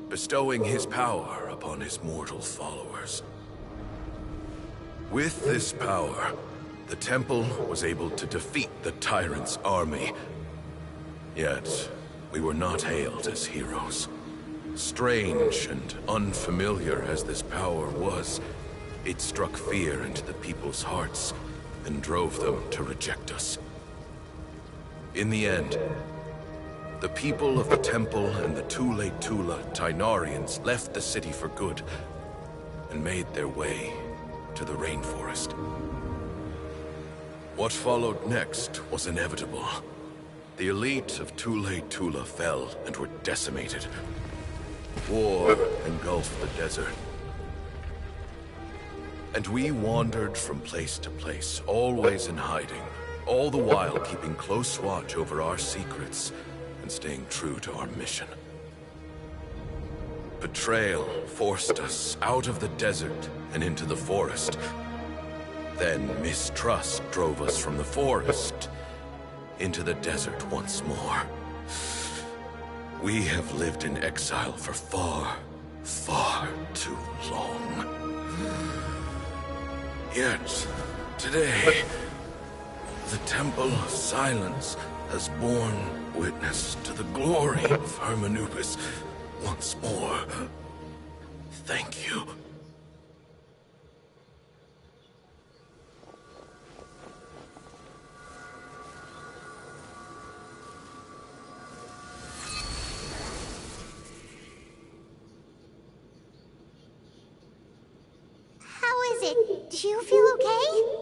bestowing his power upon his mortal followers. With this power, the temple was able to defeat the tyrant's army. Yet, we were not hailed as heroes. Strange and unfamiliar as this power was, it struck fear into the people's hearts and drove them to reject us. In the end, the people of the temple and the Tula Tynarians left the city for good and made their way to the rainforest. What followed next was inevitable. The elite of Tula fell and were decimated. War engulfed the desert. And we wandered from place to place, always in hiding, all the while keeping close watch over our secrets and staying true to our mission. Betrayal forced us out of the desert and into the forest. Then mistrust drove us from the forest into the desert once more. We have lived in exile for far, far too long. Yet, today, the Temple of Silence has borne witness to the glory of Hermanubis once more. Thank you. it? Do you feel okay?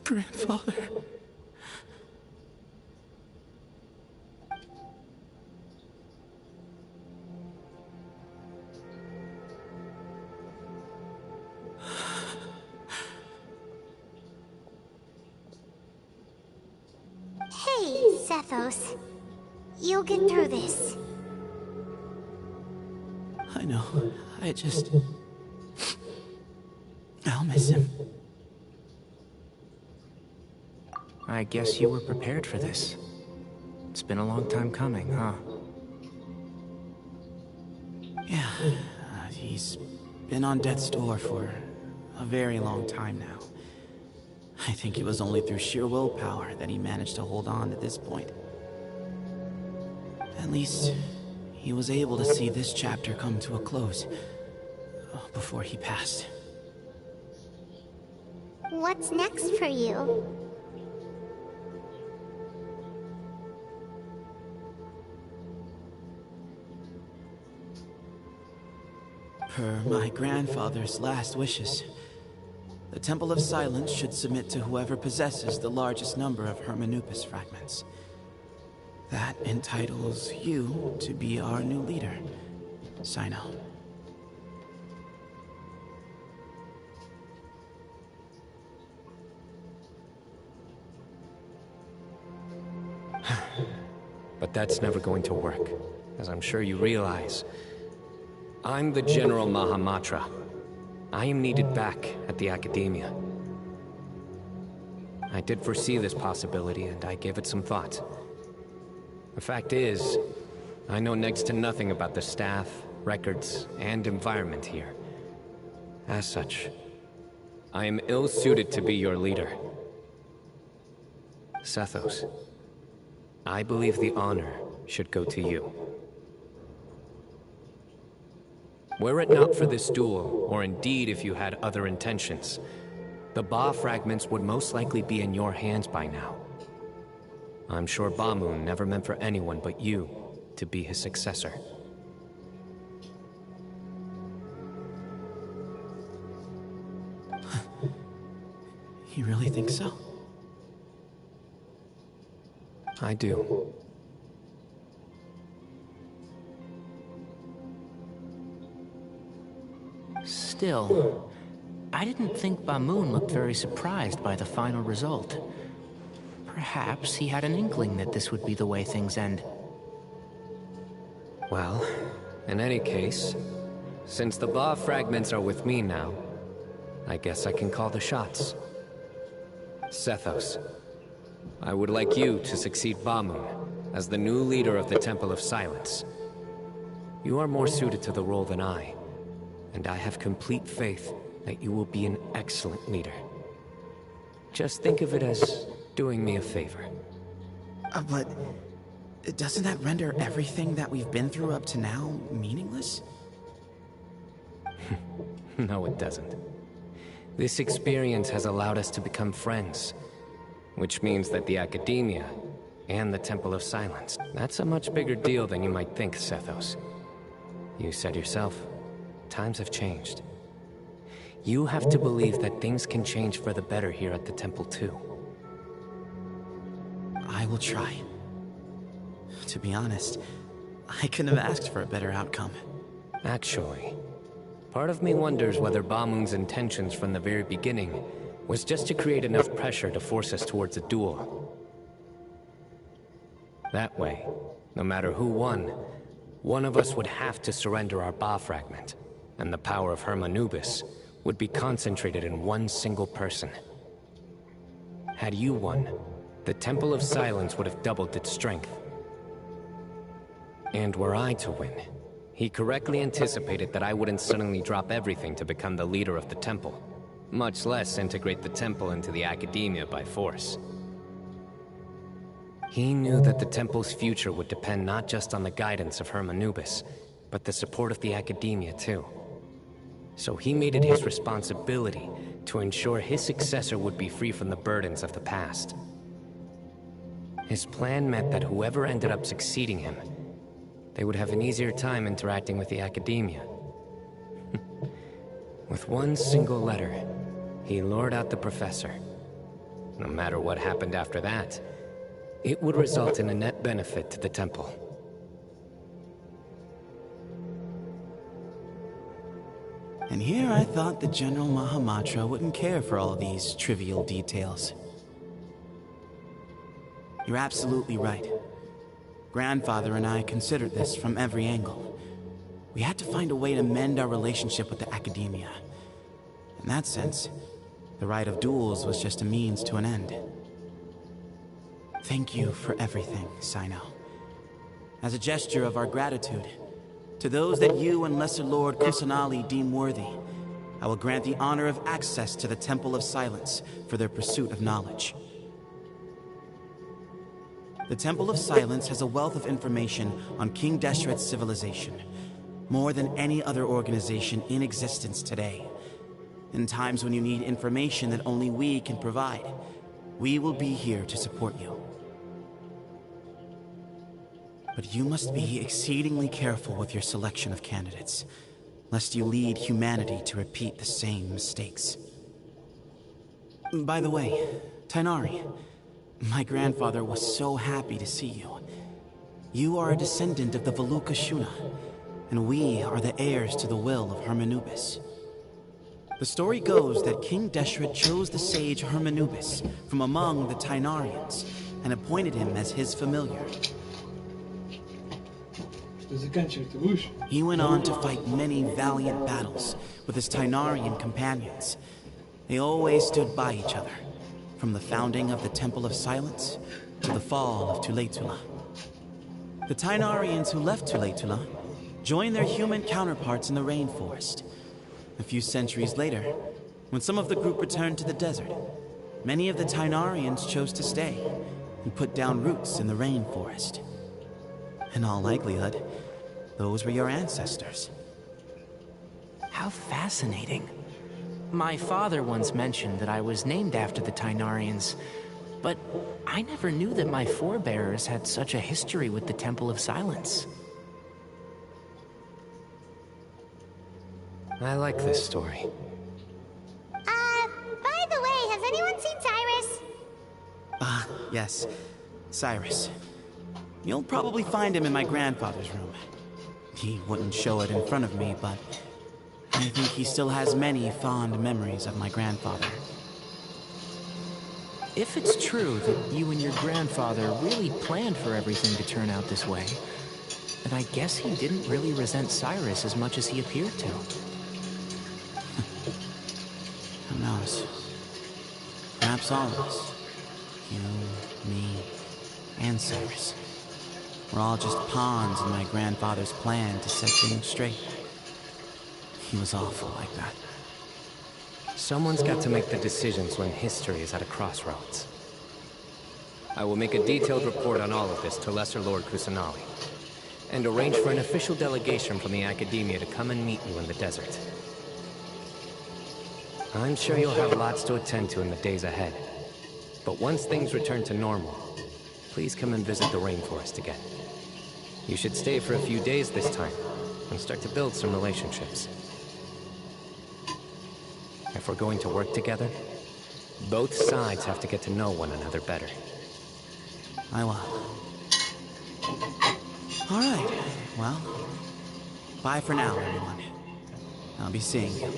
Grandfather. Hey, Sethos. You'll get through this. I know. I'll miss him. I guess you were prepared for this. It's been a long time coming, huh? Yeah, he's been on death's door for a very long time now. I think it was only through sheer willpower that he managed to hold on to this point. At least, he was able to see this chapter come to a close before he passed. What's next for you? Per my grandfather's last wishes, the Temple of Silence should submit to whoever possesses the largest number of Hermanupis fragments. That entitles you to be our new leader, Sino. But that's never going to work, as I'm sure you realize. I'm the General Mahamatra. I am needed back at the Academia. I did foresee this possibility, and I gave it some thought. The fact is, I know next to nothing about the staff, records, and environment here. As such, I am ill-suited to be your leader. Sethos, I believe the honor should go to you. Were it not for this duel, or indeed if you had other intentions, the Ba fragments would most likely be in your hands by now. I'm sure Bamun never meant for anyone but you to be his successor. You really think so? I do. Still, I didn't think Bamun looked very surprised by the final result. Perhaps he had an inkling that this would be the way things end. Well, in any case, since the Ba fragments are with me now, I guess I can call the shots. Sethos, I would like you to succeed Bamun as the new leader of the Temple of Silence. You are more suited to the role than I, and I have complete faith that you will be an excellent leader. Just think of it as doing me a favor. But doesn't that render everything that we've been through up to now meaningless? No, it doesn't. This experience has allowed us to become friends, which means that the Academia and the Temple of Silence, that's a much bigger deal than you might think, Sethos. You said yourself, times have changed. You have to believe that things can change for the better here at the Temple too. I will try. To be honest, I couldn't have asked for a better outcome. Actually, part of me wonders whether Bamun's intentions from the very beginning was just to create enough pressure to force us towards a duel. That way, no matter who won, one of us would have to surrender our Ba fragment, and the power of Hermanubis would be concentrated in one single person. Had you won, the Temple of Silence would have doubled its strength. And were I to win, he correctly anticipated that I wouldn't suddenly drop everything to become the leader of the temple, much less integrate the temple into the academia by force. He knew that the temple's future would depend not just on the guidance of Hermanubis, but the support of the academia too. So he made it his responsibility to ensure his successor would be free from the burdens of the past. His plan meant that whoever ended up succeeding him, they would have an easier time interacting with the academia. With one single letter, he lured out the professor. No matter what happened after that, it would result in a net benefit to the temple. And here I thought the General Mahamatra wouldn't care for all these trivial details. You're absolutely right. Grandfather and I considered this from every angle. We had to find a way to mend our relationship with the academia. In that sense, the right of duels was just a means to an end. Thank you for everything, Sino. As a gesture of our gratitude, to those that you and Lesser Lord Kusanali deem worthy, I will grant the honor of access to the Temple of Silence for their pursuit of knowledge. The Temple of Silence has a wealth of information on King Deshret's civilization, more than any other organization in existence today. In times when you need information that only we can provide, we will be here to support you. But you must be exceedingly careful with your selection of candidates, lest you lead humanity to repeat the same mistakes. By the way, Tainari, my grandfather was so happy to see you. You are a descendant of the Veluka Shuna, and we are the heirs to the will of Hermanubis. The story goes that King Deshret chose the sage Hermanubis from among the Tainarians and appointed him as his familiar. He went on to fight many valiant battles with his Tainarian companions. They always stood by each other, from the founding of the Temple of Silence to the fall of Tuletula. The Tainarians who left Tuletula joined their human counterparts in the rainforest. A few centuries later, when some of the group returned to the desert, many of the Tainarians chose to stay and put down roots in the rainforest. In all likelihood, those were your ancestors. How fascinating. My father once mentioned that I was named after the Tainarians, but I never knew that my forebears had such a history with the Temple of Silence. I like this story. By the way, has anyone seen Cyrus? Yes, Cyrus. You'll probably find him in my grandfather's room. He wouldn't show it in front of me, but I think he still has many fond memories of my grandfather. If it's true that you and your grandfather really planned for everything to turn out this way, then I guess he didn't really resent Cyrus as much as he appeared to. Who knows? Perhaps all of us. You, me, and Cyrus. We're all just pawns in my grandfather's plan to set things straight. He was awful like that. Someone's got to make the decisions when history is at a crossroads. I will make a detailed report on all of this to Lesser Lord Kusanali, and arrange for an official delegation from the academia to come and meet you in the desert. I'm sure you'll have lots to attend to in the days ahead, but once things return to normal, please come and visit the rainforest again. You should stay for a few days this time, and start to build some relationships. If we're going to work together, both sides have to get to know one another better. I will. All right, well, bye for now, everyone. I'll be seeing you.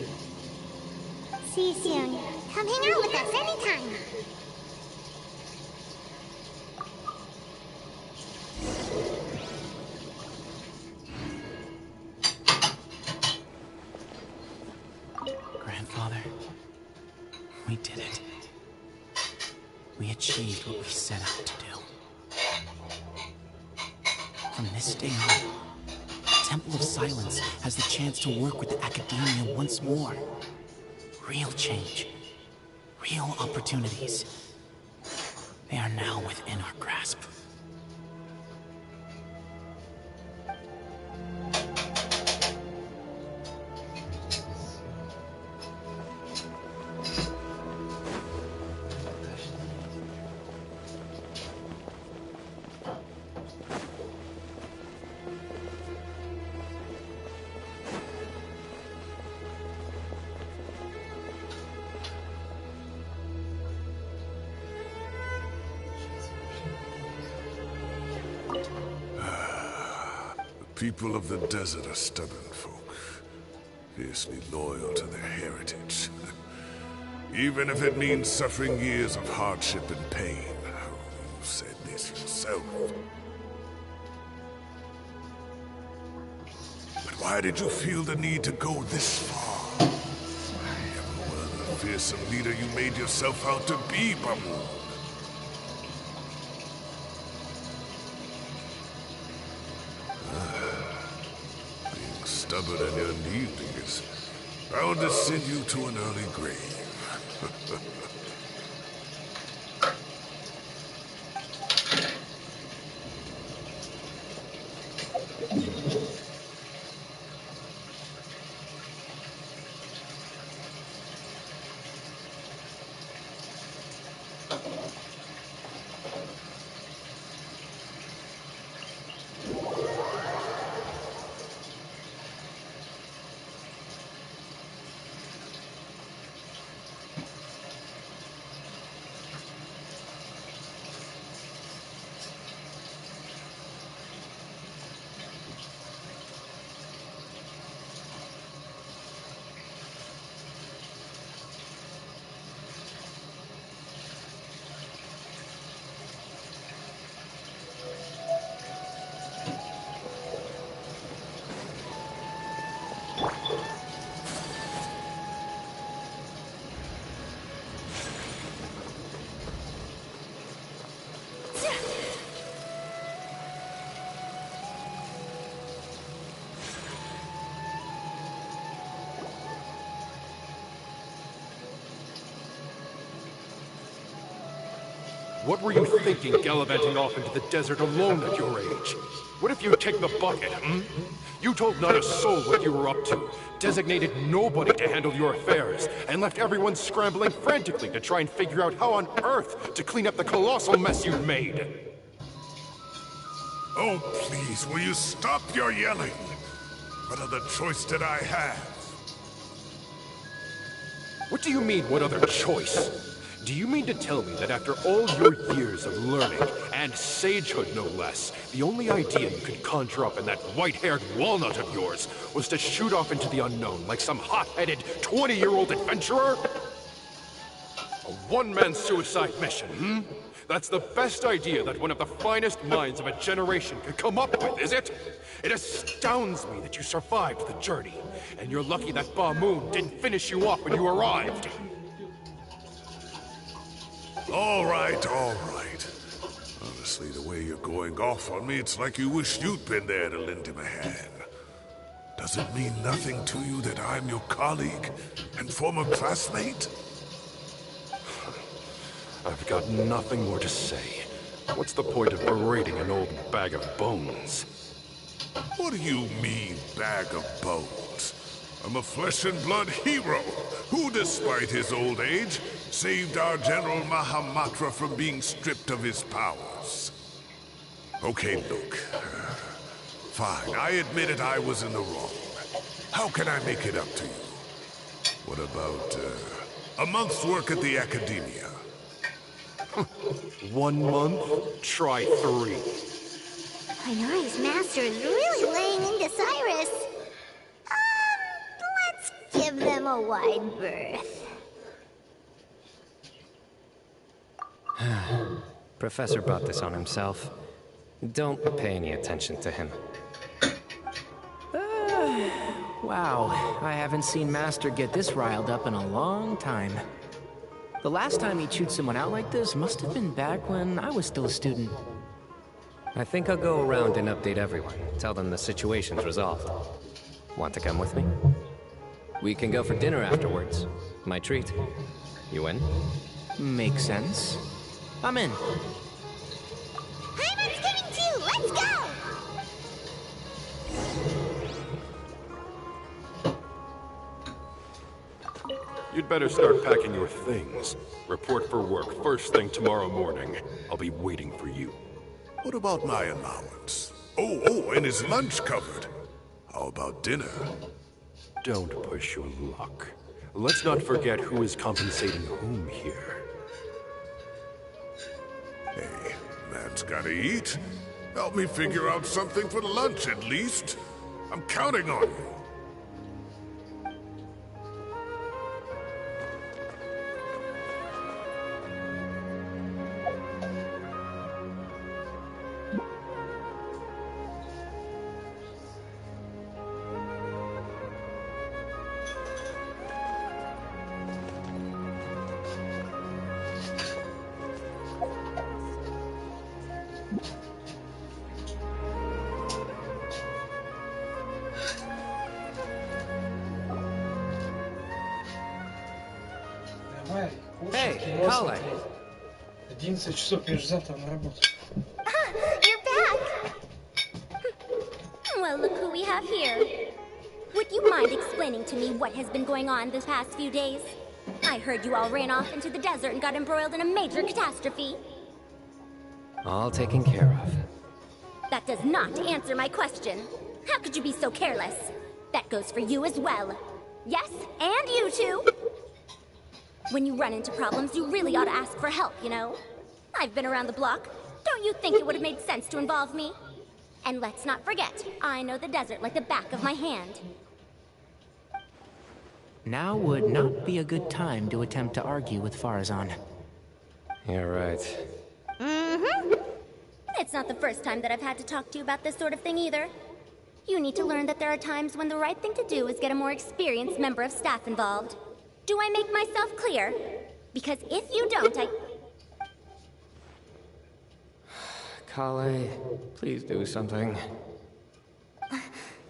See you soon. Come hang out with us anytime. achieved what we set out to do. From this day on, the Temple of Silence has the chance to work with the Academia once more. Real change. Real opportunities. They are now within our grasp. People of the desert are stubborn folk, fiercely loyal to their heritage. Even if it means suffering years of hardship and pain. You said this yourself. But why did you feel the need to go this far? Never were the fearsome leader you made yourself out to be, Bamu. Stubborn and unyielding is bound to send you to an early grave. What were you thinking, gallivanting off into the desert alone at your age? What if you take the bucket, You told not a soul what you were up to, designated nobody to handle your affairs, and left everyone scrambling frantically to try and figure out how on earth to clean up the colossal mess you'd made. Oh, please, will you stop your yelling? What other choice did I have? What do you mean, what other choice? Do you mean to tell me that after all your years of learning, and sagehood no less, the only idea you could conjure up in that white-haired walnut of yours was to shoot off into the unknown like some hot-headed 20-year-old adventurer? A one-man suicide mission, That's the best idea that one of the finest minds of a generation could come up with, is it? It astounds me that you survived the journey, and you're lucky that Ba Moon didn't finish you off when you arrived. All right, all right. Honestly, the way you're going off on me, it's like you wish you'd been there to lend him a hand. Does it mean nothing to you that I'm your colleague and former classmate? I've got nothing more to say. What's the point of berating an old bag of bones? What do you mean, bag of bones? I'm a flesh and blood hero who, despite his old age, saved our General Mahamatra from being stripped of his powers. Okay, look. Fine, I admit it, I was in the wrong. How can I make it up to you? What about, a month's work at the Academia? 1 month? Try 3. Inari's master is really laying into Cyrus. Let's give them a wide berth. Professor brought this on himself. Don't pay any attention to him. Wow, I haven't seen Master get this riled up in a long time. The last time he chewed someone out like this must have been back when I was still a student. I think I'll go around and update everyone. Tell them the situation's resolved. Want to come with me? We can go for dinner afterwards. My treat. You in? Makes sense. I'm in. Paimon's coming too! Let's go! You'd better start packing your things. Report for work first thing tomorrow morning. I'll be waiting for you. What about my allowance? Oh, and is lunch covered? How about dinner? Don't push your luck. Let's not forget who is compensating whom here. Hey, man's gotta eat. Help me figure out something for lunch at least. I'm counting on you. Hey, Kale. 11 часов, я же завтра на работу. You're back! Well, look who we have here. Would you mind explaining to me what has been going on this past few days? I heard you all ran off into the desert and got embroiled in a major catastrophe. All taken care of. That does not answer my question. How could you be so careless? That goes for you as well. Yes, and you too. When you run into problems, you really ought to ask for help, you know? I've been around the block. Don't you think it would have made sense to involve me? And let's not forget, I know the desert like the back of my hand. Now would not be a good time to attempt to argue with Farazan. You're right. Mm-hmm. It's not the first time that I've had to talk to you about this sort of thing either. You need to learn that there are times when the right thing to do is get a more experienced member of staff involved. Do I make myself clear? Because if you don't, Kale, please do something.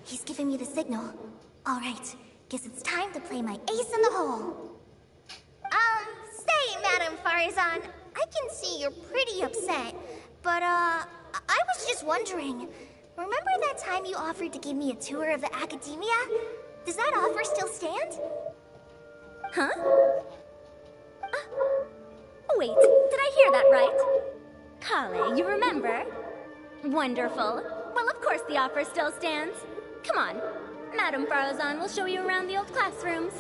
He's giving me the signal. All right, guess it's time to play my ace in the hole. Say, Madam Farazan, I can see you're pretty upset, but, I was just wondering, remember that time you offered to give me a tour of the academia? Does that offer still stand? Huh? Wait, did I hear that right? Kale, you remember? Wonderful. Well, of course the offer still stands. Come on. Madam Farazan will show you around the old classrooms.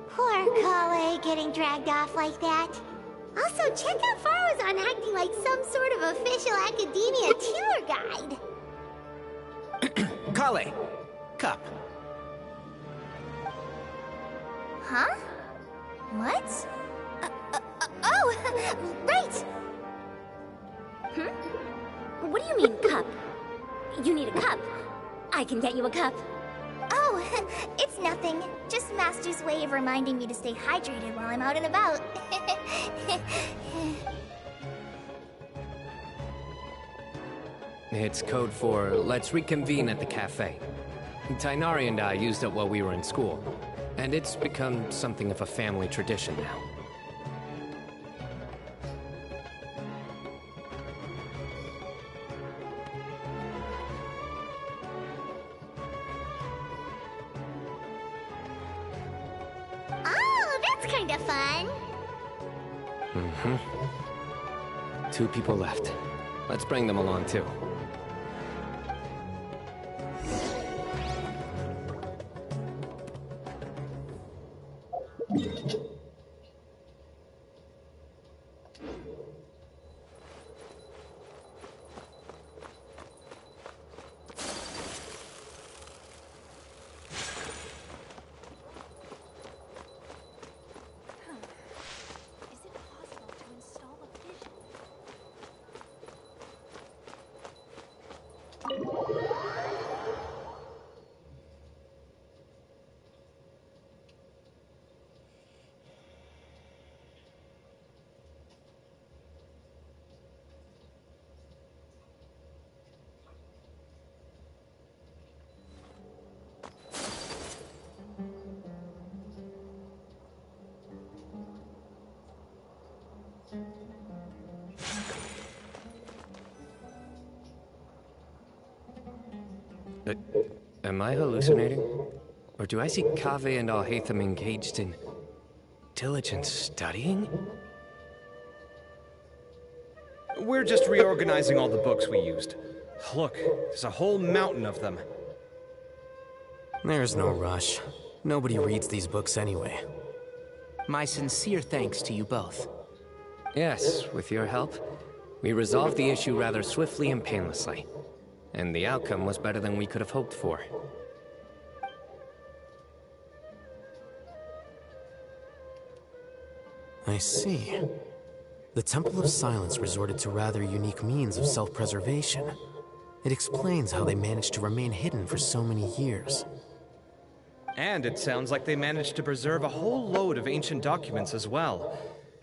Poor Kale getting dragged off like that. Also, check out Farazan acting like some sort of official academia tour guide. Kale! Cup. Huh? What? Oh, right! What do you mean, cup? You need a cup. I can get you a cup. Oh, it's nothing. Just Master's way of reminding me to stay hydrated while I'm out and about. It's code for let's reconvene at the cafe. Tainari and I used it while we were in school, and it's become something of a family tradition now. Oh, that's kind of fun. Mm-hmm. 2 people left. Let's bring them along, too. Am I hallucinating? Or do I see Kaveh and Al-Haytham engaged in diligent studying? We're just reorganizing all the books we used. Look, there's a whole mountain of them. There's no rush. Nobody reads these books anyway. My sincere thanks to you both. Yes, with your help, we resolved the issue rather swiftly and painlessly. And the outcome was better than we could have hoped for. I see. The Temple of Silence resorted to rather unique means of self-preservation. It explains how they managed to remain hidden for so many years. And it sounds like they managed to preserve a whole load of ancient documents as well.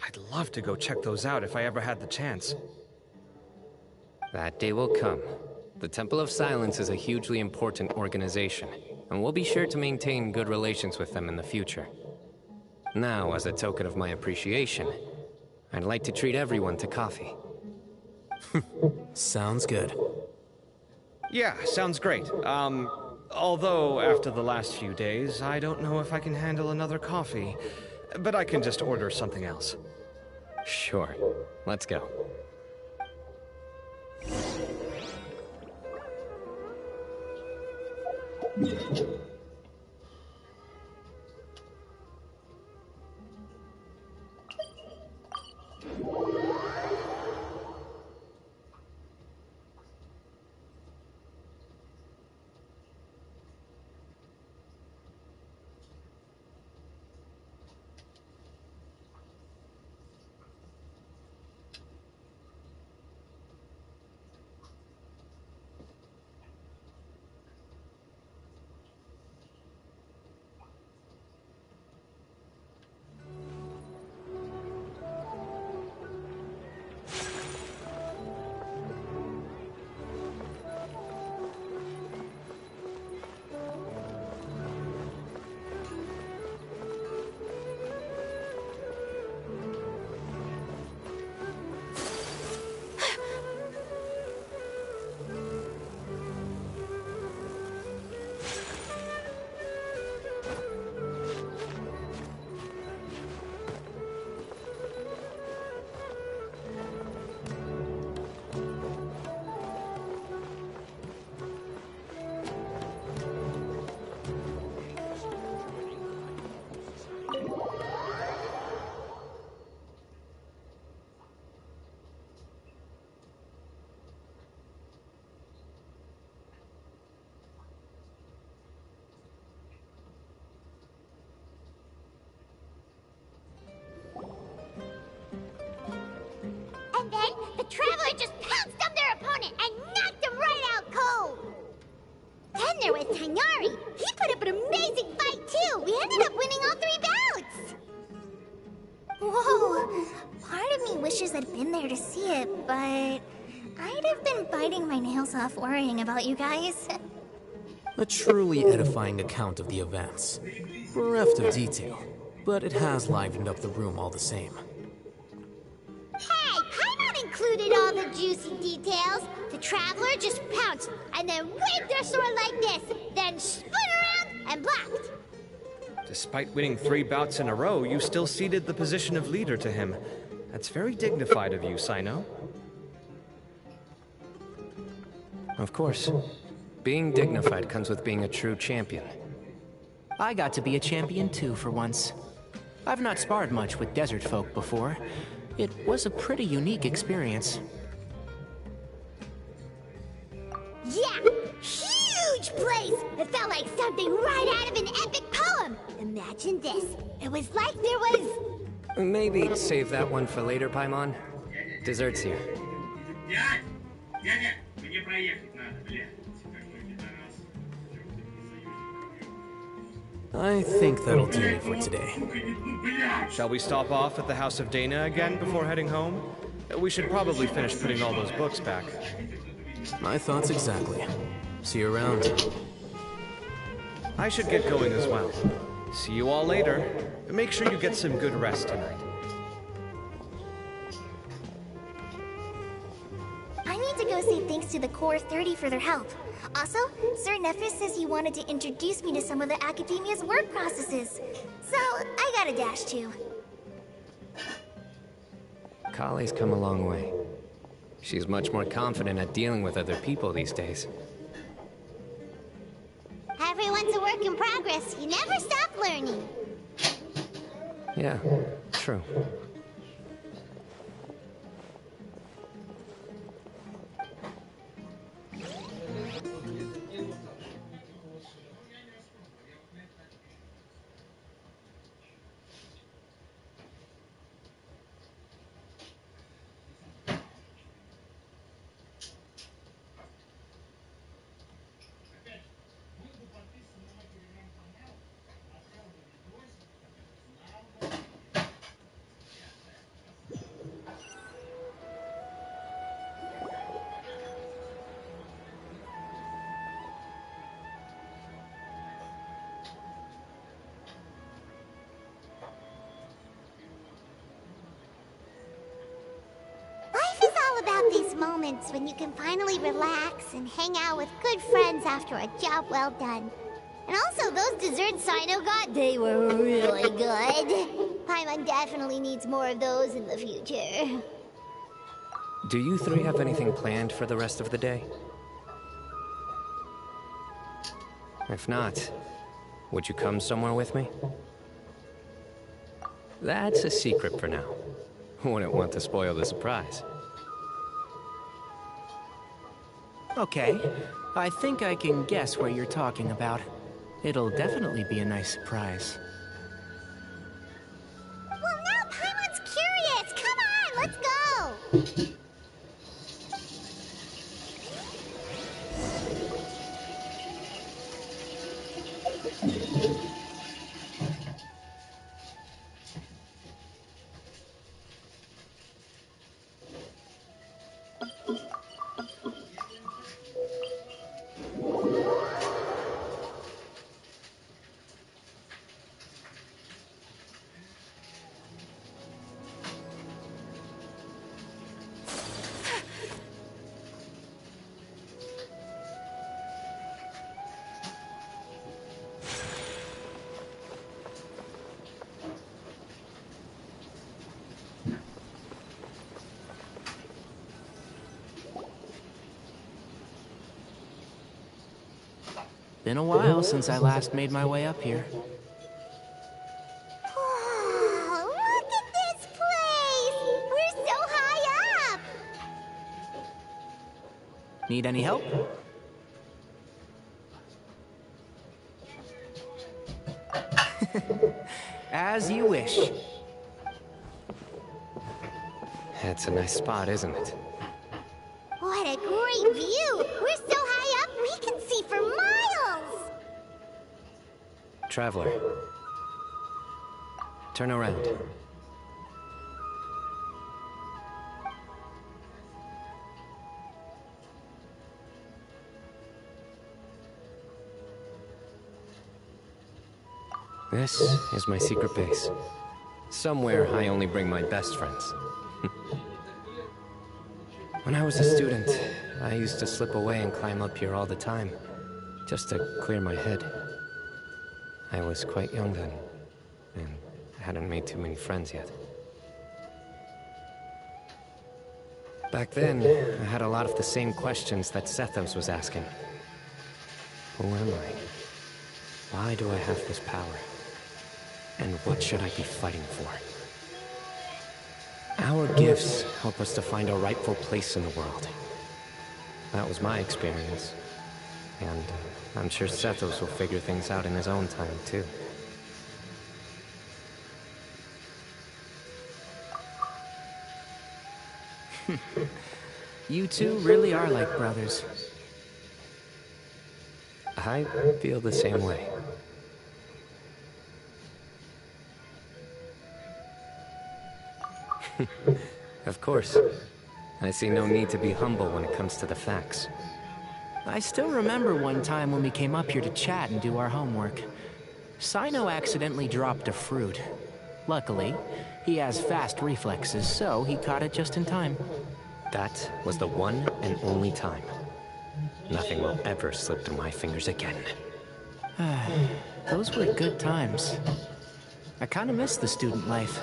I'd love to go check those out if I ever had the chance. That day will come. The Temple of Silence is a hugely important organization, and we'll be sure to maintain good relations with them in the future. Now, as a token of my appreciation, I'd like to treat everyone to coffee. Sounds good. Yeah, sounds great. Although after the last few days, I don't know if I can handle another coffee. But I can just order something else. Sure. Let's go. And then the Traveler just pounced on their opponent and knocked him right out cold. Then there was Tainari. He put up an amazing fight too. We ended up winning all 3 bouts. Whoa, part of me wishes I'd been there to see it, but I'd have been biting my nails off worrying about you guys. A truly edifying account of the events. Bereft of detail, but it has livened up the room all the same. Hey, Paimon included all the juicy details. The Traveler just pounced and then waved their sword like this, then spun around and blocked. Despite winning 3 bouts in a row, you still ceded the position of leader to him. That's very dignified of you, Sino. Of course. Being dignified comes with being a true champion. I got to be a champion too for once. I've not sparred much with desert folk before. It was a pretty unique experience. Yeah, huge place! It felt like something right out of an epic poem. Imagine this. It was like there was... Maybe save that one for later, Paimon. Dessert's here. I think that'll do me for today. Shall we stop off at the House of Dana again before heading home? We should probably finish putting all those books back. My thoughts exactly. See you around. I should get going as well. See you all later. Make sure you get some good rest tonight. thanks to the Core 30 for their help. Also, Sir Nephis says he wanted to introduce me to some of the Academia's work processes. So, I got a dash too. Kali's come a long way. She's much more confident at dealing with other people these days. Everyone's a work in progress. You never stop learning. Yeah, true. About these moments when you can finally relax and hang out with good friends after a job well done. And also, those desserts Sino got, they were really good. Paimon definitely needs more of those in the future. Do you three have anything planned for the rest of the day? If not, would you come somewhere with me? That's a secret for now. Wouldn't want to spoil the surprise. Okay, I think I can guess what you're talking about. It'll definitely be a nice surprise. Well, now Paimon's curious! Come on, let's go! Been a while since I last made my way up here. Oh, look at this place! We're so high up! Need any help? As you wish. It's a nice spot, isn't it? What a great view! We're so high up, we can see for miles! Traveler. Turn around. This is my secret base. Somewhere I only bring my best friends. When I was a student, I used to slip away and climb up here all the time, just to clear my head. I was quite young then, and hadn't made too many friends yet. Back then, I had a lot of the same questions that Sethos was asking. Who am I? Why do I have this power? And what should I be fighting for? Our gifts help us to find our rightful place in the world. That was my experience. And I'm sure Sethos will figure things out in his own time, too. You two really are like brothers. I feel the same way. Of course. I see no need to be humble when it comes to the facts. I still remember one time when we came up here to chat and do our homework. Sino accidentally dropped a fruit. Luckily, he has fast reflexes, so he caught it just in time. That was the one and only time. Nothing will ever slip through my fingers again. Those were good times. I kind of miss the student life.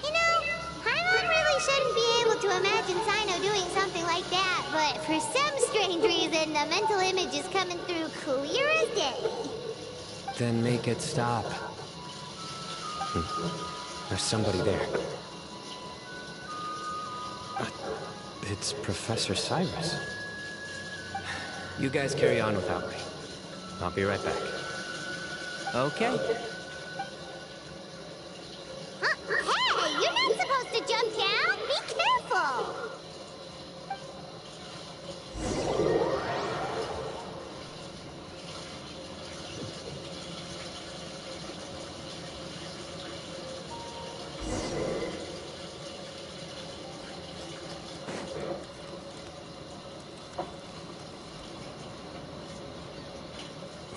You know, Paimon really shouldn't be able to imagine Sino doing something like that, but for some strange reason, the mental image is coming through clear as day. Then make it stop. There's somebody there. It's Professor Cyrus. You guys carry on without me. I'll be right back. Okay. Hey, you're not supposed to jump down. Be careful.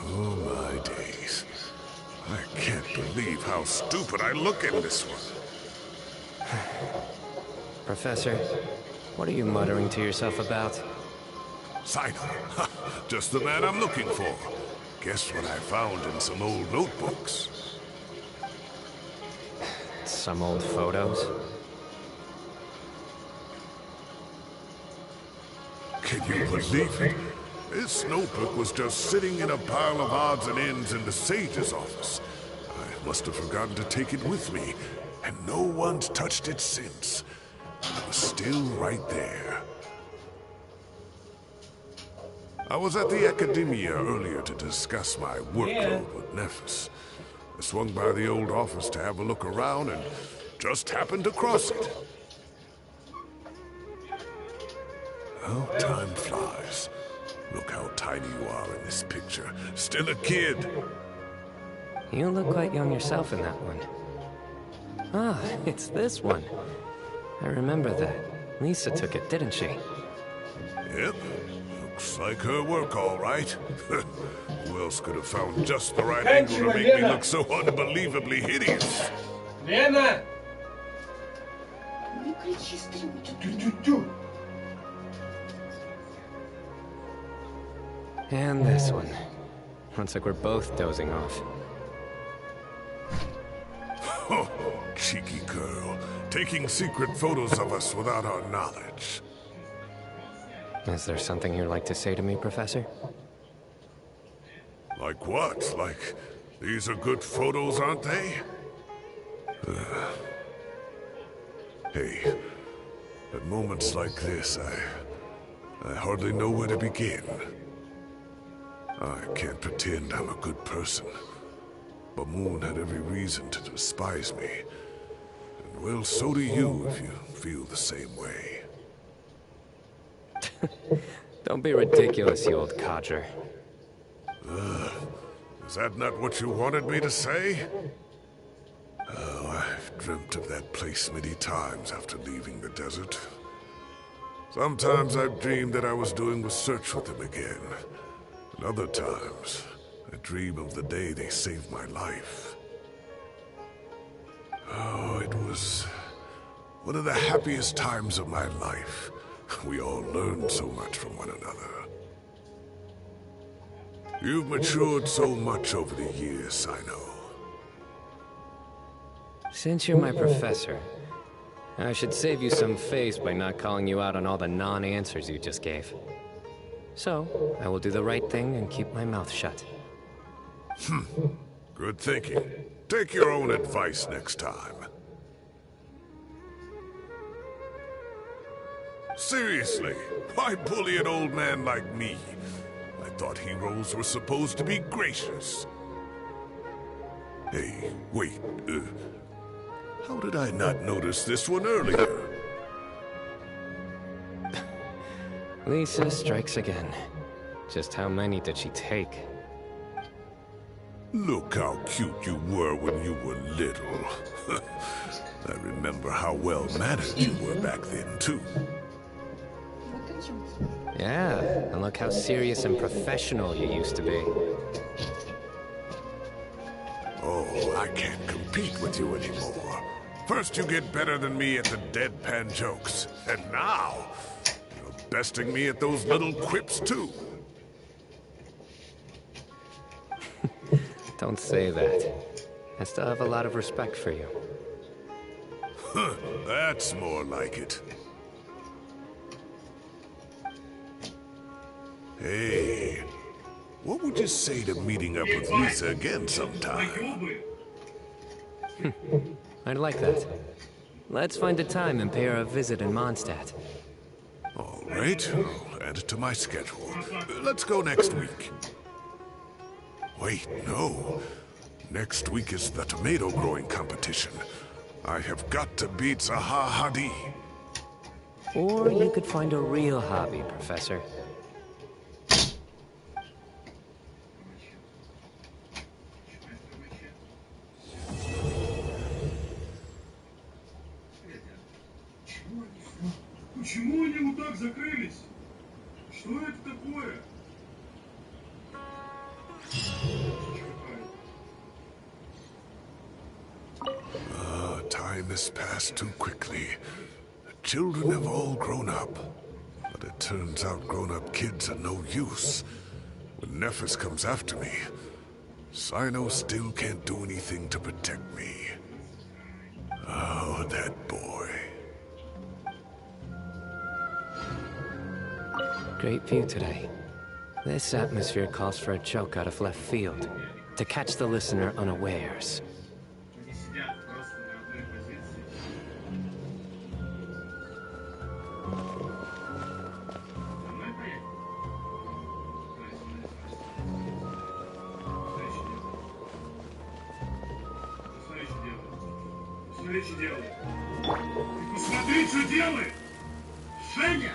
Oh my days. I can't believe how stupid I look in this one. Professor, what are you muttering to yourself about? Sino. Just the man I'm looking for. Guess what I found in some old notebooks? Some old photos? Can you believe it? This notebook was just sitting in a pile of odds and ends in the sage's office. I must have forgotten to take it with me, and no one's touched it since. It was still right there. I was at the Academia earlier to discuss my workload with Nephis. I swung by the old office to have a look around and just happened to cross it. How time flies. Look how tiny you are in this picture. Still a kid. You look quite young yourself in that one. Ah, it's this one. I remember that. Lisa took it, didn't she? Yep. Looks like her work, all right. Who else could have found just the right angle to make me look so unbelievably hideous? Лена! And this one. Looks like we're both dozing off. Oh, cheeky girl. Taking secret photos of us without our knowledge. Is there something you'd like to say to me, Professor? Like what? Like, these are good photos, aren't they? Hey, at moments like this, I hardly know where to begin. I can't pretend I'm a good person. But Moon had every reason to despise me. And well, so do you if you feel the same way. Don't be ridiculous, you old codger. Is that not what you wanted me to say? Oh, I've dreamt of that place many times after leaving the desert. Sometimes I've dreamed that I was doing research with them again. And other times, I dream of the day they saved my life. Oh, it was one of the happiest times of my life. We all learned so much from one another. You've matured so much over the years, I know. Since you're my professor, I should save you some face by not calling you out on all the non-answers you just gave. So, I will do the right thing and keep my mouth shut. Good thinking. Take your own advice next time. Seriously, why bully an old man like me? I thought heroes were supposed to be gracious. Hey, wait, how did I not notice this one earlier? Lisa strikes again. Just how many did she take? Look how cute you were when you were little. I remember how well-mannered you were back then, too. Yeah, and look how serious and professional you used to be. Oh, I can't compete with you anymore. First you get better than me at the deadpan jokes, and now you're besting me at those little quips, too. Don't say that. I still have a lot of respect for you. Huh, that's more like it. Hey, what would you say to meeting up with Lisa again sometime? I'd like that. Let's find a time and pay her a visit in Mondstadt. All right, I'll add it to my schedule. Let's go next week. Wait, no. Next week is the tomato growing competition. I have got to beat Zaha Hadi. Or you could find a real hobby, Professor. Почему они вот так закрылись? Что это такое? Time has passed too quickly. The children have all grown up. But it turns out grown-up kids are no use. When Nephis comes after me, Sino still can't do anything to protect me. Oh, that boy. Great view today. This atmosphere calls for a joke out of left field, to catch the listener unawares. Посмотри, что делает! Женя!